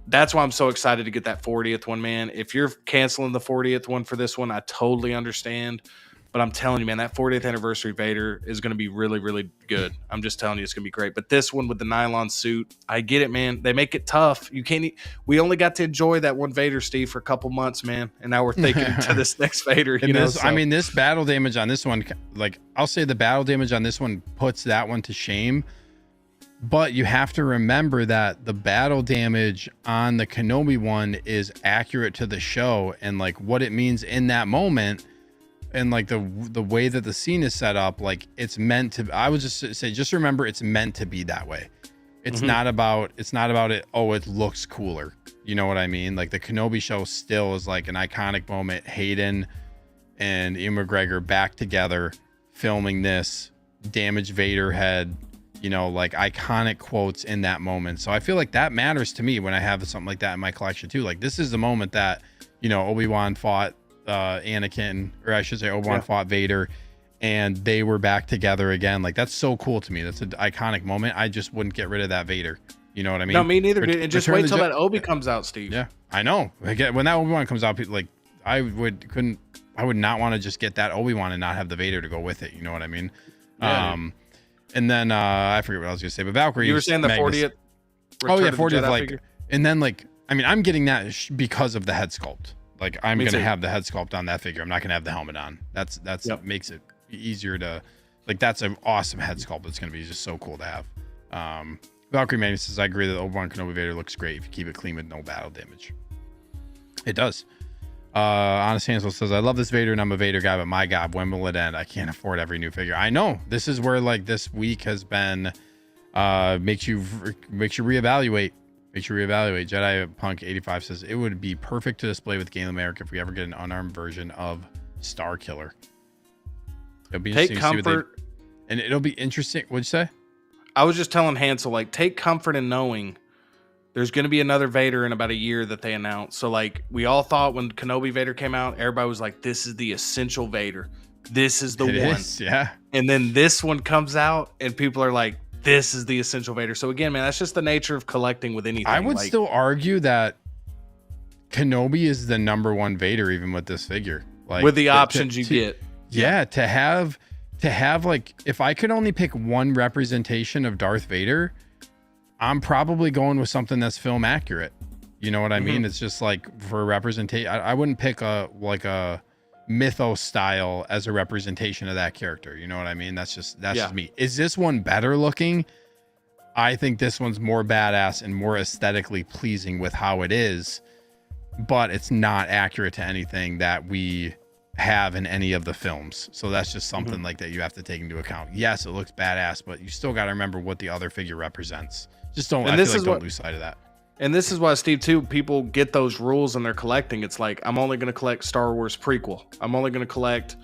that's why I'm so excited to get that 40th one, man. If you're canceling the 40th one for this one, I totally understand. But I'm telling you, man, that 40th anniversary Vader is going to be really, really good. I'm just telling you, it's going to be great. But this one with the nylon suit, I get it, man. They make it tough. We only got to enjoy that one Vader, Steve, for a couple months, man. And now we're thinking to this next Vader. I mean, this battle damage on this one, like I'll say the battle damage on this one puts that one to shame. But you have to remember that the battle damage on the Kenobi one is accurate to the show and like what it means in that moment. And like the way that the scene is set up, like it's meant to, I would just say, just remember it's meant to be that way. It's not about it. Oh, it looks cooler. You know what I mean? Like the Kenobi show still is like an iconic moment. Hayden and Ian McGregor back together filming this damaged Vader head, you know, like iconic quotes in that moment. So I feel like that matters to me when I have something like that in my collection too. Like this is the moment that, you know, Obi-Wan fought Anakin, or I should say Obi-Wan Yeah. fought Vader, and they were back together again. Like, that's so cool to me. That's an iconic moment. I just wouldn't get rid of that Vader. You know what I mean? No, me neither, dude. And just Return wait the till Je- that Obi comes out, Steve. Yeah, I know. Again, when that Obi-Wan comes out, like, I would not want to just get that Obi-Wan and not have the Vader to go with it. You know what I mean? Yeah, and then I forget what I was gonna say, but Valkyrie. you were saying the Magnus- 40th. Oh yeah, Return of the 40th. Jedi Like, figure? and then like, I mean, I'm getting that because of the head sculpt. Like, I'm Me gonna too. have the head sculpt on that figure. I'm not gonna have the helmet on. That's Yep. makes it easier to, like, that's an awesome head sculpt. It's gonna be just so cool to have. Valkyrie Magnus says, I agree that Obi-Wan Kenobi Vader looks great if you keep it clean with no battle damage. It does. Honest Hansel says, I love this Vader and I'm a Vader guy, but my God, when will it end? I can't afford every new figure. I know. This is where, like, this week has been, makes you reevaluate. Jedi Punk 85 says, it would be perfect to display with Game America if we ever get an unarmed version of Star Killer. It'll be Take interesting to see comfort. and it'll be interesting. What'd you say? I was just telling Hansel, like, take comfort in knowing there's going to be another Vader in about a year that they announced. So, like, we all thought when Kenobi Vader came out, everybody was like, this is the essential Vader. This is the It one. is, yeah. And then this one comes out and people are like, this is the essential Vader. So again, man, that's just the nature of collecting with anything. I would like, still argue that Kenobi is the number one Vader, even with this figure. Like, with the options you get. Yeah, to have like, if I could only pick one representation of Darth Vader, I'm probably going with something that's film accurate. You know what I mean? It's just like, for representation, I wouldn't pick a mythos style as a representation of that character. You know what I mean? That's just me. Is this one better looking? I think this one's more badass and more aesthetically pleasing with how it is, but it's not accurate to anything that we have in any of the films. So that's just something like that you have to take into account. Yes, it looks badass, but you still got to remember what the other figure represents. Just don't, don't lose sight of that. And this is why, Steve, too, people get those rules and they're collecting. It's like, I'm only going to collect Star Wars prequel. I'm only going to collect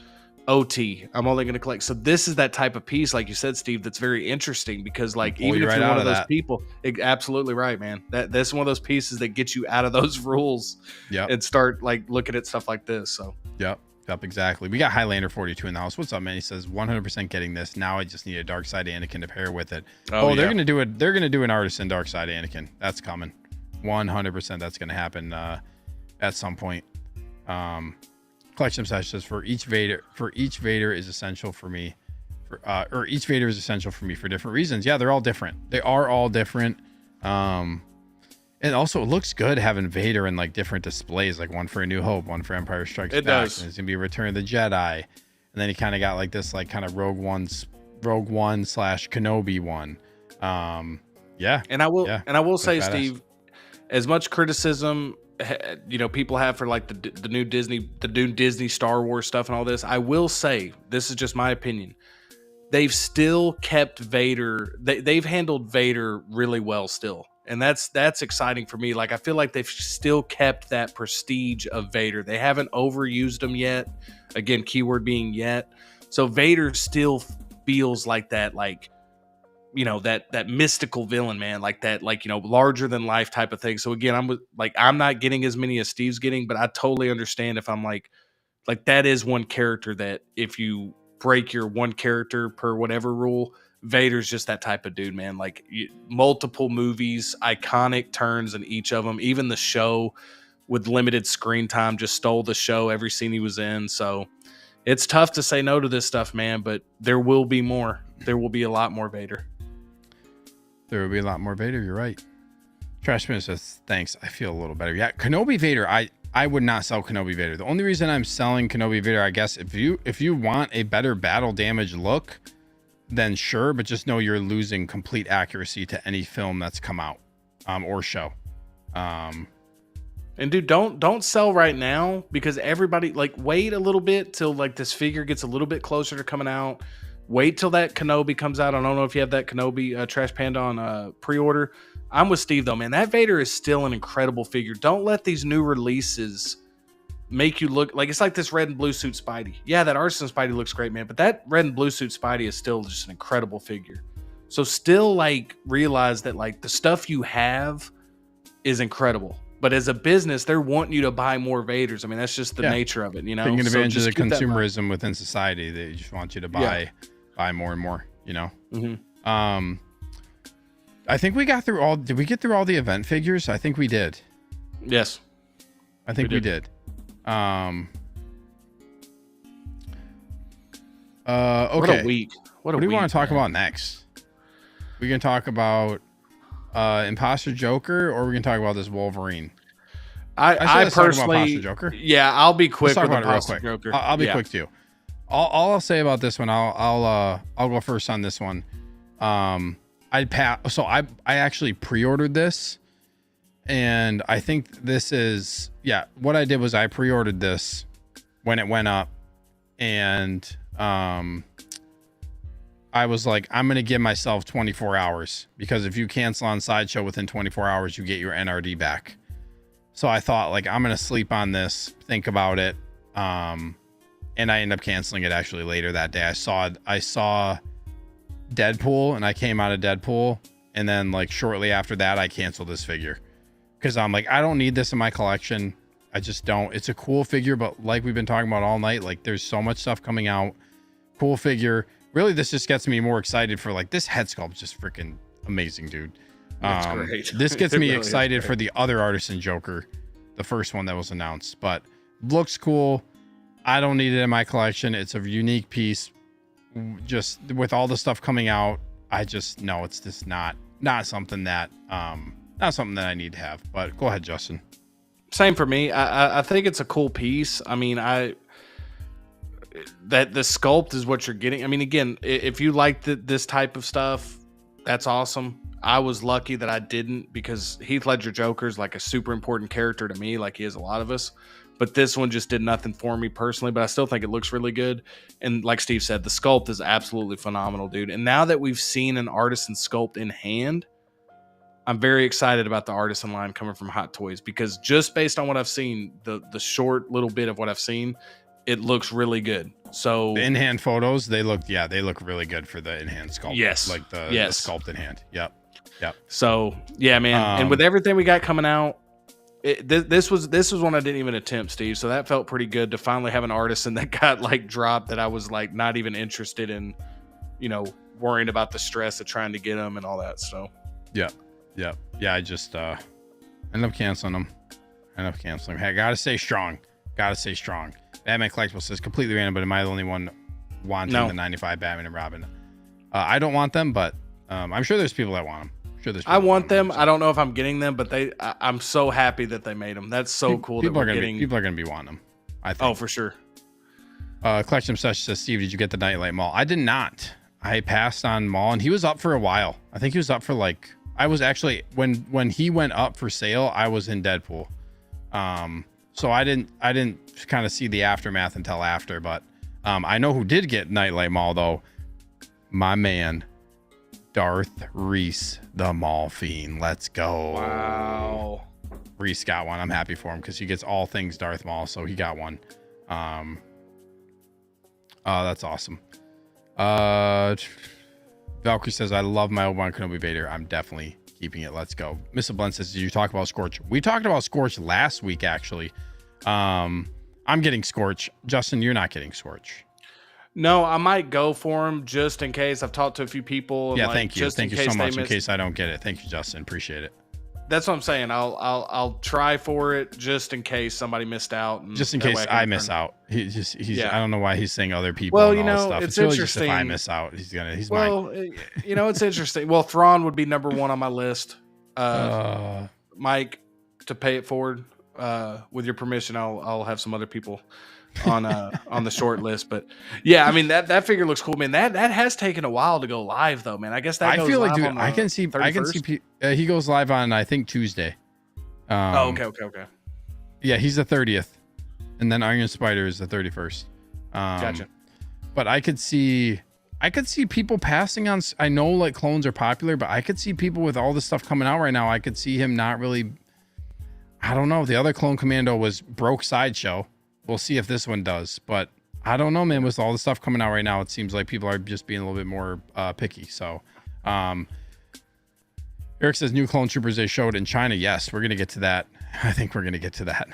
OT. I'm only going to collect. So this is that type of piece, like you said, Steve, that's very interesting because, like, even if you're one of those people, absolutely right, man. That's one of those pieces that gets you out of those rules and start, like, looking at stuff like this. So, Yep, exactly. We got Highlander 42 in the house. What's up, man? He says 100% getting this. Now I just need a Dark Side Anakin to pair with it. They're gonna do it. They're gonna do an Artisan Dark Side Anakin. That's coming. 100%. That's gonna happen at some point. Collection Obsession says, for each Vader is essential for me. Or each Vader is essential for me for different reasons. Yeah, they're all different. They are all different. And also, it looks good having Vader in, like, different displays, like one for A New Hope, one for Empire Strikes Back. Does. And it's gonna be Return of the Jedi, and then he kind of got like this, like, kind of Rogue One / Kenobi one. Yeah. And I will say, badass. Steve, as much criticism, you know, people have for, like, the new Disney Star Wars stuff and all this, I will say, this is just my opinion, they've still kept Vader. They've handled Vader really well still. And that's exciting for me. Like, I feel like they've still kept that prestige of Vader. They haven't overused him yet. Again, keyword being yet. So Vader still feels like that, like, you know, that mystical villain, man, like that, like, you know, larger than life type of thing. So again, I'm not getting as many as Steve's getting, but I totally understand if I'm like that is one character that if you break your one character per whatever rule, Vader's just that type of dude, man. Like, multiple movies, iconic turns in each of them. Even the show with limited screen time just stole the show, every scene he was in. So it's tough to say no to this stuff, man, but there will be more. There will be a lot more Vader. There will be a lot more Vader. You're right. Trashman says, thanks. I feel a little better. Yeah, Kenobi Vader. I would not sell Kenobi Vader. The only reason I'm selling Kenobi Vader, I guess, if you want a better battle damage look, then sure, but just know you're losing complete accuracy to any film that's come out or show. And dude, don't sell right now, because everybody, like, wait a little bit till, like, this figure gets a little bit closer to coming out. Wait till that Kenobi comes out. I don't know if you have that Kenobi Trash Panda on pre-order. I'm with Steve though, man. That Vader is still an incredible figure. Don't let these new releases make you look like it's like this red and blue suit Spidey. Yeah, that Artisan Spidey looks great, man, but that red and blue suit Spidey is still just an incredible figure. So still, like, realize that, like, the stuff you have is incredible. But as a business, they're wanting you to buy more Vaders. I mean, that's just the nature of it, you know. Taking advantage of the keep that in mind. consumerism within society. They just want you to buy more and more, you know. Mm-hmm. I think we got through all. Did we get through all the event figures? I think we did. Yes, I think we did. Okay. What a week. What do you want to talk about next? We gonna talk about Imposter Joker, or we can talk about this Wolverine? I personally, Imposter Joker. Yeah, I'll be quick with Imposter Joker. I'll be quick too. All I'll say about this one, I'll go first on this one. I actually pre-ordered this, and I think this is what I did was I pre-ordered this when it went up, and I was like, I'm gonna give myself 24 hours, because if you cancel on Sideshow within 24 hours, you get your NRD back. So I thought, like, I'm gonna sleep on this, think about it, and I ended up canceling it actually later that day. I saw Deadpool, and I came out of Deadpool, and then like shortly after that I canceled this figure, because I'm like, I don't need this in my collection. I just don't. It's a cool figure, but like we've been talking about all night, like there's so much stuff coming out. Cool figure. Really, this just gets me more excited for, like, this head sculpt, just freaking amazing, dude. That's great. This gets me excited for the other Artisan Joker, the first one that was announced, but looks cool. I don't need it in my collection. It's a unique piece. Just with all the stuff coming out, I just know it's just not something that I need to have. But go ahead, Justin. Same for me. I think it's a cool piece. I mean, that the sculpt is what you're getting. I mean, again, if you like this type of stuff, that's awesome. I was lucky that I didn't, because Heath Ledger Joker is like a super important character to me, like he is a lot of us. But this one just did nothing for me personally, but I still think it looks really good. And like Steve said, the sculpt is absolutely phenomenal, dude. And now that we've seen an Artisan sculpt in hand, I'm very excited about the Artisan line coming from Hot Toys, because just based on what I've seen, the short little bit of what I've seen, it looks really good. So the in-hand photos, they look really good for the in-hand sculpt. Yes. Like the sculpt in hand. Yep. So yeah, man. And with everything we got coming out, this was one I didn't even attempt, Steve. So that felt pretty good to finally have an Artisan that got like dropped, that I was like not even interested in, worrying about the stress of trying to get them and all that. So yeah. I just end up canceling them. Hey, I gotta stay strong. Batman Collectible says completely random, but am I the only one wanting the 95 Batman and Robin? I don't want them, but I'm sure there's people that want them. I want them. I don't know if I'm getting them, but I'm so happy that they made them. That's so cool. People are gonna be wanting them, I think. Oh, for sure. Collection Obsession says, Steve, did you get the Nightlight Mall? I did not. I passed on Mall, and he was up for a while. I think he was up for like, I was actually, when he went up for sale, I was in Deadpool. So I didn't kind of see the aftermath until after, but I know who did get Nightlight Mall though. My man, Darth Reese, the Mall Fiend. Let's go. Wow. Reese got one. I'm happy for him because he gets all things Darth Maul, so he got one. Oh, that's awesome. Valkyrie says, I love my Obi-Wan Kenobi Vader. I'm definitely keeping it. Let's go. Mr. Blend says, did you talk about Scorch? We talked about Scorch last week, actually. I'm getting Scorch. Justin, you're not getting Scorch. No, I might go for him just in case. I've talked to a few people. Yeah, thank you. Thank you so much. In case I don't get it. Thank you, Justin. Appreciate it. That's what I'm saying. I'll try for it just in case somebody missed out. Just in case I miss out. He's I don't know why he's saying other people. Well, and all this stuff. It's really interesting. Just if I miss out, he's mine. It's interesting. Well, Thrawn would be number one on my list. Mike, to pay it forward, with your permission, I'll have some other people on the short list. But yeah, I mean that figure looks cool, man. That has taken a while to go live though, man. I guess that goes feel like, live dude, on I can see he goes live on, I think, Tuesday. Okay. Yeah, he's the 30th, and then Iron Spider is the 31st. Gotcha. But I could see people passing on. I know like clones are popular, but I could see people with all this stuff coming out right now. I could see him not really. I don't know. The other Clone Commando was broke Sideshow. We'll see if this one does, but I don't know, man. With all the stuff coming out right now, it seems like people are just being a little bit more picky. So, Eric says new Clone Troopers they showed in China. Yes, we're gonna get to that I think we're gonna get to that.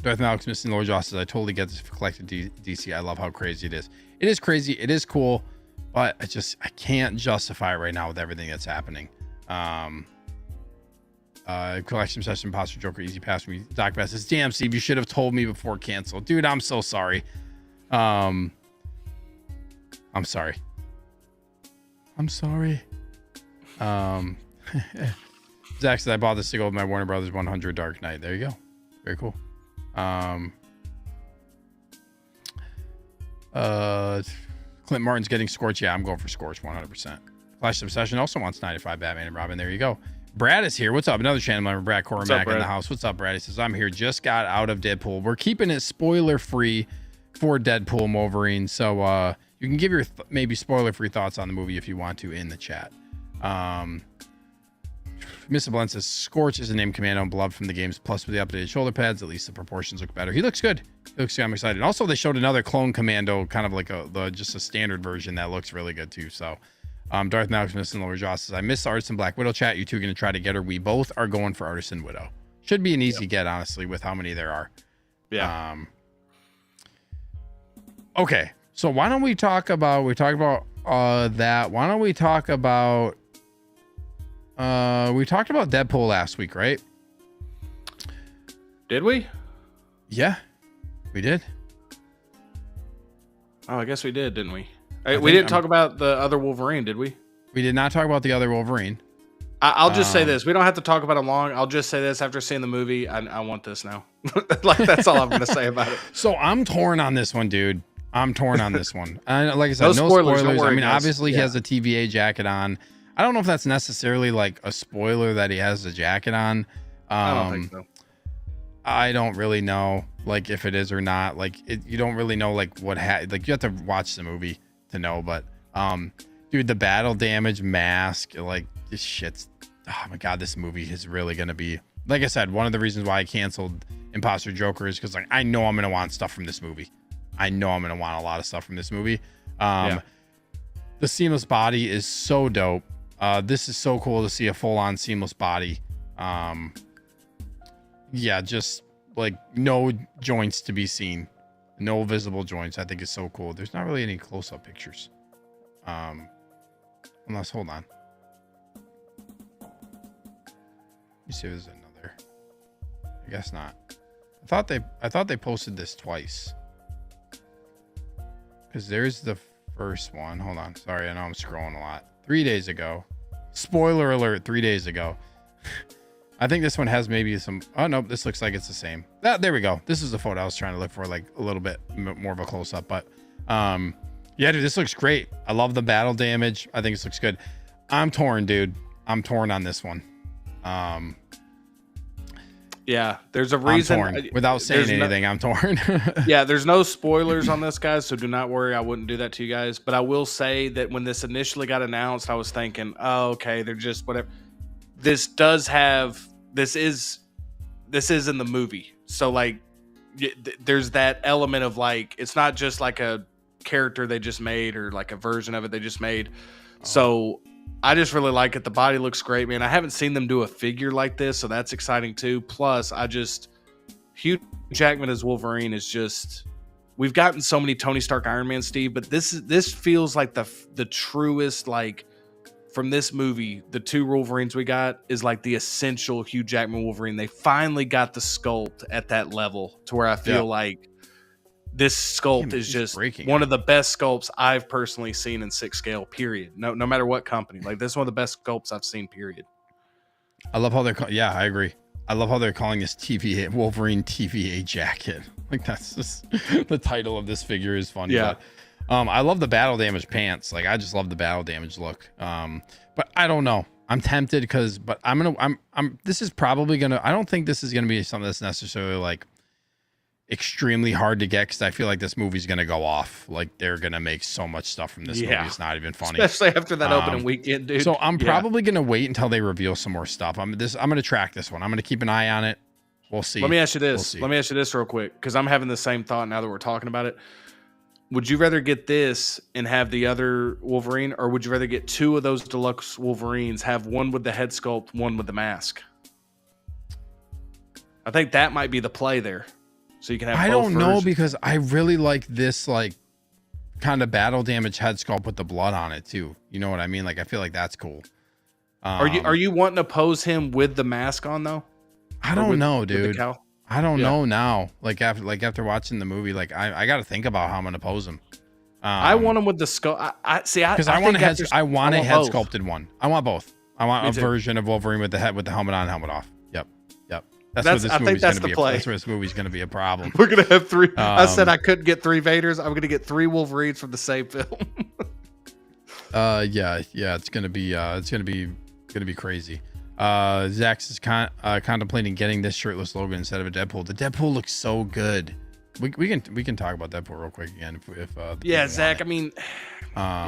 Darth Alex missing Lord Joss says, I totally get this for collected DC. I love how crazy it is. It is crazy. It is cool, but I can't justify it right now with everything that's happening. Collection session, Imposter Joker, easy pass for me. Doc Bass says, damn, Steve, you should have told me before cancel. Dude, I'm so sorry. I'm sorry. Zach said, I bought this to go with my Warner Brothers 100 Dark Knight. There you go. Very cool. Clint Martin's getting Scorch. Yeah, I'm going for Scorch 100%. Flash Obsession also wants 95 Batman and Robin. There you go. Brad is here. What's up? Another channel member, Brad Cormack in the house. What's up, Brad? He says, I'm here. Just got out of Deadpool. We're keeping it spoiler free for Deadpool and Wolverine. So you can give your maybe spoiler free thoughts on the movie if you want to in the chat. Mr. Blunt says, Scorch is a named commando and blood from the games. Plus with the updated shoulder pads, at least the proportions look better. He looks good. I'm excited. Also, they showed another clone commando, kind of like just a standard version that looks really good too. So Darth Malcolm missing Lower Joss says, I miss Artisan Black Widow chat. You two are going to try to get her. We both are going for Artisan Widow. Should be an easy get, honestly, with how many there are. Yeah. Okay. So why don't we talk about, that. Why don't we talk about, we talked about Deadpool last week, right? Did we? Yeah, we did. Oh, I guess we did, didn't we? We didn't talk about the other Wolverine, did we? We did not talk about the other Wolverine. I'll just say this. We don't have to talk about it long. I'll just say this. After seeing the movie, I want this now. Like, that's all I'm going to say about it. So I'm torn on this one, dude. I'm torn on this one. And like I said, no spoilers. Don't worry, I mean, guys. obviously he has a TVA jacket on. I don't know if that's necessarily like a spoiler that he has a jacket on. I don't think so. I don't really know, like, if it is or not. Like, you don't really know, like, like, you have to watch the movie to know. But, dude, the battle damage mask, like, this shit's, oh my god, this movie is really gonna be, like I said, one of the reasons why I canceled Imposter Joker is because, like, I know I'm gonna want stuff from this movie. I know I'm gonna want a lot of stuff from this movie. The seamless body is so dope. This is so cool to see a full-on seamless body. Yeah, just like no joints to be seen, no visible joints. I think is so cool. There's not really any close-up pictures, unless, hold on, let me see if there's another. I guess not. I thought they posted this twice, because there's the first one. Hold on, sorry, I know I'm scrolling a lot. 3 days ago, spoiler alert, 3 days ago. I think this one has maybe some, oh no, this looks like it's the same. There we go. This is the photo I was trying to look for, like a little bit more of a close-up. But yeah, dude, this looks great. I love the battle damage. I think this looks good. I'm torn, dude. I'm torn on this one. Yeah, there's a reason. I'm torn. Without saying anything, I'm torn. Yeah, there's no spoilers on this, guys, so do not worry. I wouldn't do that to you guys. But I will say that when this initially got announced, I was thinking, oh, okay, they're just whatever. This is in the movie. So, like, there's that element of, like, it's not just like a character they just made or like a version of it they just made. So I just really like it. The body looks great, man. I haven't seen them do a figure like this, so that's exciting too. Plus, Hugh Jackman as Wolverine is just, we've gotten so many Tony Stark Iron Man, Steve, but this feels like the truest, like, from this movie, the two Wolverines we got is like the essential Hugh Jackman Wolverine. They finally got the sculpt at that level to where I feel like this sculpt is just one of the best sculpts I've personally seen in 6 scale, period. No matter what company. Like, this is one of the best sculpts I've seen, period. I love how yeah, I agree. I love how they're calling this TVA Wolverine TVA jacket. Like, that's just the title of this figure is funny. Yeah. But, I love the battle damage pants. Like, I just love the battle damage look. But I don't know. I'm tempted but this is probably gonna, I don't think this is gonna be something that's necessarily like extremely hard to get, because I feel like this movie's gonna go off. Like, they're gonna make so much stuff from this movie. It's not even funny, especially after that opening weekend, dude. So I'm probably gonna wait until they reveal some more stuff. I'm gonna track this one. I'm gonna keep an eye on it. We'll see. Let me ask you this. Let me ask you this real quick, because I'm having the same thought now that we're talking about it. Would you rather get this and have the other Wolverine, or would you rather get 2 of those deluxe Wolverines, have one with the head sculpt, one with the mask? I think that might be the play there. So you can have. I both don't know versions. because I really like this like kind of battle damage head sculpt with the blood on it too. You know what I mean? Like I feel like that's cool. Are you wanting to pose him with the mask on though? I don't know, with dude. the cowl? I don't know now. Like after watching the movie, like I got to think about how I'm gonna pose him. I want him with the skull. I see. Because I want a head. I want a head both. sculpted one. I want both. I want Me a too. version of Wolverine with the helmet on, helmet off. Yep. That's what this I think movie's that's gonna the be. play. That's where this movie's gonna be a problem. We're gonna have 3. I said Um, I couldn't get 3 Vaders. I'm gonna get 3 Wolverines from the same film. Yeah. It's gonna be crazy. Zax is contemplating getting this shirtless Logan instead of a Deadpool. The Deadpool looks so good. We can talk about Deadpool real quick again if yeah, Zach. I mean,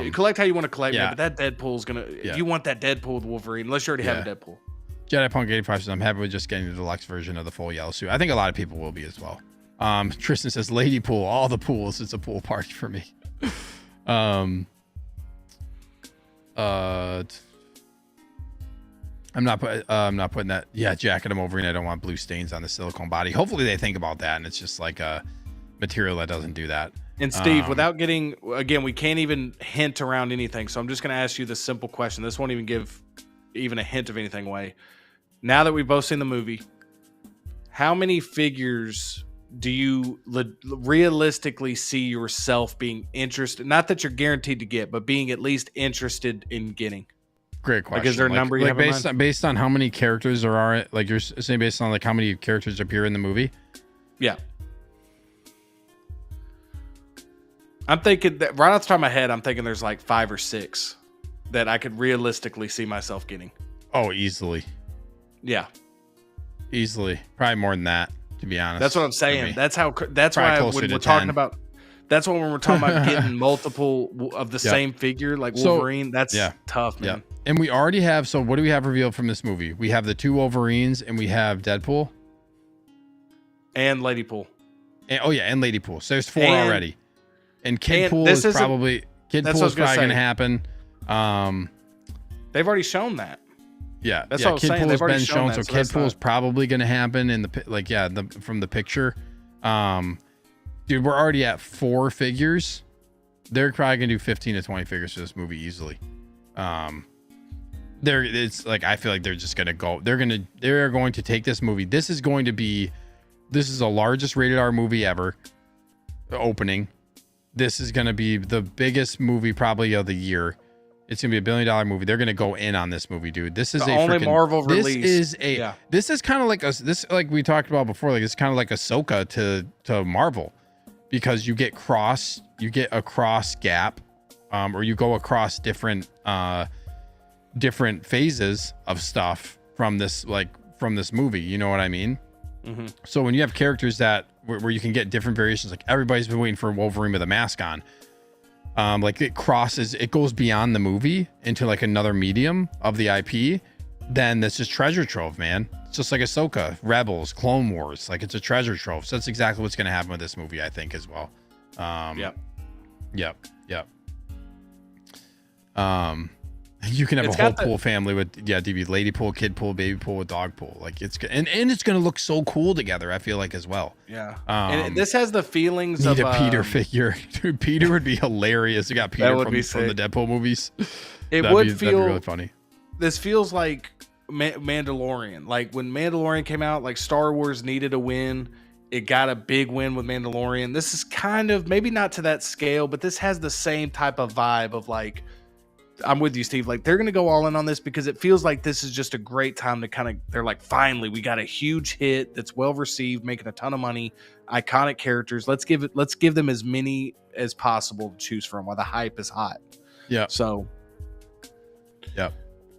you collect how you want to collect, yeah. man, but that Deadpool's gonna. Yeah. You want that Deadpool with Wolverine, unless you already have a Deadpool. Jedi Punk 85 says I'm happy with just getting the deluxe version of the full yellow suit. I think a lot of people will be as well. Tristan says Lady Pool, all the pools. It's a pool party for me. I'm not putting that jacket I'm over, and I don't want blue stains on the silicone body. Hopefully they think about that and it's just like a material that doesn't do that. And Steve, without getting, again, we can't even hint around anything. So I'm just going to ask you this simple question. This won't even give even a hint of anything away. Now that we've both seen the movie, how many figures do you realistically see yourself being interested? Not that you're guaranteed to get, but being at least interested in getting. Great question. Like, is there a number you have in mind? based on how many characters there are? Like you're saying, based on like how many characters appear in the movie? Yeah. I'm thinking that right off the top of my head, I'm thinking there's like 5 or 6 that I could realistically see myself getting. Oh, easily. Yeah. Easily. Probably more than that, to be honest. That's what I'm saying. That's why closer when to we're talking 10. about, that's when we're talking about getting multiple of the same figure, like Wolverine. That's tough, man. Yeah. And we already have, so what do we have revealed from this movie? We have the 2 Wolverines and we have Deadpool. And Lady Pool. And Lady Pool. So there's 4 already. And Kid Pool is probably going to happen. They've already shown that. Yeah, that's what I was Kid saying. Pool They've has been already shown, that, so Kid Pool is probably going to happen in the from the picture. Dude, we're already at 4 figures. They're probably going to do 15 to 20 figures for this movie easily. It's like I feel like they're just going to go. They're going to take this movie. This is the largest rated R movie ever. The opening. This is going to be the biggest movie probably of the year. It's gonna be $1 billion movie. They're gonna go in on this movie, dude. This is the only Marvel release. This is kind of like like we talked about before. Like it's kind of like Ahsoka to Marvel, because you get a cross gap, or you go across different phases of stuff from this movie. You know what I mean? Mm-hmm. So when you have characters where you can get different variations, like everybody's been waiting for Wolverine with a mask on. Like it goes beyond the movie into like another medium of the IP, then that's just treasure trove, man. It's just like Ahsoka, Rebels, Clone Wars. Like it's a treasure trove. So that's exactly what's going to happen with this movie, I think, as well. Yep. You can have a whole pool family with DB, Lady Pool, Kid Pool, Baby Pool, with Dog Pool. Like it's and it's going to look so cool together, I feel like, as well. Yeah. And this has the feelings need of a Peter figure. Dude, Peter would be hilarious. You got Peter from the Deadpool movies. That'd be really funny. This feels like Mandalorian. Like when Mandalorian came out, like Star Wars needed a win. It got a big win with Mandalorian. This is kind of, maybe not to that scale, but this has the same type of vibe of like, I'm with you, Steve. Like they're going to go all in on this because it feels like this is just a great time to they're like, finally, we got a huge hit that's well received, making a ton of money, iconic characters. Let's give them as many as possible to choose from while the hype is hot. Yeah. So,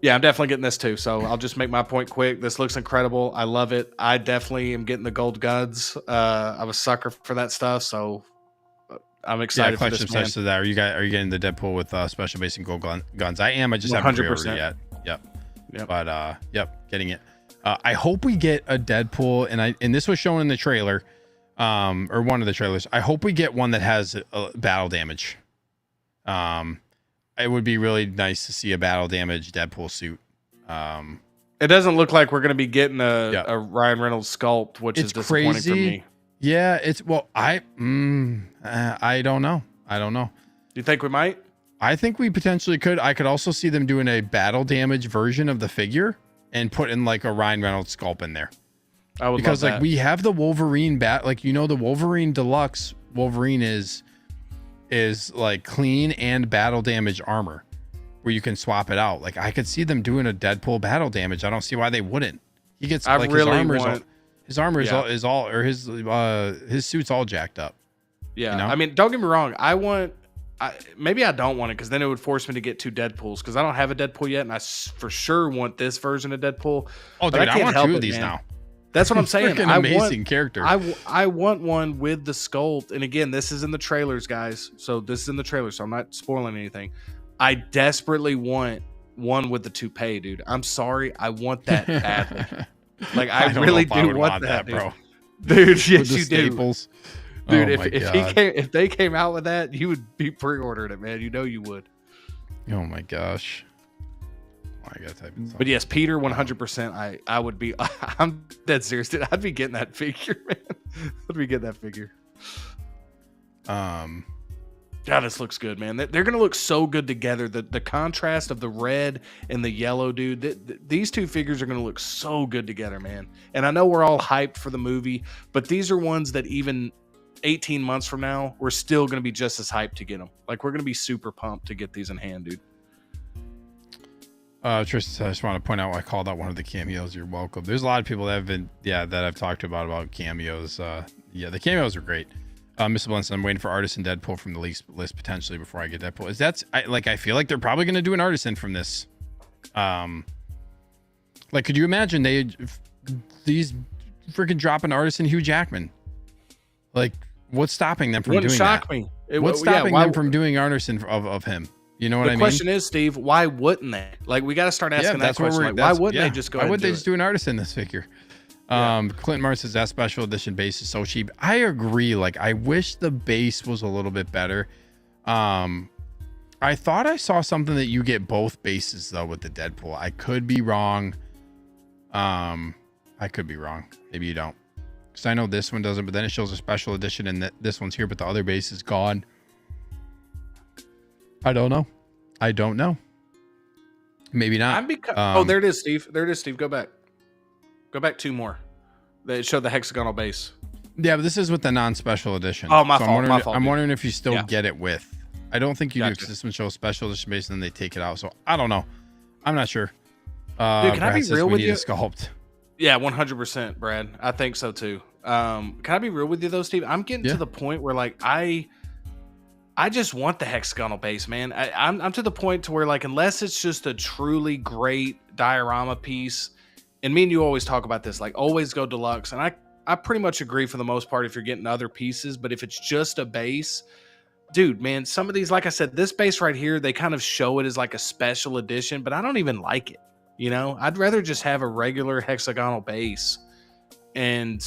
yeah, I'm definitely getting this too. So I'll just make my point quick. This looks incredible. I love it. I definitely am getting the gold guns. I'm a sucker for that stuff. So I'm excited for this, man. To that. Are you getting the Deadpool with special base and gold guns? I am. I just haven't pre-ordered yet. Yep. But getting it. I hope we get a Deadpool, and this was shown in the trailer, or one of the trailers. I hope we get one that has battle damage. It would be really nice to see a battle damage Deadpool suit. It doesn't look like we're going to be getting a Ryan Reynolds sculpt, which is disappointing crazy. for me. Yeah, it's I don't know. Do you think we might? I think we potentially could. I could also see them doing a battle damage version of the figure and putting like a Ryan Reynolds sculpt in there. I would because love like that. we have the Wolverine the Wolverine Deluxe Wolverine is like clean and battle damage armor where you can swap it out. Like I could see them doing a Deadpool battle damage. I don't see why they wouldn't. He gets his armor is all or his suit's all jacked up. Yeah. You know? I mean, don't get me wrong. Maybe I don't want it because then it would force me to get 2 Deadpools because I don't have a Deadpool yet, and I for sure want this version of Deadpool. Oh, dude, I want 2 of these now. That's what I'm saying. Freaking amazing character. I want one with the sculpt. And again, this is in the trailers, guys. So this is in the trailer, so I'm not spoiling anything. I desperately want one with the toupee, dude. I'm sorry. I want that badly. Like I really do want that, bro. Dude, yes, you staples. Do. Dude, if they came out with that, you would be pre-ordering it, man. You know you would. Oh my gosh. I gotta type in but yes, Peter, 100%. I would be. I'm dead serious, dude. I'd be getting that figure, man. I'd be getting that figure. God, this looks good, man. They're gonna look so good together. The contrast of the red and the yellow, dude. These 2 figures are gonna look so good together, man. And I know we're all hyped for the movie, but these are ones that even 18 months from now, we're still gonna be just as hyped to get them. Like we're gonna be super pumped to get these in hand, dude. Tristan, I just want to point out I called out one of the cameos. You're welcome. There's a lot of people that have been, that I've talked about cameos. The cameos are great. Mr. Blinson, I'm waiting for Artisan Deadpool from the list potentially before I get Deadpool. I feel like they're probably going to do an Artisan from this. Like, could you imagine these freaking dropping Artisan Hugh Jackman? Like, what's stopping them from doing that? Wouldn't shock me. What's stopping them from doing Artisan of him? You know what I mean? The question is, Steve, why wouldn't they? Like, we got to start asking that question. Like, why wouldn't they just go ahead and do it? Why would they just do an Artisan this figure? Clinton Mars says that special edition base is so cheap. I agree. Like, I wish the base was a little bit better. I thought I saw something that you get both bases though with the Deadpool. I could be wrong. Maybe you don't. Because I know this one doesn't, but then it shows a special edition and this one's here, but the other base is gone. I don't know. Maybe not. There it is, Steve. Go back 2 more. They show the hexagonal base. Yeah, but this is with the non-special edition. Oh, my fault. I'm wondering if you still get it with. I don't think you do, because this one shows special edition base and then they take it out. So I don't know. I'm not sure. Dude, can I be real with you? Sculpt. Yeah, 100%, Brad. I think so too. Can I be real with you though, Steve? I'm getting to the point where like I just want the hexagonal base, man. I'm to the point to where like unless it's just a truly great diorama piece, and me and you always talk about this, like always go deluxe. And I pretty much agree for the most part if you're getting other pieces, but if it's just a base, dude, man, some of these, like I said, this base right here, they kind of show it as like a special edition, but I don't even like it. You know, I'd rather just have a regular hexagonal base. And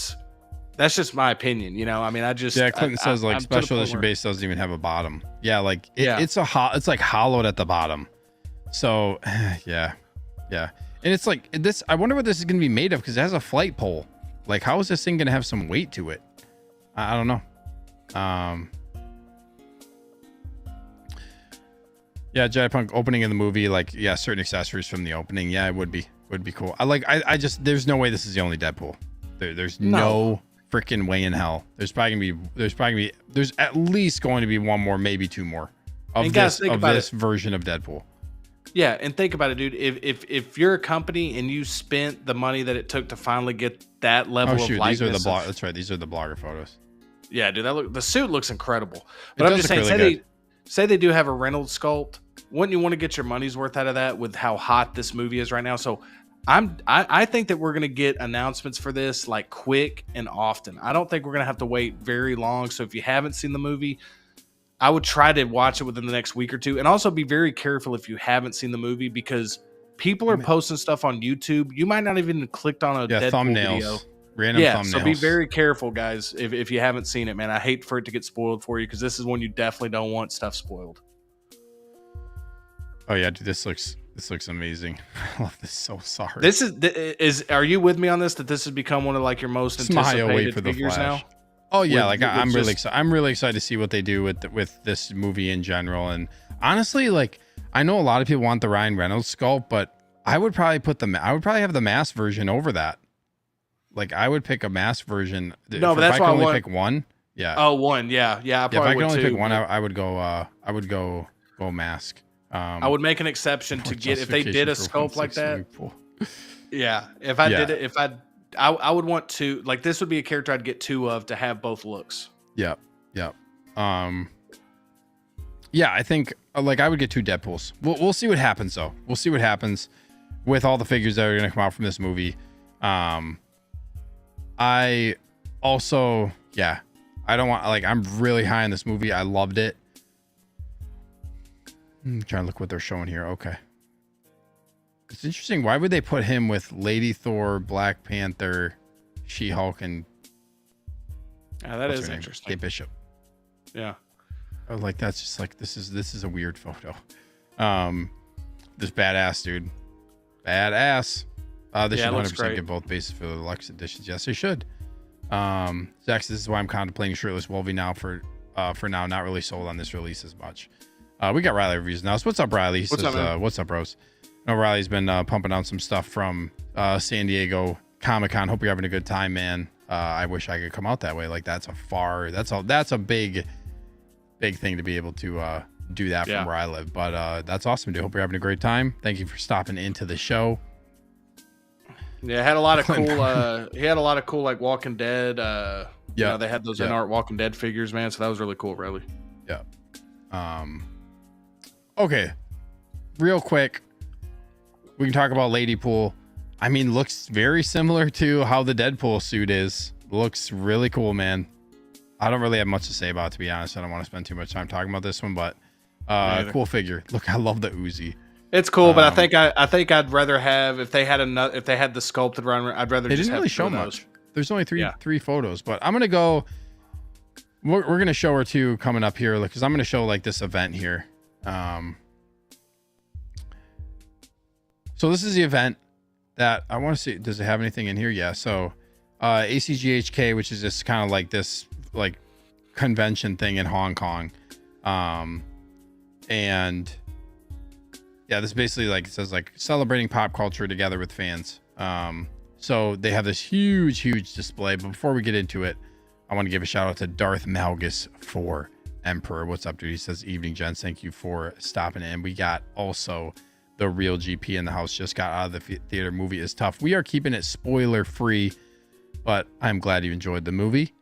that's just my opinion, you know. I mean, Clinton says like special edition base doesn't even have a bottom. Yeah, like it's like hollowed at the bottom. So yeah, and it's like this. I wonder what this is going to be made of because it has a flight pole. Like, how is this thing going to have some weight to it? I don't know. Yeah, Jedi-Punk opening in the movie, like certain accessories from the opening. Yeah, it would be cool. I just there's no way this is the only Deadpool. There's no freaking way in hell. There's at least going to be one more, maybe 2 more of this version of Deadpool. Yeah, and think about it, dude. If you're a company and you spent the money that it took to finally get that level of likeness, that's right. These are the blogger photos. Yeah, dude, the suit looks incredible. But I'm just saying, say they do have a Reynolds sculpt. Wouldn't you want to get your money's worth out of that with how hot this movie is right now? So I think that we're going to get announcements for this like quick and often. I don't think we're going to have to wait very long. So if you haven't seen the movie, I would try to watch it within the next week or 2. And also be very careful if you haven't seen the movie because people are posting stuff on YouTube. You might not even clicked on a Deadpool thumbnails. video. Random thumbnails. So be very careful, guys, if you haven't seen it, man. I hate for it to get spoiled for you because this is one you definitely don't want stuff spoiled. Oh, yeah, dude, this looks This looks amazing. I love this. So sorry. This is. Are you with me on this? That this has become one of like your most anticipated figures now. Oh yeah, I'm really excited. I'm really excited to see what they do with this movie in general. And honestly, like I know a lot of people want the Ryan Reynolds sculpt, but I would probably have the mask version over that. Like I would pick a mask version. No, but that's why I only pick one. Yeah. Oh, one. Yeah. If I could only pick one, I would go mask. I would make an exception to get if they did a sculpt like that. Yeah, if I did it, I would want to like this would be a character I'd get two of to have both looks. Yep. I think like I would get two Deadpools. We'll see what happens though. We'll see what happens with all the figures that are going to come out from this movie. I also I don't want like I'm really high on this movie. I loved it. I'm trying to look what they're showing here. Okay. It's interesting. Why would they put him with Lady Thor, Black Panther, She-Hulk, and that is interesting. Kate Bishop. Yeah. I was like, that's just like this is a weird photo. This badass dude. Badass. They should 100% get both bases for the deluxe editions. Yes, they should. Zax, this is why I'm contemplating shirtless Wolvie now for now. Not really sold on this release as much. We got Riley reviews now. So what's up, Riley? What's up, bros? I know Riley's been pumping out some stuff from San Diego Comic-Con. Hope you're having a good time, man. I wish I could come out that way. Like that's a big thing to be able to do that from where I live. But that's awesome, dude. Hope you're having a great time. Thank you for stopping into the show. Yeah, it had a lot of cool. He had a lot of cool like Walking Dead. You know, they had those INART Walking Dead figures, man. So that was really cool, Riley. Yeah. Okay, real quick, we can talk about Ladypool. I mean, looks very similar to how the Deadpool suit is. Looks really cool, man. I don't really have much to say about it, to be honest. I don't want to spend too much time talking about this one, but cool figure. Look, I love the Uzi. It's cool, but I think I'd rather have if they had the sculpted run. I'd rather they just didn't really show much. There's only three photos, but I'm gonna go. We're gonna show her two coming up here, because I'm gonna show like this event here. So this is the event that I want to see. Does it have anything in here? Yeah. So ACGHK, which is just kind of like this like convention thing in Hong Kong, and yeah, this basically like it says like celebrating pop culture together with fans. So they have this huge display. But before we get into it, I want to give a shout out to Darth Malgus for Emperor. What's up, dude? He says, evening, gents. Thank you for stopping in. We got also the real GP in the house. Just got out of the theater. Movie is tough. We are keeping it spoiler free, but I'm glad you enjoyed the movie.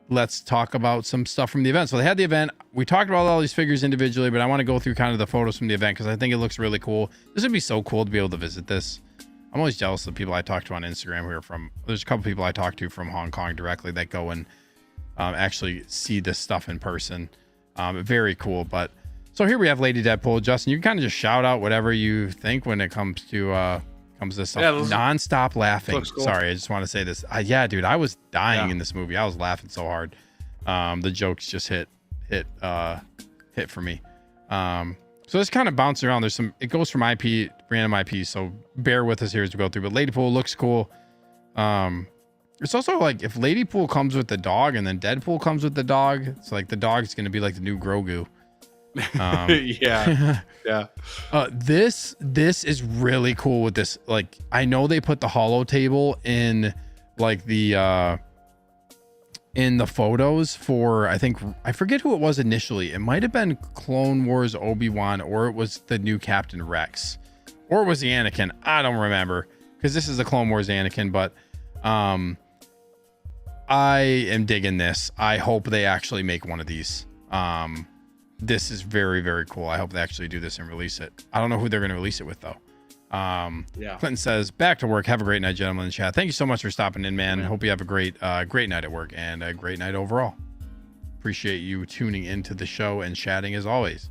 Let's talk about some stuff from the event. So they had the event. We talked about all these figures individually, but I want to go through kind of the photos from the event because I think it looks really cool. This would be so cool to be able to visit this. I'm always jealous of the people I talk to on Instagram who are from, there's a couple people I talk to from Hong Kong directly that go and actually see this stuff in person. Very cool. But so here we have Lady Deadpool. Justin, you can kind of just shout out whatever you think when it comes to this stuff. Yeah, non-stop laughing. Cool. Sorry, I just want to say this. Yeah, dude, I was dying in this movie. I was laughing so hard. The jokes just hit for me. So this kind of bouncing around. It goes from IP, random IP. So bear with us here as we go through. But Ladypool looks cool. It's also like if Ladypool comes with the dog and then Deadpool comes with the dog, it's like the dog's going to be like the new Grogu. Yeah. This is really cool with this. Like, I know they put the holo table in like the photos for, I forget who it was initially. It might have been Clone Wars Obi-Wan, or it was the new Captain Rex, or it was the Anakin. I don't remember, because this is the Clone Wars Anakin, but I am digging this. I hope they actually make one of these. This is very, very cool. I hope they actually do this and release it. I don't know who they're going to release it with though. Clinton says, back to work. Have a great night, gentlemen in the chat. Thank you so much for stopping in, man. Hope you have a great night at work and a great night overall. Appreciate you tuning into the show and chatting as always.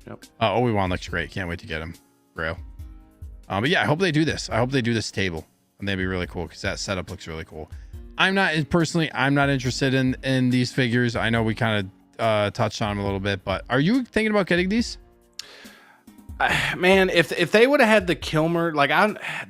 Yep. Obi-Wan looks great. Can't wait to get him, Grail. But yeah, I hope they do this. I hope they do this table, and that'd be really cool because that setup looks really cool. I'm not interested in these figures. I know we kind of touched on them a little bit, but are you thinking about getting these? Man, if they would have had the Kilmer, like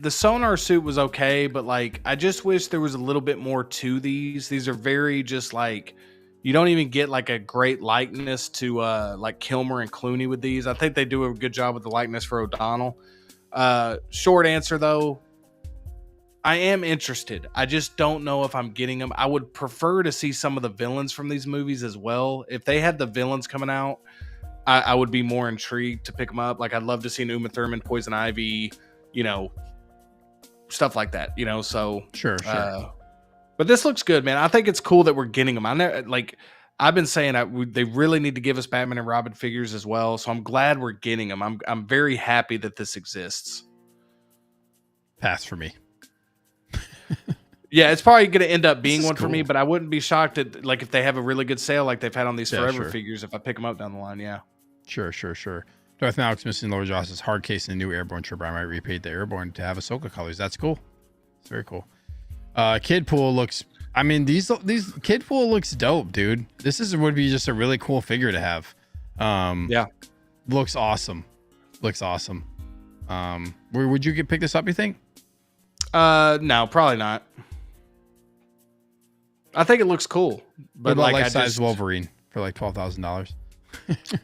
the sonar suit was okay, but like I just wish there was a little bit more to these. These are very just like you don't even get like a great likeness to like Kilmer and Clooney with these. I think they do a good job with the likeness for O'Donnell. Short answer though, I am interested. I just don't know if I'm getting them. I would prefer to see some of the villains from these movies as well. If they had the villains coming out, I would be more intrigued to pick them up. Like I'd love to see an Uma Thurman, Poison Ivy, stuff like that. So Sure. But this looks good, man. I think it's cool that we're getting them. I've been saying they really need to give us Batman and Robin figures as well. So I'm glad we're getting them. I'm very happy that this exists. Pass for me. Yeah, it's probably going to end up being one cool. for me, but I wouldn't be shocked at like if they have a really good sale like they've had on these Forever sure. figures if I pick them up down the line. Yeah. Sure. Darth Malak's missing Lord Joss's hard case in the new Airborne trooper. I might repaint the Airborne to have Ahsoka colors. That's cool. It's very cool. Kid Pool looks. I mean, these Kid Pool looks dope, dude. Would be just a really cool figure to have. Yeah. Looks awesome. Would you pick this up? You think? No, probably not. I think it looks cool, but like life-size Wolverine for like $12,000.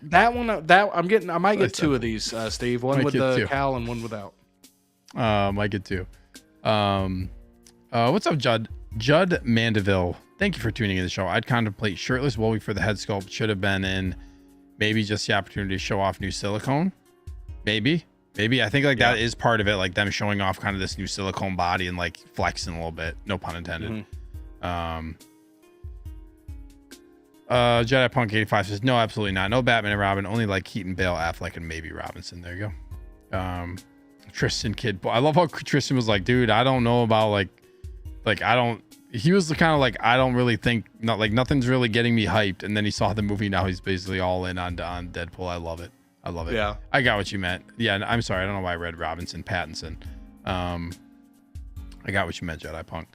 That one, I might get two of these, Steve. One with the cowl and one without. Might get two. What's up, Judd Mandeville? Thank you for tuning in the show. I'd contemplate shirtless Wolvie for the head sculpt. Should have been in maybe just the opportunity to show off new silicone. Maybe. I think that is part of it, like them showing off kind of this new silicone body and like flexing a little bit. No pun intended. Mm-hmm. Jedi Punk 85 says no, absolutely not. No Batman and Robin, only like Keaton, Bale, Affleck, and maybe Robinson. There you go. Tristan Kid. I love how Tristan was like, dude, I don't know about like I don't. He was kind of like, I don't really think nothing's really getting me hyped. And then he saw the movie. Now he's basically all in on Deadpool. I love it. Yeah, I got what you meant. Yeah, I'm sorry. I don't know why I read Robinson Pattinson. I got what you meant, Jedi Punk.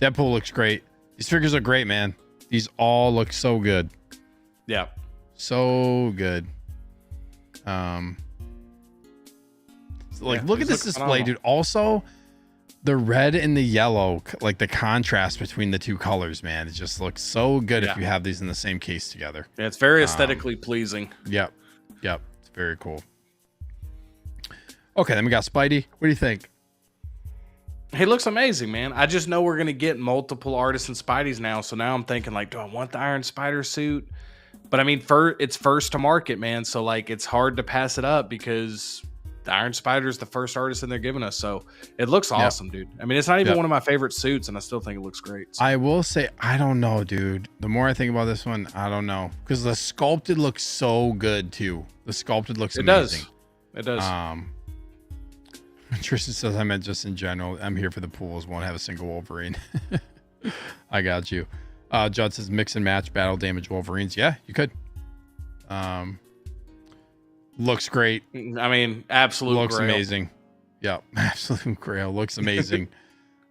Deadpool looks great. These figures are great, man. These all look so good. Yeah. So good. Look at this display, dude. Also, the red and the yellow, like the contrast between the two colors, man. It just looks so good if you have these in the same case together. Yeah, it's very aesthetically pleasing. Yep. It's very cool. Okay, then we got Spidey. What do you think? He looks amazing, man. I just know we're going to get multiple Artisan Spideys now. So now I'm thinking like, do I want the Iron Spider suit? But I mean, it's first to market, man. So like, it's hard to pass it up because the Iron Spider is the first Artisan they're giving us. So it looks awesome, dude. I mean, it's not even one of my favorite suits and I still think it looks great. So. I will say, I don't know, dude. The more I think about this one, I don't know. Because the sculpted looks so good too. The sculpted looks amazing. It does. Tristan says, I meant just in general. I'm here for the pools. Won't have a single Wolverine. I got you. Judd says, mix and match battle damage Wolverines. Yeah, you could. Looks great. I mean, absolute looks grail. Amazing. Yep, absolute grail. Looks amazing.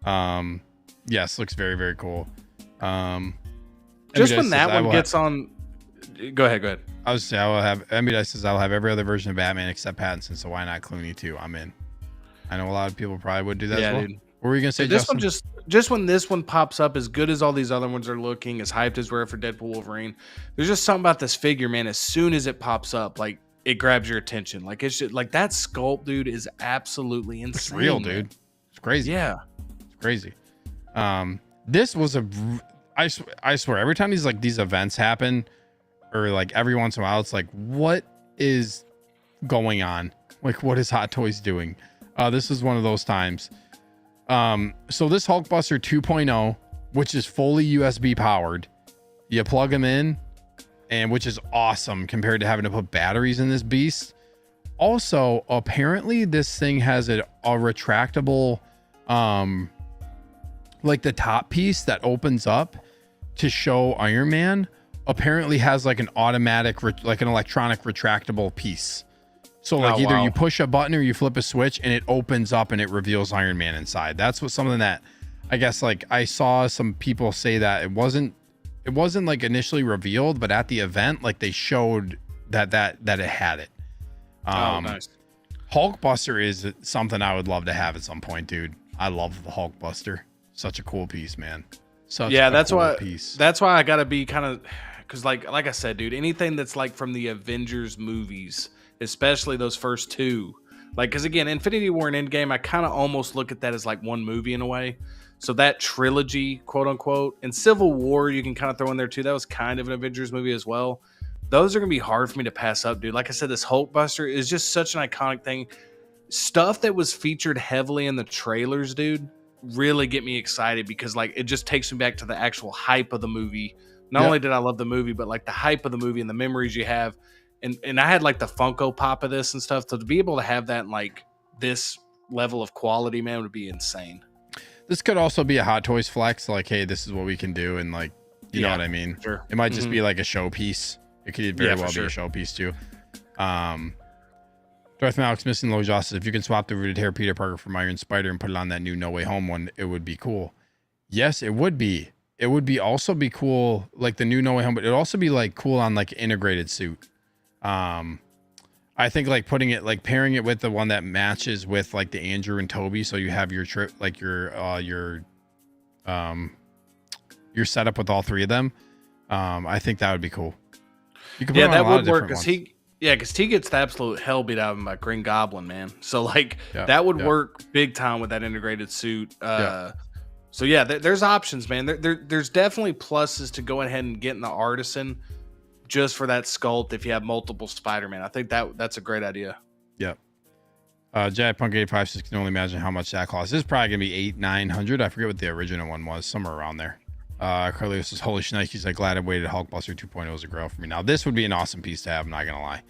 Yes, looks very, very cool. Just when that one gets on. Go ahead. I was say I will have. MBDI says I'll have every other version of Batman except Pattinson. So why not Clooney too? I'm in. I know a lot of people probably would do that. As well. Dude. What were you gonna say? This Justin? one just when this one pops up, as good as all these other ones are looking, as hyped as we're for Deadpool Wolverine, there's just something about this figure, man. As soon as it pops up, like it grabs your attention. Like it's just like that sculpt, dude, is absolutely insane. It's real, dude. It's crazy. Yeah, it's crazy. This was I swear every time these events happen, or like every once in a while, it's like, what is going on? Like, what is Hot Toys doing? This is one of those times. So this Hulkbuster 2.0, which is fully USB powered, you plug them in, and which is awesome compared to having to put batteries in this beast. Also, apparently this thing has a retractable, like the top piece that opens up to show Iron Man. Apparently has like an automatic, like an electronic retractable piece. So like either you push a button or you flip a switch and it opens up and it reveals Iron Man inside. That's something that I guess like I saw some people say that it wasn't like initially revealed, but at the event, like they showed that it had it. Nice. Hulkbuster is something I would love to have at some point, dude. I love the Hulkbuster. Such a cool piece, man. That's why I gotta be kind of, because like I said, dude, anything that's like from the Avengers movies, especially those first two, like, because again, Infinity War and Endgame, I kind of almost look at that as like one movie in a way. So that trilogy, quote unquote, and Civil War, you can kind of throw in there too. That was kind of an Avengers movie as well. Those are gonna be hard for me to pass up, dude. Like I said, this Hulkbuster is just such an iconic thing. Stuff that was featured heavily in the trailers, dude, really get me excited, because like it just takes me back to the actual hype of the movie. Not only did I love the movie, but like the hype of the movie and the memories you have. And I had like the Funko Pop of this and stuff. So to be able to have that in like this level of quality, man, would be insane. This could also be a Hot Toys flex, like, hey, this is what we can do, and like, you know what I mean? Sure. It might just be like a showpiece. It could very well be a showpiece too. Darth Malik's missing low justice. If you can swap the rooted hair Peter Parker from Iron Spider and put it on that new No Way Home one, it would be cool. Yes, it would be. It would be also be cool, like the new No Way Home, but it'd also be like cool on like integrated suit. I think like putting it, like pairing it with the one that matches with like the Andrew and Toby, so you have your trip, like your setup with all three of them. I think that would be cool. You could put that would work, because he gets the absolute hell beat out of him by Green Goblin, man. So like that would work big time with that integrated suit. So yeah, there's options, man. There's definitely pluses to go ahead and getting the Artisan just for that sculpt if you have multiple Spider-Man. I think that's a great idea. Yep. Jack Punk 856 can only imagine how much that costs. This is probably gonna be $800-900. I forget what the original one was, somewhere around there. Carlos says, holy shnikes, he's like, glad I waited. Hulkbuster 2.0 is a grow for me. Now this would be an awesome piece to have, I'm not gonna lie.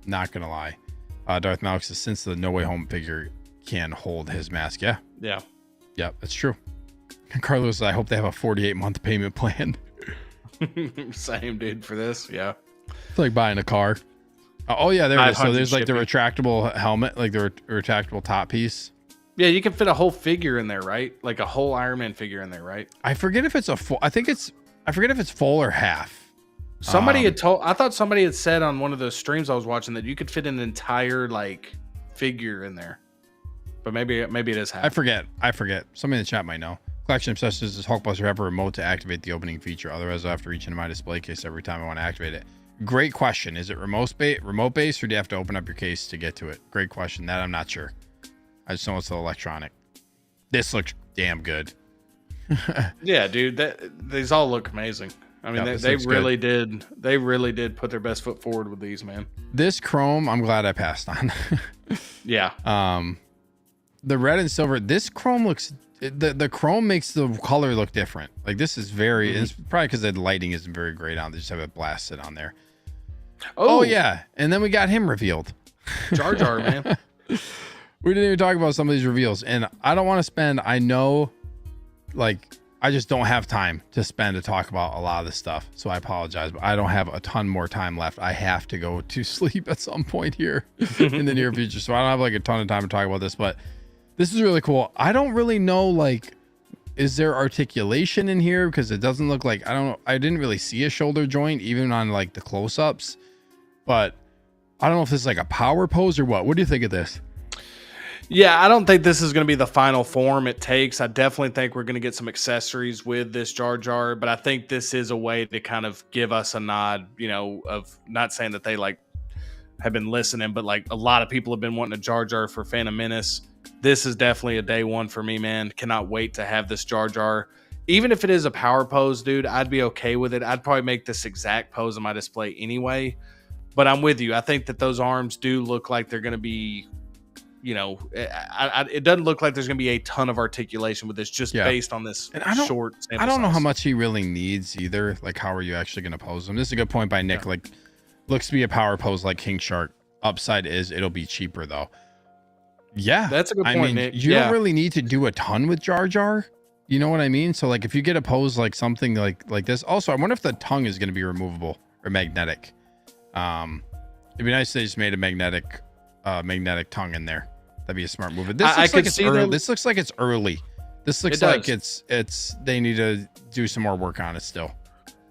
Not gonna lie. Darth Malik says, since the No Way Home figure can hold his mask. Yeah, that's true. Carlos says, I hope they have a 48-month payment plan. Same, dude, for this. It's like buying a car. Oh yeah, there it is. So there's like the retractable helmet, like the retractable top piece. Yeah, you can fit a whole figure in there, right? Like a whole Iron Man figure in there, right? I forget if it's a full. I forget if it's full or half. I thought somebody had said on one of those streams I was watching that you could fit an entire like figure in there, but maybe it is half. I forget. Somebody in the chat might know. Collection Obsessed, does Hulkbuster have a remote to activate the opening feature? Otherwise, I have to reach into my display case every time I want to activate it. Great question. Is it remote based, or do you have to open up your case to get to it? Great question. That I'm not sure. I just know it's electronic. This looks damn good. Yeah, dude. These all look amazing. I mean, they really did. They really did put their best foot forward with these, man. This chrome, I'm glad I passed on. Yeah. The red and silver. This chrome looks. The chrome makes the color look different. Like this is very. It's probably because the lighting isn't very great on. They just have it blasted on there. Oh yeah, and then we got him revealed. Jar Jar, man. We didn't even talk about some of these reveals, and I don't want to spend. I know, like, I just don't have time to spend to talk about a lot of this stuff. So I apologize, but I don't have a ton more time left. I have to go to sleep at some point here in the near future, so I don't have like a ton of time to talk about this. But this is really cool. I don't really know, like, is there articulation in here? Because it doesn't look like, I don't know. I didn't really see a shoulder joint even on like the close-ups, but I don't know if this is like a power pose or what. What do you think of this? Yeah, I don't think this is going to be the final form it takes. I definitely think we're going to get some accessories with this Jar Jar, but I think this is a way to kind of give us a nod, you know, of not saying that they like have been listening, but like a lot of people have been wanting a Jar Jar for Phantom Menace. This is definitely a day one for me, man. Cannot wait to have this Jar Jar. Even if it is a power pose, dude, I'd be okay with it. I'd probably make this exact pose on my display anyway, but I'm with you. I think that those arms do look like they're going to be, you know, it doesn't look like there's going to be a ton of articulation with this just based on this short sample I don't know size. how much he really needs either. Like, how are you actually going to pose him? This is a good point by Nick. Like, looks to be a power pose like King Shark. Upside is it'll be cheaper, though. Yeah. That's a good point, Nick. You don't really need to do a ton with Jar Jar. You know what I mean? So, like, if you get a pose like something like this. Also, I wonder if the tongue is going to be removable or magnetic. It'd be nice if they just made a magnetic tongue in there. That'd be a smart move. This looks like it's early. This looks like it's early. This looks like it's they need to do some more work on it still.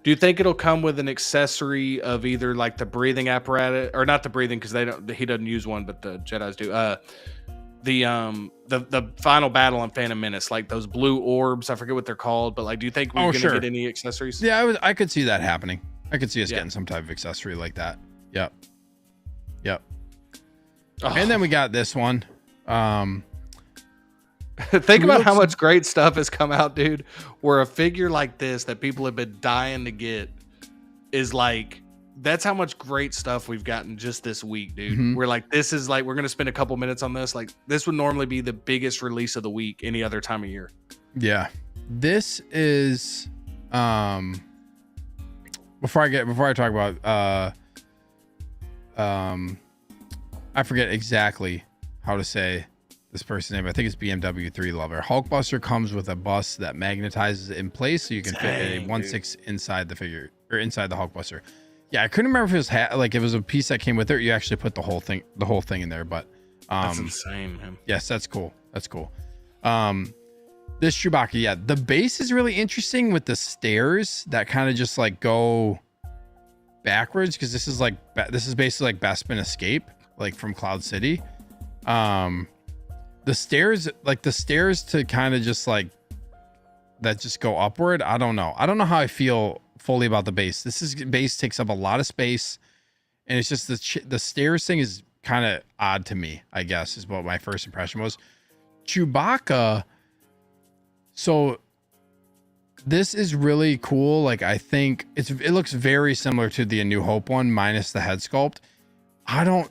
Do you think it'll come with an accessory of either like the breathing apparatus, or not the breathing because he doesn't use one, but the Jedi's do. The final battle on Phantom Menace, like those blue orbs. I forget what they're called, but like, do you think we're gonna get any accessories? Yeah, I could see that happening. I could see us getting some type of accessory like that. Yep. Oh. And then we got this one. Think about how much great stuff has come out, dude, where a figure like this that people have been dying to get is like, that's how much great stuff we've gotten just this week, dude. Mm-hmm. We're like, this is like, we're going to spend a couple minutes on this. Like, this would normally be the biggest release of the week any other time of year. Yeah. This is, before I talk about, I forget exactly how to say this person's name. I think it's BMW 3 Lover. Hulkbuster comes with a bus that magnetizes in place so you can fit a 1/6 inside the figure, or inside the Hulkbuster. Yeah, I couldn't remember if it was if it was a piece that came with it, or you actually put the whole thing in there. But that's insane, man. Yes, that's cool. This Chewbacca, yeah, the base is really interesting with the stairs that kind of just like go backwards, because this is basically like Bespin Escape, like from Cloud City. The stairs to kind of just like that just go upward. I don't know how I feel fully about the base. Base takes up a lot of space, and it's just the stairs thing is kind of odd to me, I guess, is what my first impression was. Chewbacca, so this is really cool. Like, I think it looks very similar to the A New Hope one minus the head sculpt. I don't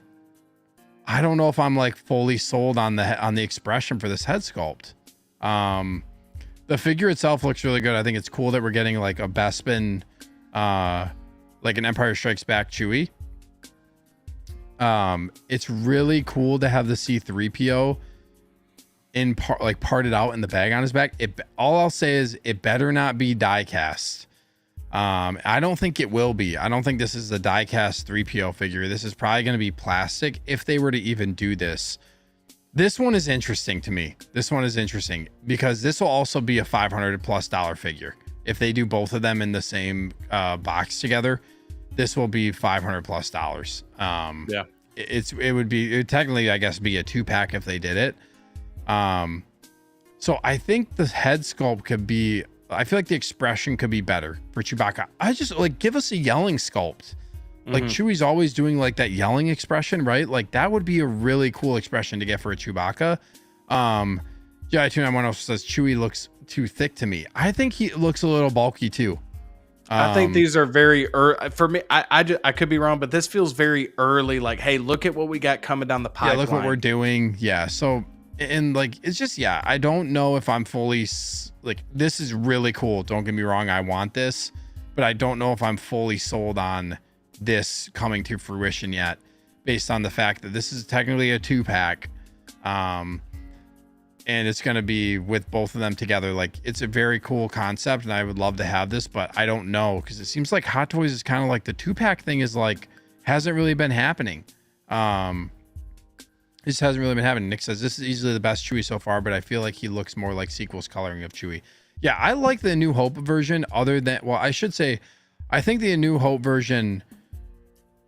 know if I'm like fully sold on the expression for this head sculpt. The figure itself looks really good. I think it's cool that we're getting like a Bespin, like an Empire Strikes Back Chewie. It's really cool to have the C-3PO parted out in the bag on his back. All I'll say is it better not be die cast. I don't think it will be. I don't think this is a die cast 3PO figure. This is probably going to be plastic if they were to even do this. This one is interesting to me. This one is interesting because this will also be a $500+ figure. If they do both of them in the same box together, this will be $500+. Yeah, it would technically, I guess, be a 2-pack if they did it. So I think the head sculpt could be, I feel like the expression could be better for Chewbacca. I just like, give us a yelling sculpt. Like Chewie's always doing like that yelling expression, right? Like that would be a really cool expression to get for a Chewbacca. Jedi291 also says Chewie looks too thick to me. I think he looks a little bulky too. I think these are very early for me. I could be wrong, but this feels very early. Like, hey, look at what we got coming down the pipeline. Yeah, look what we're doing. Yeah. So, and like, it's just, yeah, I don't know if I'm fully like, this is really cool. Don't get me wrong. I want this, but I don't know if I'm fully sold on this coming to fruition yet, based on the fact that this is technically a 2-pack. And it's going to be with both of them together. Like, it's a very cool concept and I would love to have this, but I don't know, because it seems like Hot Toys is kind of like the 2-pack thing is like, hasn't really been happening. This hasn't really been happening. Nick says this is easily the best Chewie so far, but I feel like he looks more like sequels coloring of Chewie. Yeah, I like the New Hope version other than, well, I should say, I think the New Hope version,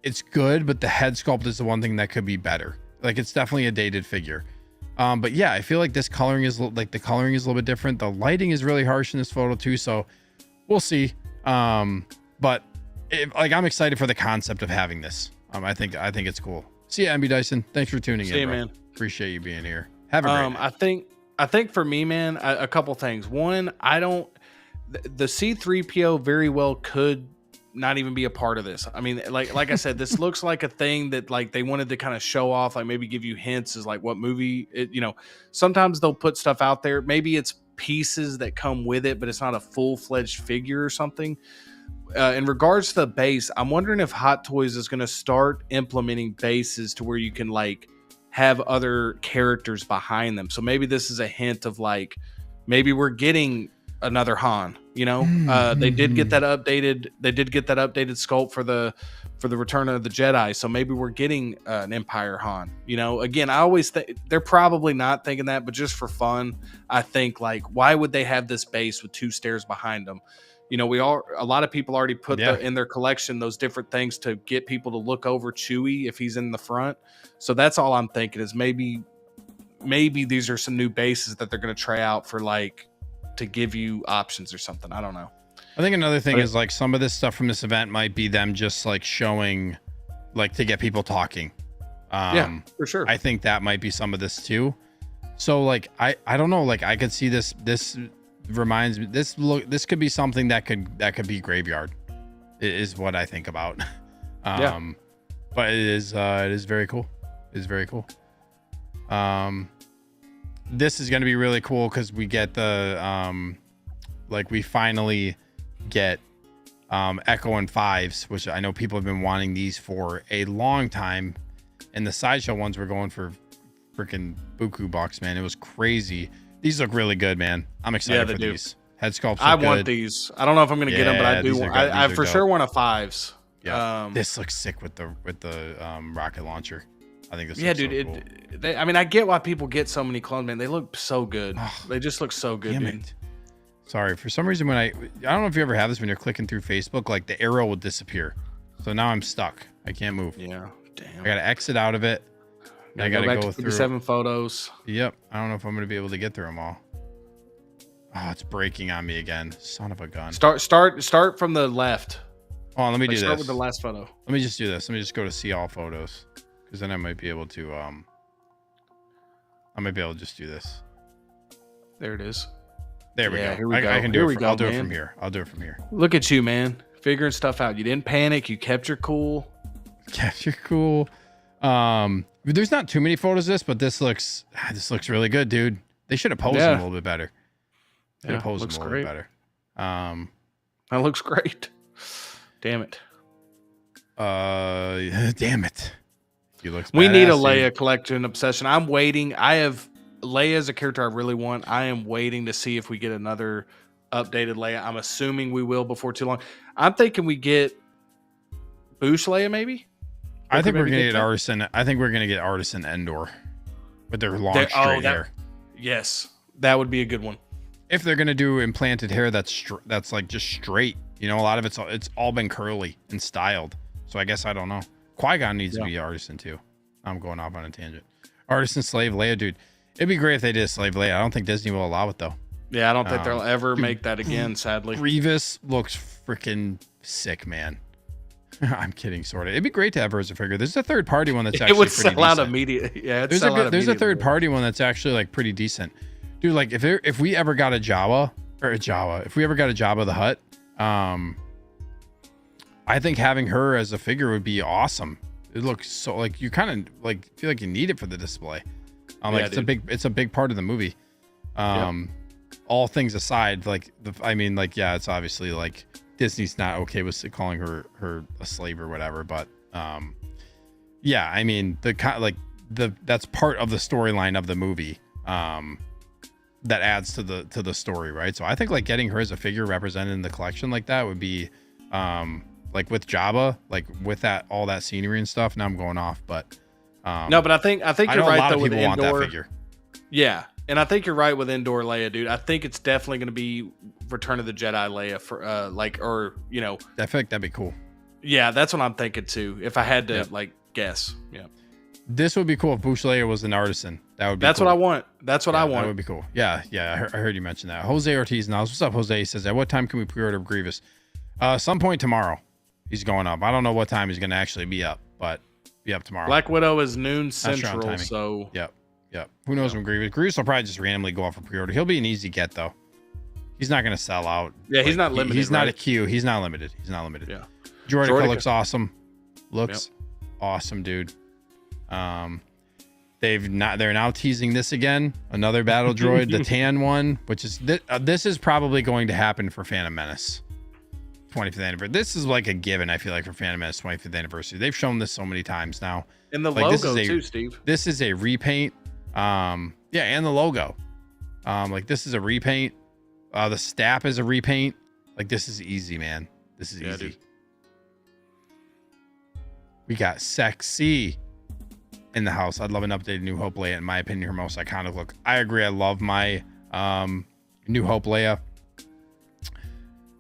it's good, but the head sculpt is the one thing that could be better. Like, it's definitely a dated figure. But yeah, I feel like this coloring is like, the coloring is a little bit different. The lighting is really harsh in this photo too, so we'll see. But I'm excited for the concept of having this. I think it's cool. See ya, MB Dyson. Thanks for tuning in. See you, bro. Man. Appreciate you being here. Have a great night. I think for me, man, a couple things. One, the C-3PO very well could not even be a part of this. I mean, like I said, this looks like a thing that like they wanted to kind of show off, like maybe give you hints as like what movie it, sometimes they'll put stuff out there. Maybe it's pieces that come with it, but it's not a full-fledged figure or something. In regards to the base, I'm wondering if Hot Toys is going to start implementing bases to where you can like have other characters behind them. So maybe this is a hint of like, maybe we're getting another Han, they did get that updated. They did get that updated sculpt for the Return of the Jedi. So maybe we're getting an Empire Han, again, I always think they're probably not thinking that, but just for fun, I think like, why would they have this base with 2 stairs behind them? You know, a lot of people already put in their collection those different things to get people to look over Chewie if he's in the front. So that's all I'm thinking is maybe these are some new bases that they're going to try out for like to give you options or something. I don't know. I think another thing is like some of this stuff from this event might be them just like showing, like to get people talking. Yeah, for sure. I think that might be some of this too. So like I don't know, like I could see this reminds me, this could be something that could be Graveyard is what I think about. But it is very cool. It's very cool. This is going to be really cool because we get the like we finally get Echo and Fives, which I know people have been wanting these for a long time, and the sideshow ones were going for freaking buku bucks, man. It was crazy. These look really good, man. I'm excited for these head sculpts. I want these. I don't know if I'm gonna get them, but I do. I for sure want a Fives. Yeah, this looks sick with the rocket launcher. I think this. Yeah, looks dude. so cool. I mean, I get why people get so many clones, man. They look so good. They just look so good, dude. Sorry, for some reason when I don't know if you ever have this when you're clicking through Facebook, like the arrow will disappear. So now I'm stuck. I can't move. Yeah, damn. I gotta exit out of it. I gotta go through 57 photos. Yep. I don't know if I'm gonna be able to get through them all. Oh, it's breaking on me again. Son of a gun. Start from the left. Oh, let me do this. Start with the last photo. Let me just do this. Let me just go to see all photos, because then I might be able to just do this. There it is. There we go. Here we go. I can do it. I'll do it from here. I'll do it from here. Look at you, man. Figuring stuff out. You didn't panic. You kept your cool. There's not too many photos of this, but this looks really good, dude. They should have posed them a little bit better. They have posed them a little bit better. That looks great. Damn it. Damn it. We need a Leia collection obsession. I'm waiting. Leia is a character I really want. I am waiting to see if we get another updated Leia. I'm assuming we will before too long. I'm thinking we get Boosh Leia, maybe. I think we're gonna get Artisan. I think we're gonna get Artisan Endor with their long straight hair. Yes, that would be a good one. If they're gonna do implanted hair, that's like just straight. You know, a lot of it's all been curly and styled. So I guess I don't know. Qui-Gon needs to be Artisan too. I'm going off on a tangent. Artisan Slave Leia, dude. It'd be great if they did a Slave Leia. I don't think Disney will allow it though. Yeah, I don't think they'll ever make that again, sadly. Grievous looks freaking sick, man. I'm kidding, sort of. It'd be great to have her as a figure. There's a third party one that's actually it would pretty sell out decent. immediately. Yeah, there's a third party one that's actually like pretty decent, dude. Like if we ever got a Jawa, if we ever got a Jabba the Hutt, I think having her as a figure would be awesome. It looks so like you kind of like feel like you need it for the display. It's a big part of the movie. All things aside, like it's obviously like Disney's not okay with calling her a slave or whatever, but I mean that's part of the storyline of the movie that adds to the story, right? So I think like getting her as a figure represented in the collection like that would be like with Jabba, like with all that scenery and stuff. Now I'm going off, but no, but I think you're right. A lot of people want that figure. Yeah, and I think you're right with Endor Leia, dude. I think it's definitely going to be Return of the Jedi Leia for that'd be cool. Yeah, that's what I'm thinking too. If I had to guess, this would be cool if Boosh Leia was an artisan. That's what I want. That's what I want. That would be cool. Yeah. I heard you mention that. Jose Ortiz now. What's up, Jose? He says, at what time can we pre-order Grievous? Some point tomorrow. He's going up. I don't know what time he's going to actually be up, but be up tomorrow. Black Widow is noon central, so yep. Who knows when Grievous will probably just randomly go off for pre-order. He'll be an easy get though. He's not going to sell out. Yeah, he's not limited. He's not a queue. He's not limited. Yeah. Jordica looks awesome. Awesome, dude. They're now teasing this again. Another battle droid, the tan one, which is this is probably going to happen for Phantom Menace 25th anniversary. This is like a given, I feel like, for Phantom Menace 25th anniversary. They've shown this so many times now. And the logo too, Steve. This is a repaint. And the logo. This is a repaint. The staff is a repaint. Like, this is easy, man. This is easy. Dude. We got Sexy in the house. I'd love an updated New Hope Leia. In my opinion, her most iconic look. I agree. I love my New Hope Leia.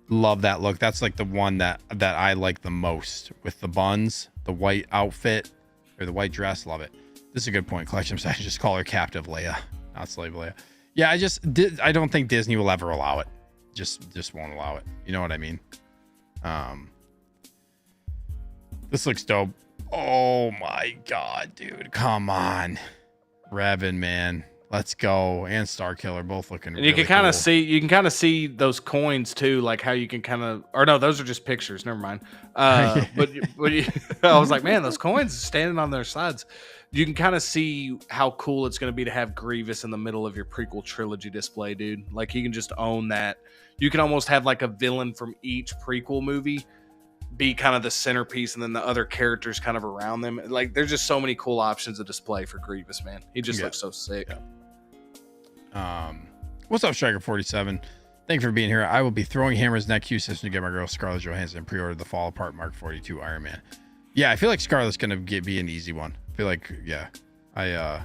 Love that look. That's like the one that I like the most, with the buns, the white outfit or the white dress. Love it. This is a good point. Collection side, just call her Captive Leia, not Slave Leia. Yeah, I don't think Disney will ever allow it. Just won't allow it. You know what I mean? This looks dope. Oh my god, dude. Come on. Revan, man. Let's go. And Starkiller both looking and you really can kind cool. of see those coins too, like how you can kind of, or no, those are just pictures, never mind. But I was like, man, those coins standing on their sides, you can kind of see how cool it's going to be to have Grievous in the middle of your prequel trilogy display, dude. Like, you can just own that. You can almost have like a villain from each prequel movie be kind of the centerpiece, and then the other characters kind of around them. Like, there's just so many cool options to display for Grievous, man. He just looks so sick. What's up, Striker 47? Thank you for being here. I will be throwing hammers next Q system to get my girl Scarlett Johansson pre-ordered the Fall Apart Mark 42 Iron Man. Yeah, I feel like Scarlett's gonna be an easy one. I feel like, yeah, I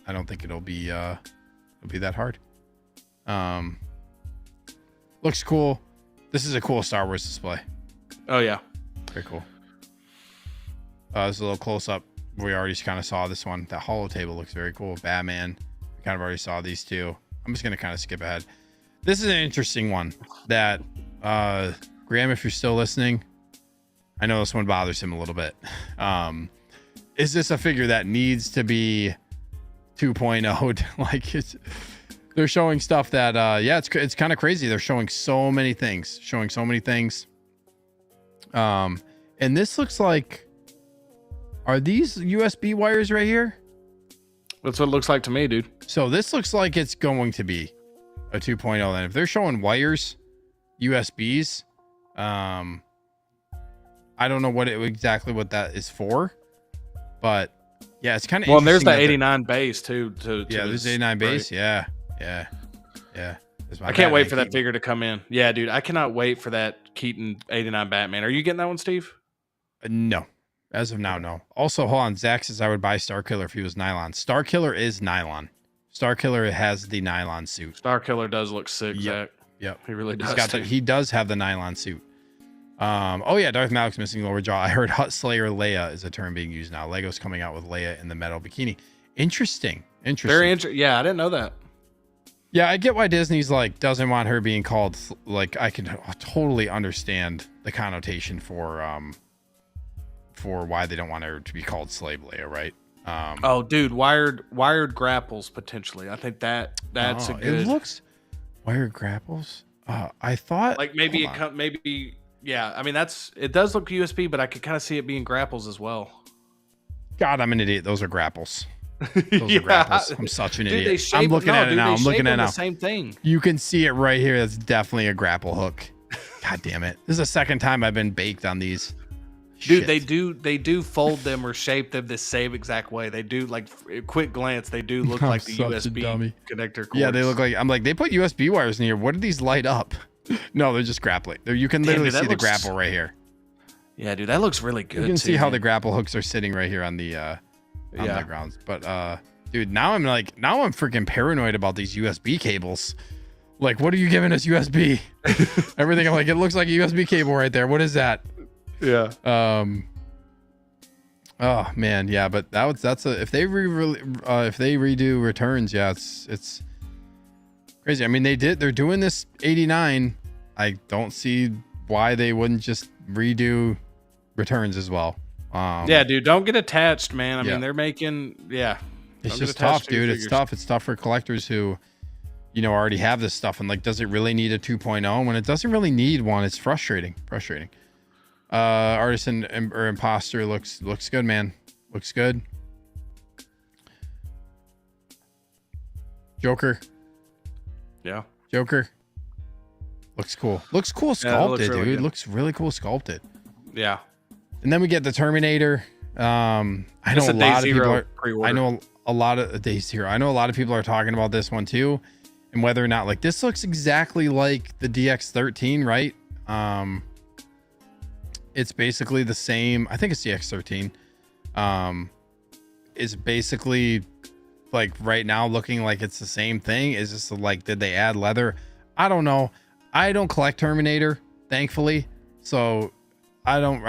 don't think it'll be that hard. Looks cool. This is a cool Star Wars display. Oh yeah, very cool. There's a little close up. We already kind of saw this one. That holo table looks very cool. Batman. We kind of already saw these two. I'm just gonna kind of skip ahead. This is an interesting one that Graham, if you're still listening, I know this one bothers him a little bit. Is this a figure that needs to be 2.0'd? Like, they're showing stuff that yeah, it's kind of crazy. They're showing so many things. And this looks like, are these USB wires right here? That's what it looks like to me, dude. So this looks like it's going to be a 2.0 then. If they're showing wires, USBs, I don't know exactly what that is for, but yeah, it's kind of well. And there's the 89 base too. Yeah, there's 89 base. Right? Yeah. I can't wait for that figure to come in. Yeah, dude, I cannot wait for that Keaton 89 Batman. Are you getting that one, Steve? No. As of now, no. Also, hold on. Zach says I would buy Starkiller if he was nylon. Starkiller is nylon. Starkiller has the nylon suit. Starkiller does look sick, yep. Zach. Yep. He really does. He does have the nylon suit. Oh yeah, Darth Malik's missing lower jaw. I heard Hut Slayer Leia is a term being used now. Lego's coming out with Leia in the metal bikini. Interesting. Very interesting. Yeah, I didn't know that. Yeah, I get why Disney's like doesn't want her being called, like, I can totally understand the connotation for why they don't want her to be called Slave Leia, right? Oh, dude, wired grapples potentially. I think that's a good. It looks wired grapples. I thought like maybe yeah. I mean, it does look USB, but I could kind of see it being grapples as well. God, I'm an idiot. Those are grapples. Those are grapples. I'm such an idiot. I'm looking at it now. I'm looking at it now. The same thing. You can see it right here. That's definitely a grapple hook. God damn it! This is the second time I've been baked on these. Dude, they do fold them or shape them the same exact way. They do, like, quick glance, they do look like the USB connector cords. Yeah, they look like, I'm like, they put USB wires in here. What do these light up? No, they're just grappling. You can literally see the grapple right here. Yeah, dude, that looks really good. You can see how the grapple hooks are sitting right here on the grounds. But dude, now I'm freaking paranoid about these USB cables. Like, what are you giving us USB? Everything, I'm like, it looks like a USB cable right there. What is that? Yeah. Oh man, yeah, but if they redo Returns, yeah, it's crazy. I mean, they're doing this 89. I don't see why they wouldn't just redo Returns as well. Yeah, dude, don't get attached, man. I mean, they're making it's just tough, dude. It's tough. It's tough for collectors who, already have this stuff, and like, does it really need a 2.0 when it doesn't really need one? It's frustrating. Artisan or Imposter looks good, man. Looks good. Joker. Yeah. Joker. Looks cool. Looks cool sculpted, really dude. Good. Looks really cool sculpted. Yeah. And then we get the Terminator. I know a lot of Days Zero. I know a lot of people are talking about this one too, and whether or not, like, this looks exactly like the DX13, right? It's basically the same. I think it's the X13. It's basically like right now looking like it's the same thing. Is this like, did they add leather? I don't know. I don't collect Terminator, thankfully, so I don't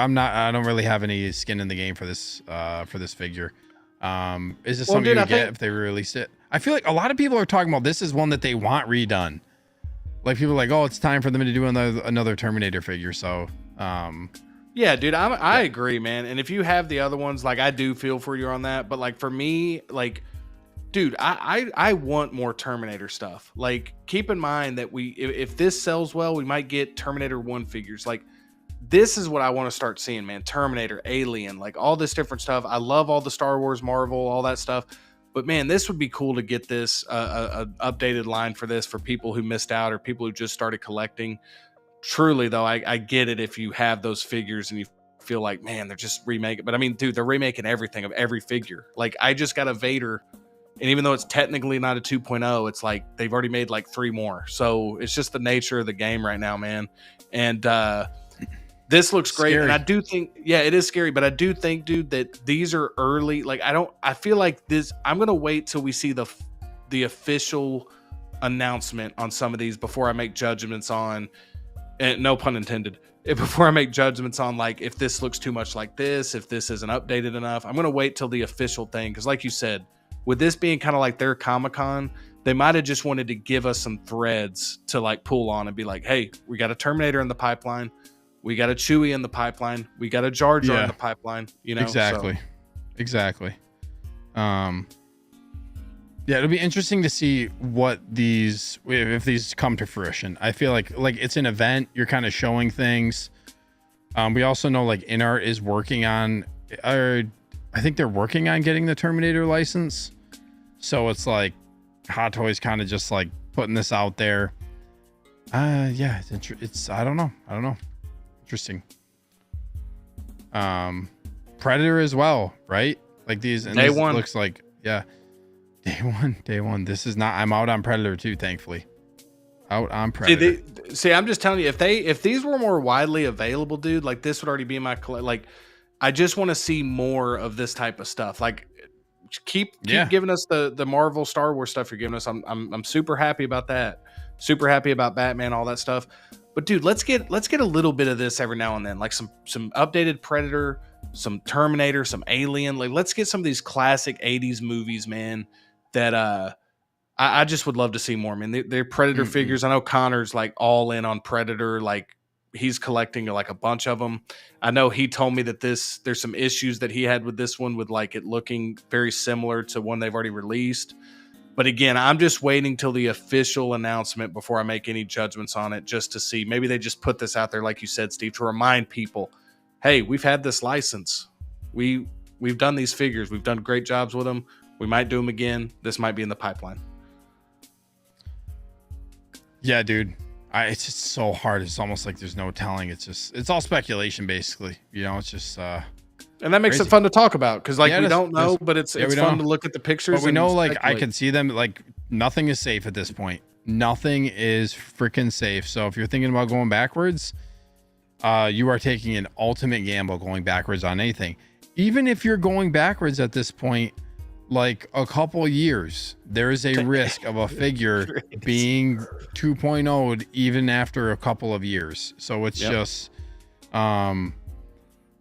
really have any skin in the game for this figure. Is this something you would get if they release it? I feel like a lot of people are talking about this is one that they want redone. Like people are like, oh, it's time for them to do another Terminator figure. So yeah, dude, I agree, man. And if you have the other ones, like I do feel for you on that. But like for me, like, dude, I want more Terminator stuff. Like, keep in mind that if this sells well, we might get Terminator 1 figures. Like, this is what I want to start seeing, man. Terminator, Alien, like all this different stuff. I love all the Star Wars, Marvel, all that stuff. But man, this would be cool to get this a updated line for this for people who missed out or people who just started collecting. Truly, though, I get it if you have those figures and you feel like, man, they're just remaking. But I mean, dude, they're remaking everything of every figure. Like, I just got a Vader, and even though it's technically not a 2.0, it's like they've already made like 3 more. So it's just the nature of the game right now, man. And this looks great. Scary. And I do think, yeah, it is scary, but I do think, dude, that these are early. Like, I feel like this, I'm going to wait till we see the official announcement on some of these before I make judgments on, and no pun intended, before I make judgments on like if this looks too much like this, if this isn't updated enough. I'm going to wait till the official thing. Cause like you said, with this being kind of like their Comic-Con, they might have just wanted to give us some threads to like pull on and be like, hey, we got a Terminator in the pipeline. We got a Chewie in the pipeline. We got a Jar Jar in the pipeline, you know? Exactly. Yeah, it'll be interesting to see what if these come to fruition. I feel like it's an event. You're kind of showing things. We also know like INART is working on, I think they're working on getting the Terminator license. So it's like Hot Toys kind of just like putting this out there. Yeah, it's I don't know. Interesting. Predator as well, right? Like these, and Day this one looks like, yeah. Day one. This is not. I'm out on Predator too. Thankfully, out on Predator. See, I'm just telling you, if these were more widely available, dude, like this would already be in my like. I just want to see more of this type of stuff. Like, keep giving us the Marvel, Star Wars stuff you're giving us. I'm super happy about that. Super happy about Batman, all that stuff. But dude, let's get a little bit of this every now and then, like some updated Predator, some Terminator, some Alien. Like, let's get some of these classic '80s movies, man. That I just would love to see more, man. They're Predator figures. I know Connor's like all in on Predator. Like, he's collecting like a bunch of them. I know he told me that there's some issues that he had with this one, with like it looking very similar to one they've already released. But again, I'm just waiting till the official announcement before I make any judgments on it, just to see. Maybe they just put this out there, like you said, Steve, to remind people, hey, we've had this license. We've done these figures. We've done great jobs with them. We might do them again. This might be in the pipeline. Yeah, dude. It's just so hard. It's almost like there's no telling. It's all speculation, basically. You know, it's just and that makes it fun to talk about, because like we don't know, but it's fun to look at the pictures. But we know, like, I can see them. Like, nothing is safe at this point. Nothing is freaking safe. So if you're thinking about going backwards, you are taking an ultimate gamble going backwards on anything. Even if you're going backwards at this point, like a couple years, there is a risk of a figure being 2.0'd even after a couple of years. So it's just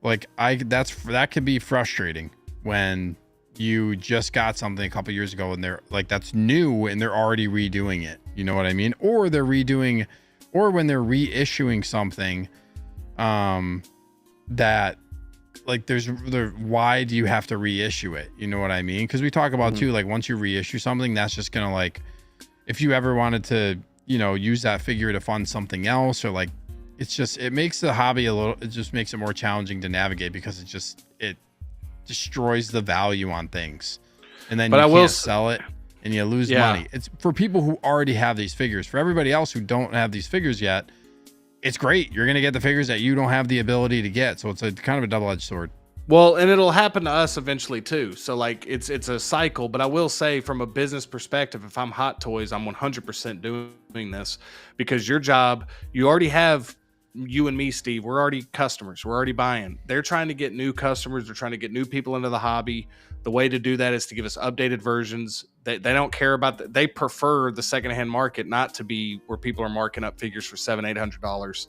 like that could be frustrating when you just got something a couple years ago and they're like, that's new and they're already redoing it. You know what I mean? Or they're redoing, or when they're reissuing something that, like, why do you have to reissue it? You know what I mean? Because we talk about too, like, once you reissue something, that's just gonna, like, if you ever wanted to, you know, use that figure to fund something else, or like, it makes the hobby it just makes it more challenging to navigate, because it destroys the value on things, and then you can't sell it and you lose money. It's for people who already have these figures. For everybody else who don't have these figures yet, it's great. You're going to get the figures that you don't have the ability to get. So it's a kind of a double-edged sword. Well, and it'll happen to us eventually too. So like it's a cycle, but I will say, from a business perspective, if I'm Hot Toys, I'm 100% doing this, because your job, you already have you and me, Steve, we're already customers. We're already buying. They're trying to get new customers. They're trying to get new people into the hobby. The way to do that is to give us updated versions. They don't care about they prefer the secondhand market not to be where people are marking up figures for $700-800.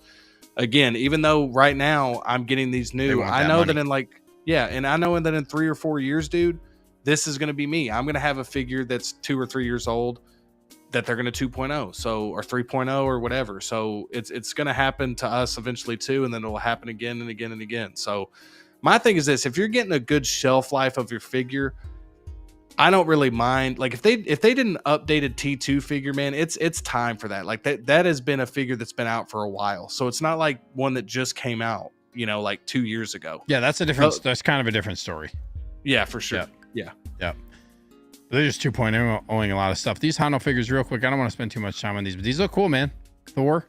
Again, even though right now I'm getting these new, I know that in and I know that in 3 or 4 years, dude, this is going to be me. I'm going to have a figure that's 2 or 3 years old that they're going to 2.0, so, or 3.0 or whatever. So it's going to happen to us eventually too. And then it'll happen again and again and again. So my thing is this: if you're getting a good shelf life of your figure, I don't really mind. Like if they did an updated T2 figure, man, it's time for that. Like that has been a figure that's been out for a while. So it's not like one that just came out, like 2 years ago. Yeah, that's a different. That's kind of a different story. Yeah, for sure. Yeah. They're just 2.0 owing a lot of stuff. These Hano figures, real quick, I don't want to spend too much time on these, but these look cool, man. Thor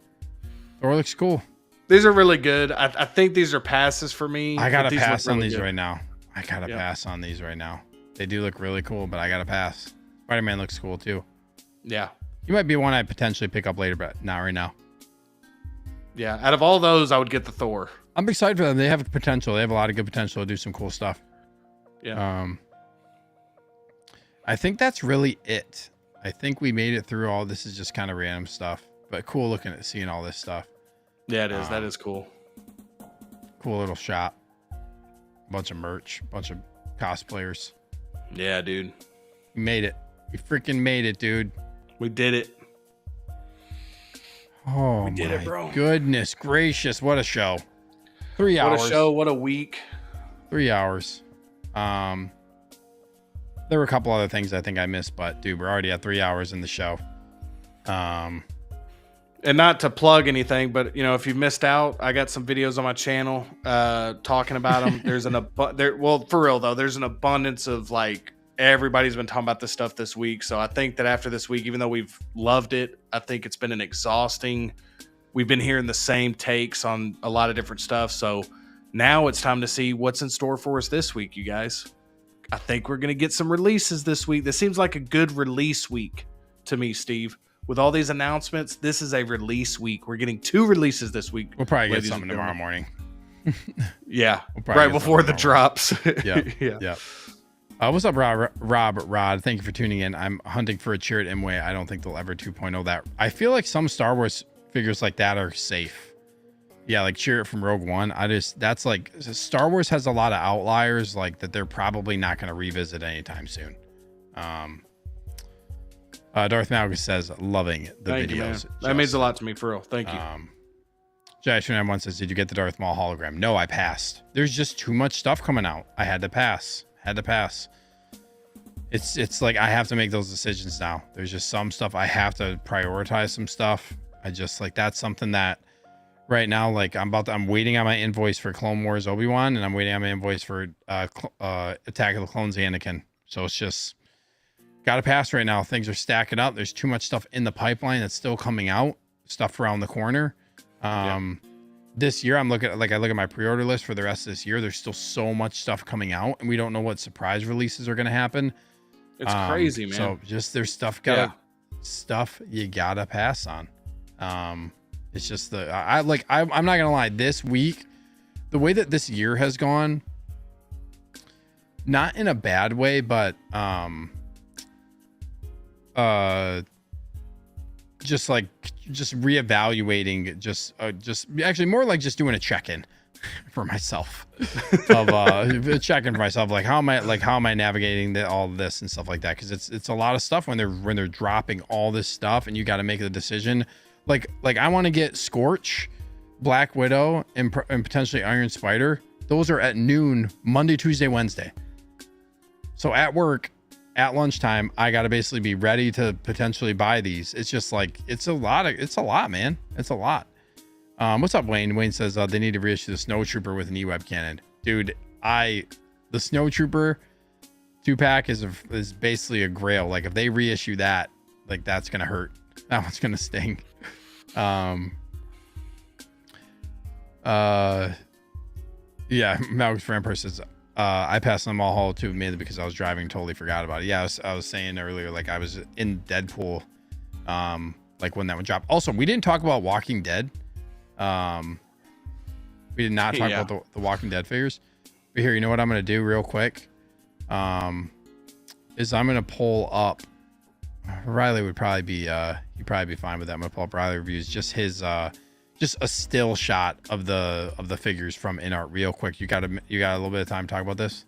looks cool. These are really good. I think these are passes for me. I gotta pass on these right now. Pass on these right now. They do look really cool, but I gotta pass. Spider-Man looks cool too. Yeah. You might be one I'd potentially pick up later, but not right now. Yeah. Out of all those, I would get the Thor. I'm excited for them. They have potential. They have a lot of good potential to do some cool stuff. Yeah. I think that's really it. I think we made it through all this. Is just kind of random stuff, but cool looking at seeing all this stuff. Yeah, it is. That is cool. Cool little shop. Bunch of merch. Bunch of cosplayers. Yeah, dude. We made it. We freaking made it, dude. We did it. Oh, we did it, bro. Goodness gracious. What a show. 3 hours. What a show. What a week. 3 hours. There were a couple other things I think I missed, but dude, we're already at 3 hours in the show. And not to plug anything, but if you missed out, I got some videos on my channel talking about them. There's for real though, there's an abundance of everybody's been talking about this stuff this week. So I think that after this week, even though we've loved it, I think it's been we've been hearing the same takes on a lot of different stuff. So now it's time to see what's in store for us this week, you guys. I think we're going to get some releases this week. This seems like a good release week to me, Steve. With all these announcements, this is a release week. We're getting 2 releases this week. We'll probably get something tomorrow morning. Yeah, right before the drops. Yeah. What's up, Rod? Thank you for tuning in. I'm hunting for a cheer at Imway. I don't think they'll ever 2.0 that. I feel like some Star Wars figures like that are safe. Yeah, like cheer it from Rogue One. That's like Star Wars has a lot of outliers that they're probably not going to revisit anytime soon. Darth Malgus says, loving the Thank videos. You, that means a lot to me, for real. Thank you. Josh91 says, did you get the Darth Maul hologram? No, I passed. There's just too much stuff coming out. I had to pass. It's like I have to make those decisions now. There's just some stuff I have to prioritize some stuff. I just that's something that right now, I'm waiting on my invoice for Clone Wars Obi-Wan, and I'm waiting on my invoice for Attack of the Clones Anakin. So it's just got to pass right now. Things are stacking up. There's too much stuff in the pipeline that's still coming out. Stuff around the corner. This year, I look at my pre-order list for the rest of this year. There's still so much stuff coming out, and we don't know what surprise releases are going to happen. It's crazy, man. So just there's stuff you gotta pass on. It's just I'm not gonna lie, this week, the way that this year has gone, not in a bad way, but just reevaluating, just actually more like just doing a check-in for myself of checking for myself, how am I navigating all of this and stuff like that, because it's a lot of stuff when they're dropping all this stuff and you got to make the decision. Like I want to get Scorch, Black Widow, and potentially Iron Spider. Those are at noon, Monday, Tuesday, Wednesday. So at work, at lunchtime, I got to basically be ready to potentially buy these. It's just it's a lot, man. It's a lot. What's up, Wayne? Wayne says they need to reissue the Snow Trooper with an E-Web cannon. Dude, the Snow Trooper 2-pack is basically a grail. If they reissue that, that's gonna hurt. That one's gonna sting. Yeah, Malgus for Emperor says I passed them all haul too, mainly because I was driving, totally forgot about it. Yeah, I was saying earlier, I was in Deadpool, when that one dropped. Also, we didn't talk about Walking Dead. We did not talk about the Walking Dead figures. But here, you know what I'm going to do real quick? Is I'm going to pull up. Riley would probably be, he'd probably be fine with that. I'm going to pull up Riley reviews. Just his, just a still shot of the figures from INART real quick. You got a little bit of time to talk about this?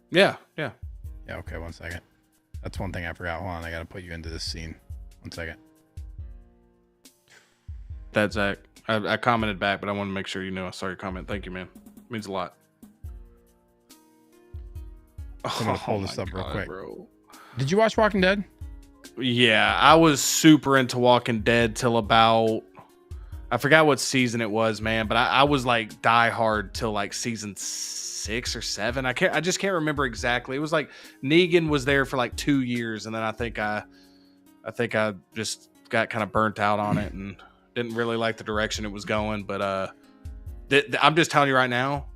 Yeah. Okay, 1 second. That's one thing I forgot. Hold on, I got to put you into this scene. 1 second. That's Zach. I commented back, but I want to make sure you know I saw your comment. Thank you, man. It means a lot. I'm gonna pull this up real quick. Bro. Did you watch Walking Dead? Yeah, I was super into Walking Dead till about, I forgot what season it was, man, but I was like die hard till like season 6 or 7. I just can't remember exactly. It was like Negan was there for like 2 years, and then I think I just got kind of burnt out on it and didn't really like the direction it was going. But I'm just telling you right now,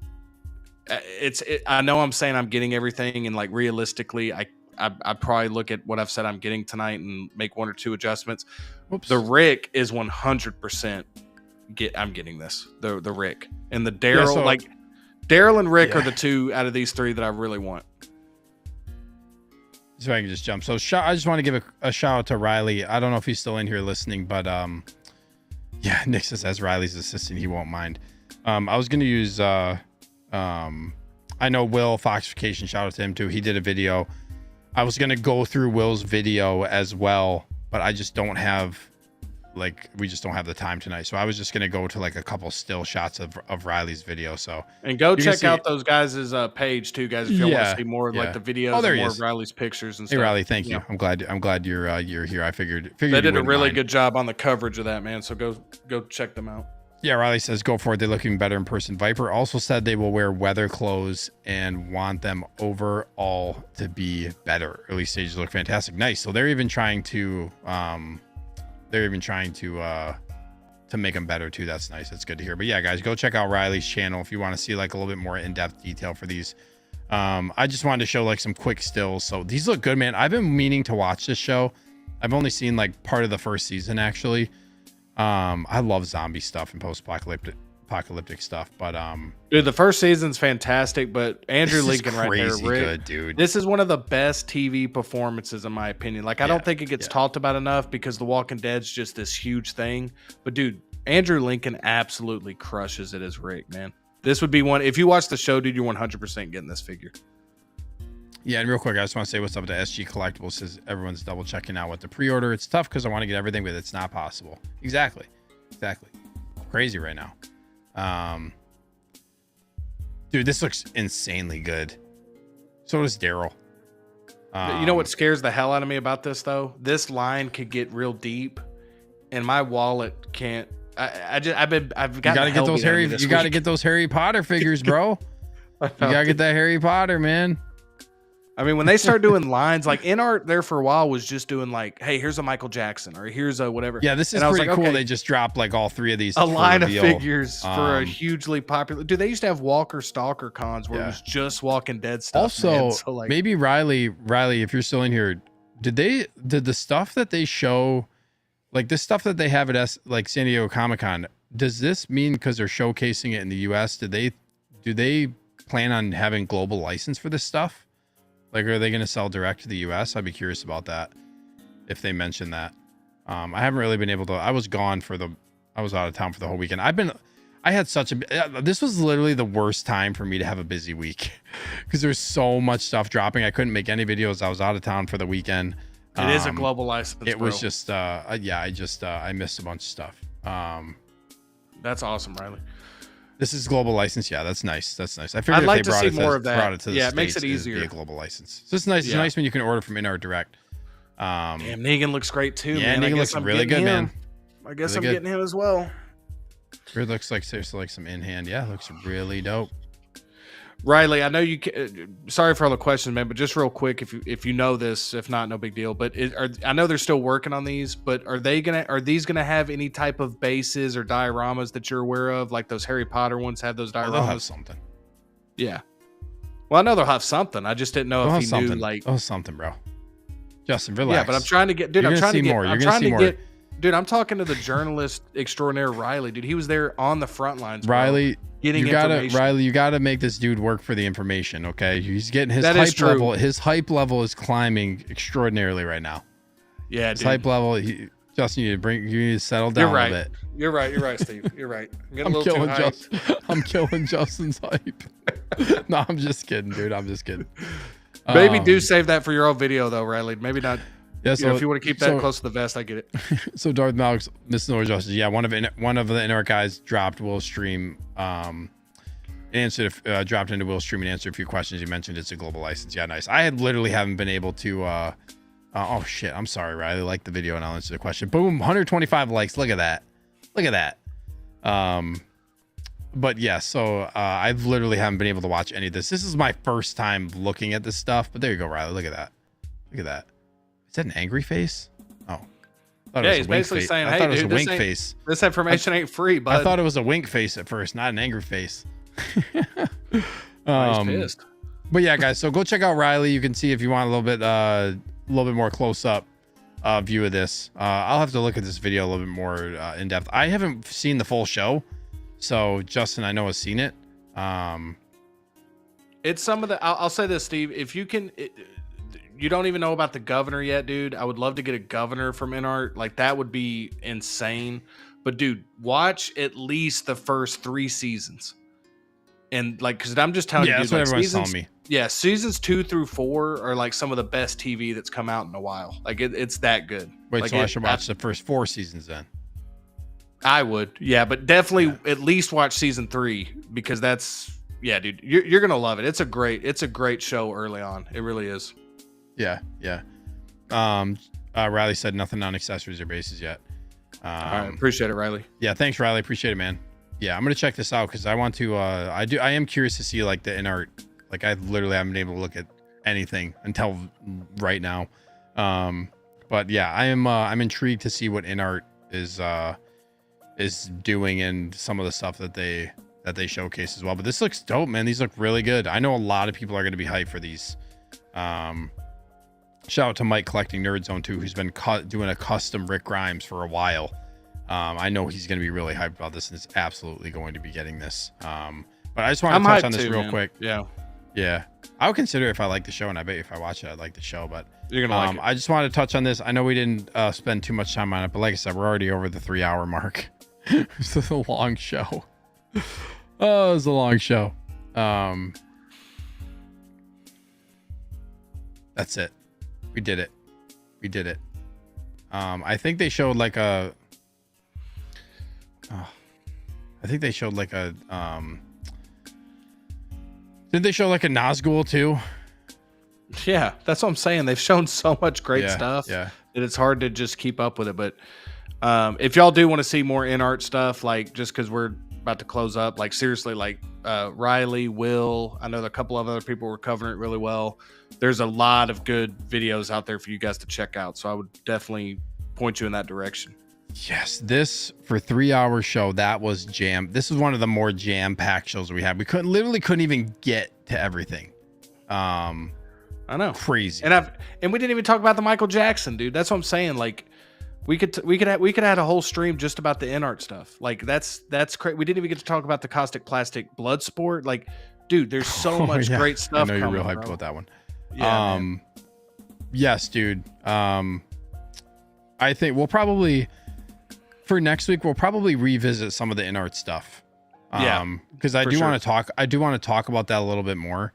I know I'm saying I'm getting everything, and like realistically, I'd probably look at what I've said I'm getting tonight and make 1 or 2 adjustments. Oops. The Rick is 100% I'm getting this. The Rick and the Daryl, like Daryl and Rick are the 2 out of these 3 that I really want. So I can just jump. So I just want to give a shout out to Riley. I don't know if he's still in here listening, but yeah, Nick says as Riley's assistant, he won't mind. I was gonna use I know Will Foxification, shout out to him too. He did a video. I was gonna go through Will's video as well, but I just don't have, like, we just don't have the time tonight. So I was just gonna go to like a couple still shots of Riley's video. So and go check out those guys' page too, guys, if you want to see more of like the videos and more of Riley's pictures and stuff. Hey Riley, thank you. I'm glad you're here. I figured they did a really good job on the coverage of that, man. So go check them out. Yeah, Riley says go for it. They look even better in person. Viper also said they will wear weather clothes and want them overall to be better. Early stages look fantastic. Nice. So they're even trying to make them better too. That's nice. That's good to hear. But yeah, guys, go check out Riley's channel if you want to see like a little bit more in-depth detail for these. I just wanted to show like some quick stills. So these look good, man. I've been meaning to watch this show. I've only seen like part of the first season actually. I love zombie stuff and post-apocalyptic stuff, but dude, the first season's fantastic, but Andrew Lincoln right there, Rick, good, dude. This is one of the best TV performances in my opinion. Like I don't think it gets talked about enough because The Walking Dead's just this huge thing. But dude, Andrew Lincoln absolutely crushes it as Rick, man. This would be one, if you watch the show, dude, you're 100% getting this figure. Yeah, and real quick, I just want to say what's up to SG Collectibles. Says everyone's double checking out with the pre-order. It's tough because I want to get everything, but it's not possible. Exactly. Crazy right now. Dude, this looks insanely good. So does Daryl. You know what scares the hell out of me about this though? This line could get real deep, and my wallet can't. I've got to get those Harry. You got to get those Harry Potter figures, bro. You gotta get that Harry Potter, man. I mean, when they start doing lines, like INART there for a while was just doing like, hey, here's a Michael Jackson or here's a whatever. Yeah, this is pretty cool. Okay. They just dropped like all 3 of these. A line of figures for a hugely popular. Dude, they used to have Walker Stalker cons where it was just Walking Dead stuff. Also, so like, maybe Riley, if you're still in here, did the stuff that they show, like this stuff that they have at like San Diego Comic-Con, does this mean because they're showcasing it in the US, do they plan on having global license for this stuff? Like, are they going to sell direct to the US? I'd be curious about that if they mention that. I haven't really been able to. I was out of town for the whole weekend. This was literally the worst time for me to have a busy week because there's so much stuff dropping. I couldn't make any videos. I was out of town for the weekend. It is a global license. It was just, I missed a bunch of stuff. That's awesome, Riley. This is global license. Yeah, that's nice. I figured I'd like if they to see more of that. Brought it to the it States, makes it easier. It'd be a global license. So it's nice. It's nice when you can order from INART direct. Damn, Negan looks great too. Yeah, man. Negan looks really good, man. I guess I'm getting him as well. It looks like seriously like some in hand. Yeah, it looks really dope. Riley, I know you. Sorry for all the questions, man, but just real quick, if you know this, if not, no big deal. But I know they're still working on these, but are these gonna have any type of bases or dioramas that you're aware of? Like those Harry Potter ones have those dioramas. They'll have something. Yeah. Well, I know they'll have something. I just didn't know if you knew like. Oh, something, bro. Justin, relax. Yeah, but I'm trying to get, dude. I'm trying to get more. Dude, I'm talking to the journalist extraordinaire Riley. Dude, he was there on the front lines. Riley. getting you gotta, information. Riley, you gotta make this dude work for the information. Okay, he's getting his That is hype true. level. His hype level is climbing extraordinarily right now. Yeah, His dude. hype level. Justin, you need to settle down You're right. a bit. You're right, Steve. You're right. I'm getting I'm a little too hyped. I'm killing Justin's hype. No, I'm just kidding, dude. I'm just kidding. Maybe do save that for your own video, though, Riley. Maybe not. Yeah, You know, if you want to keep that close to the vest, I get it. So Darth Malix, Misnomer Justice. Yeah, one of the INART guys dropped Will's stream. Dropped into Will's stream and answered a few questions. You mentioned it's a global license. Yeah, nice. I literally haven't been able to. Oh shit! I'm sorry, Riley. Like the video and I'll answer the question. Boom, 125 likes. Look at that. Look at that. But yeah, so I literally haven't been able to watch any of this. This is my first time looking at this stuff. But there you go, Riley. Look at that. Look at that. Is that an angry face? Oh. Yeah, he's basically saying, I hey, thought it was dude, a wink face. This information ain't free, bud. I thought it was a wink face at first, not an angry face. He's pissed. But yeah, guys, so go check out Riley. You can see if you want a little bit more close up view of this. I'll have to look at this video a little bit more in depth. I haven't seen the full show, so Justin I know has seen it. It's some of the. I'll say this, Steve. If you can, you don't even know about the governor yet, dude. I would love to get a governor from INART. Like that would be insane. But dude, watch at least the first 3 seasons. And like, because I'm just telling you, dude, that's what like, everyone's telling me. Yeah, seasons 2 through 4 are like some of the best TV that's come out in a while. Like it's that good. Wait, like, so I should watch the first 4 seasons then? I would, yeah, but definitely at least watch season 3 because that's dude, you're gonna love it. It's a great show early on. It really is. Yeah. Riley said nothing on accessories or bases yet. All right, appreciate it, Riley. Yeah, thanks, Riley. Appreciate it, man. Yeah, I'm gonna check this out because I want to. I am curious to see like the INART. Like I literally haven't been able to look at anything until right now. But yeah, I'm intrigued to see what INART is doing and some of the stuff that they showcase as well. But this looks dope, man. These look really good. I know a lot of people are going to be hyped for these. Shout out to Mike collecting Nerd Zone 2, who's been doing a custom Rick Grimes for a while. I know he's going to be really hyped about this and is absolutely going to be getting this. But I just want to touch on this real quick. Yeah. I would consider it if I like the show, and I bet if I watch it, I'd like the show. But you're gonna like it. I just wanted to touch on this. I know we didn't spend too much time on it, but like I said, we're already over the 3-hour mark. This is a long show. Oh, it was a long show. That's it. We did it. I think they showed like a. Did they show like a Nazgul too? Yeah, that's what I'm saying. They've shown so much great stuff that it's hard to just keep up with it. But if y'all do want to see more INART stuff, like just because we're about to close up, like seriously, like Riley, Will, I know a couple of other people were covering it really well. There's a lot of good videos out there for you guys to check out. So I would definitely point you in that direction. Yes, this for 3-hour show, that was jam. This was one of the more jam-packed shows we had. We couldn't even get to everything. I know, crazy. And we didn't even talk about the Michael Jackson, dude. That's what I'm saying. Like we could have a whole stream just about the INART stuff. Like that's crazy. We didn't even get to talk about the Caustic Plastic blood sport. Like, dude, there's so much great stuff. I know coming, you're real hyped bro. about that one. Yeah, yes, dude. I think we'll probably. For next week, we'll probably revisit some of the INART stuff. Because I do want to talk about that a little bit more.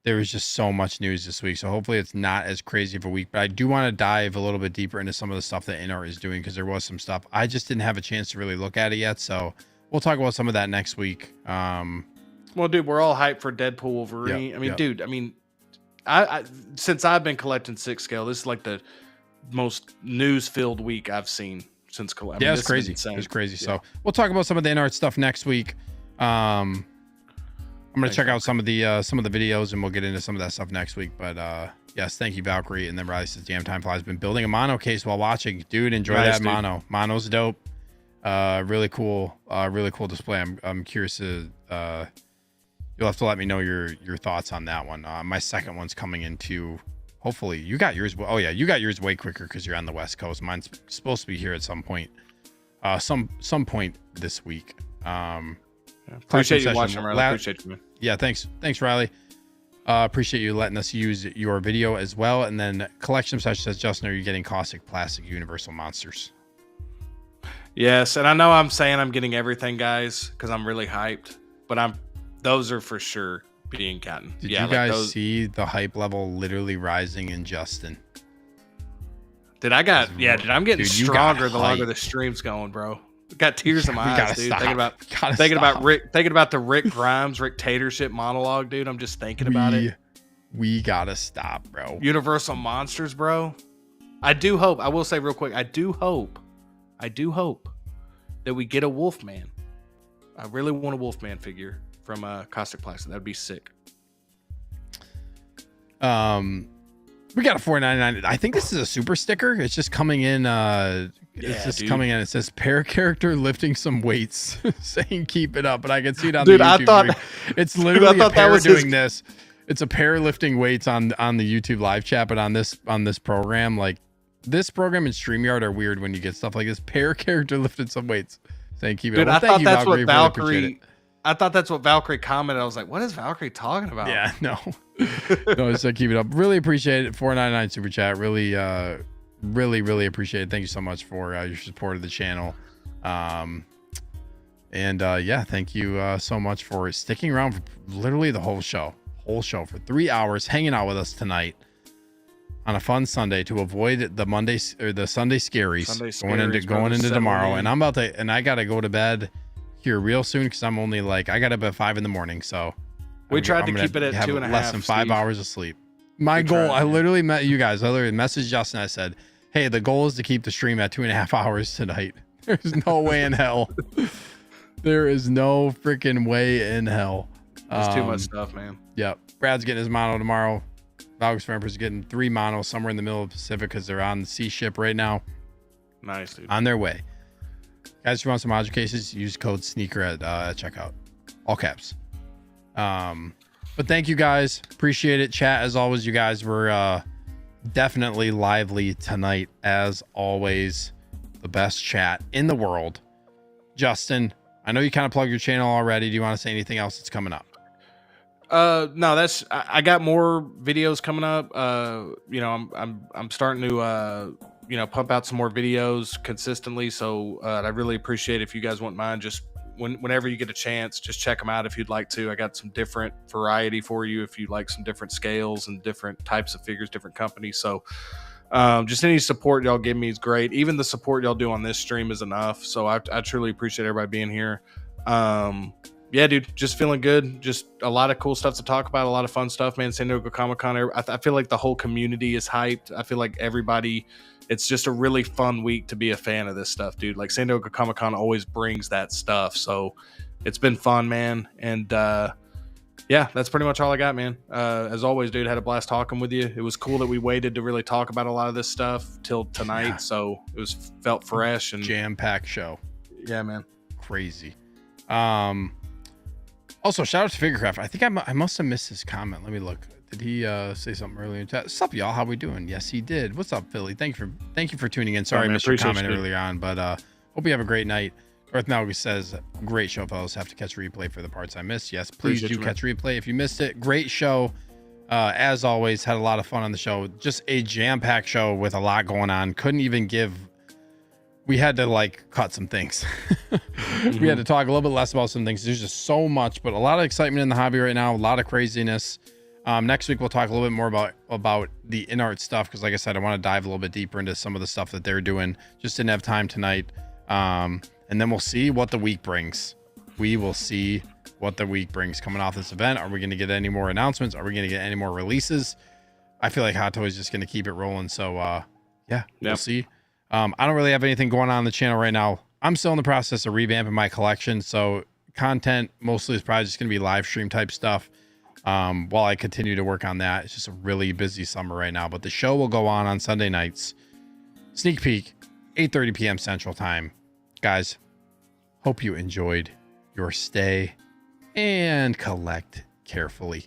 There was just so much news this week, so hopefully it's not as crazy of a week. But I do want to dive a little bit deeper into some of the stuff that INART is doing because there was some stuff I just didn't have a chance to really look at it yet. So we'll talk about some of that next week. Well, dude, we're all hyped for Deadpool Wolverine. Dude, I since I've been collecting 6 scale, this is like the most news-filled week I've seen. Since it's crazy. It's crazy. Yeah. So we'll talk about some of the INART stuff next week. I'm gonna check out some of the videos and we'll get into some of that stuff next week. But yes, thank you, Valkyrie. And then Riley says, "Damn, time flies." Been building a mono case while watching. Dude, enjoy that mono. Mono's dope. Really cool display. I'm curious to. You'll have to let me know your thoughts on that one. My second one's coming into. Hopefully you got yours. Oh yeah, you got yours way quicker because you're on the West Coast. Mine's supposed to be here at some point, some point this week. Appreciate you watching, Riley. Appreciate you, man. Yeah, thanks, Riley. Appreciate you letting us use your video as well. And then collection such as Justin, are you getting caustic plastic universal monsters? Yes, and I know I'm saying I'm getting everything, guys, because I'm really hyped. But those are for sure being gotten. Did you guys see the hype level literally rising in Justin? Dude, I'm getting stronger the longer the stream's going, bro. Got tears in my eyes, dude. Stop. Thinking about the Rick Grimes, Rick Tatership monologue, dude. I'm just thinking about it. We gotta stop, bro. Universal monsters, bro. I do hope. I will say real quick. I do hope that we get a Wolfman. I really want a Wolfman figure from Caustic Plastic. That'd be sick. We got a $4.99. I think this is a super sticker. It's just coming in. Coming in. It says pair character lifting some weights, saying keep it up. But I can see it on the YouTube. It's literally a pair doing this. It's a pair lifting weights on the YouTube live chat, but on this program, like this program and StreamYard are weird when you get stuff like this. Pair character lifted some weights, saying keep it up. I thought that's what Valkyrie. I thought that's what Valkyrie commented. I was like, what is Valkyrie talking about? Yeah, no. No, it's keep it up. Really appreciate it. $4.99 super chat. Really appreciate it. Thank you so much for your support of the channel. Yeah, thank you so much for sticking around for literally the whole show for 3 hours, hanging out with us tonight on a fun Sunday to avoid the Mondays or the Sunday scaries, going into tomorrow. And I gotta go to bed here real soon because I'm only I got up at 5 a.m. So we tried to keep it at 2.5. Less than 5 hours of sleep. My goal, I literally met you guys. I literally messaged Justin. I said, hey, the goal is to keep the stream at 2.5 hours tonight. There's no way in hell. There is no freaking way in hell. There's too much stuff, man. Yep. Brad's getting his mono tomorrow. Valgus Vampers getting 3 monos somewhere in the middle of the Pacific because they're on the sea ship right now. Nice, dude. On their way. Guys, if you want some module cases, use code SNEAKER at checkout. All caps. But thank you guys. Appreciate it. Chat, as always, you guys were definitely lively tonight, as always. The best chat in the world. Justin, I know you kind of plugged your channel already. Do you want to say anything else that's coming up? No, I got more videos coming up. I'm starting to pump out some more videos consistently. So I really appreciate if you guys wouldn't mind just whenever you get a chance, just check them out if you'd like to. I got some different variety for you if you like some different scales and different types of figures, different companies. So just any support y'all give me is great. Even the support y'all do on this stream is enough. So I truly appreciate everybody being here. Yeah, dude, just feeling good. Just a lot of cool stuff to talk about. A lot of fun stuff, man. San Diego Comic-Con. I feel like the whole community is hyped. I feel like everybody, it's just a really fun week to be a fan of this stuff, dude. Like San Diego Comic-Con always brings that stuff. So it's been fun, man. And yeah, that's pretty much all I got, man. As always, dude, had a blast talking with you. It was cool that we waited to really talk about a lot of this stuff till tonight. Yeah. So it felt fresh and jam-packed show. Yeah, man. Crazy. Also, shout out to Figurecraft. I think I must have missed his comment. Let me look. Did he say something earlier in chat? What's up, y'all? How we doing? Yes, he did. What's up, Philly? Thank you for tuning in. Sorry, I missed your comment earlier on, but hope you have a great night. Darth Malgus says, great show, fellas. Have to catch replay for the parts I missed. Yes, please do catch replay if you missed it. Great show. As always, had a lot of fun on the show. Just a jam-packed show with a lot going on. Couldn't even give... We had to cut some things. We had to talk a little bit less about some things. There's just so much, but a lot of excitement in the hobby right now. A lot of craziness. Next week, we'll talk a little bit more about the INART stuff. Because like I said, I want to dive a little bit deeper into some of the stuff that they're doing. Just didn't have time tonight. And then we'll see what the week brings. We will see what the week brings coming off this event. Are we going to get any more announcements? Are we going to get any more releases? I feel like Hot Toy is just going to keep it rolling. So yeah, we'll see. I don't really have anything going on the channel right now. I'm still in the process of revamping my collection. So content mostly is probably just going to be live stream type stuff while I continue to work on that. It's just a really busy summer right now. But the show will go on Sunday nights. Sneak peek, 8:30 p.m. Central Time. Guys, hope you enjoyed your stay and collect carefully.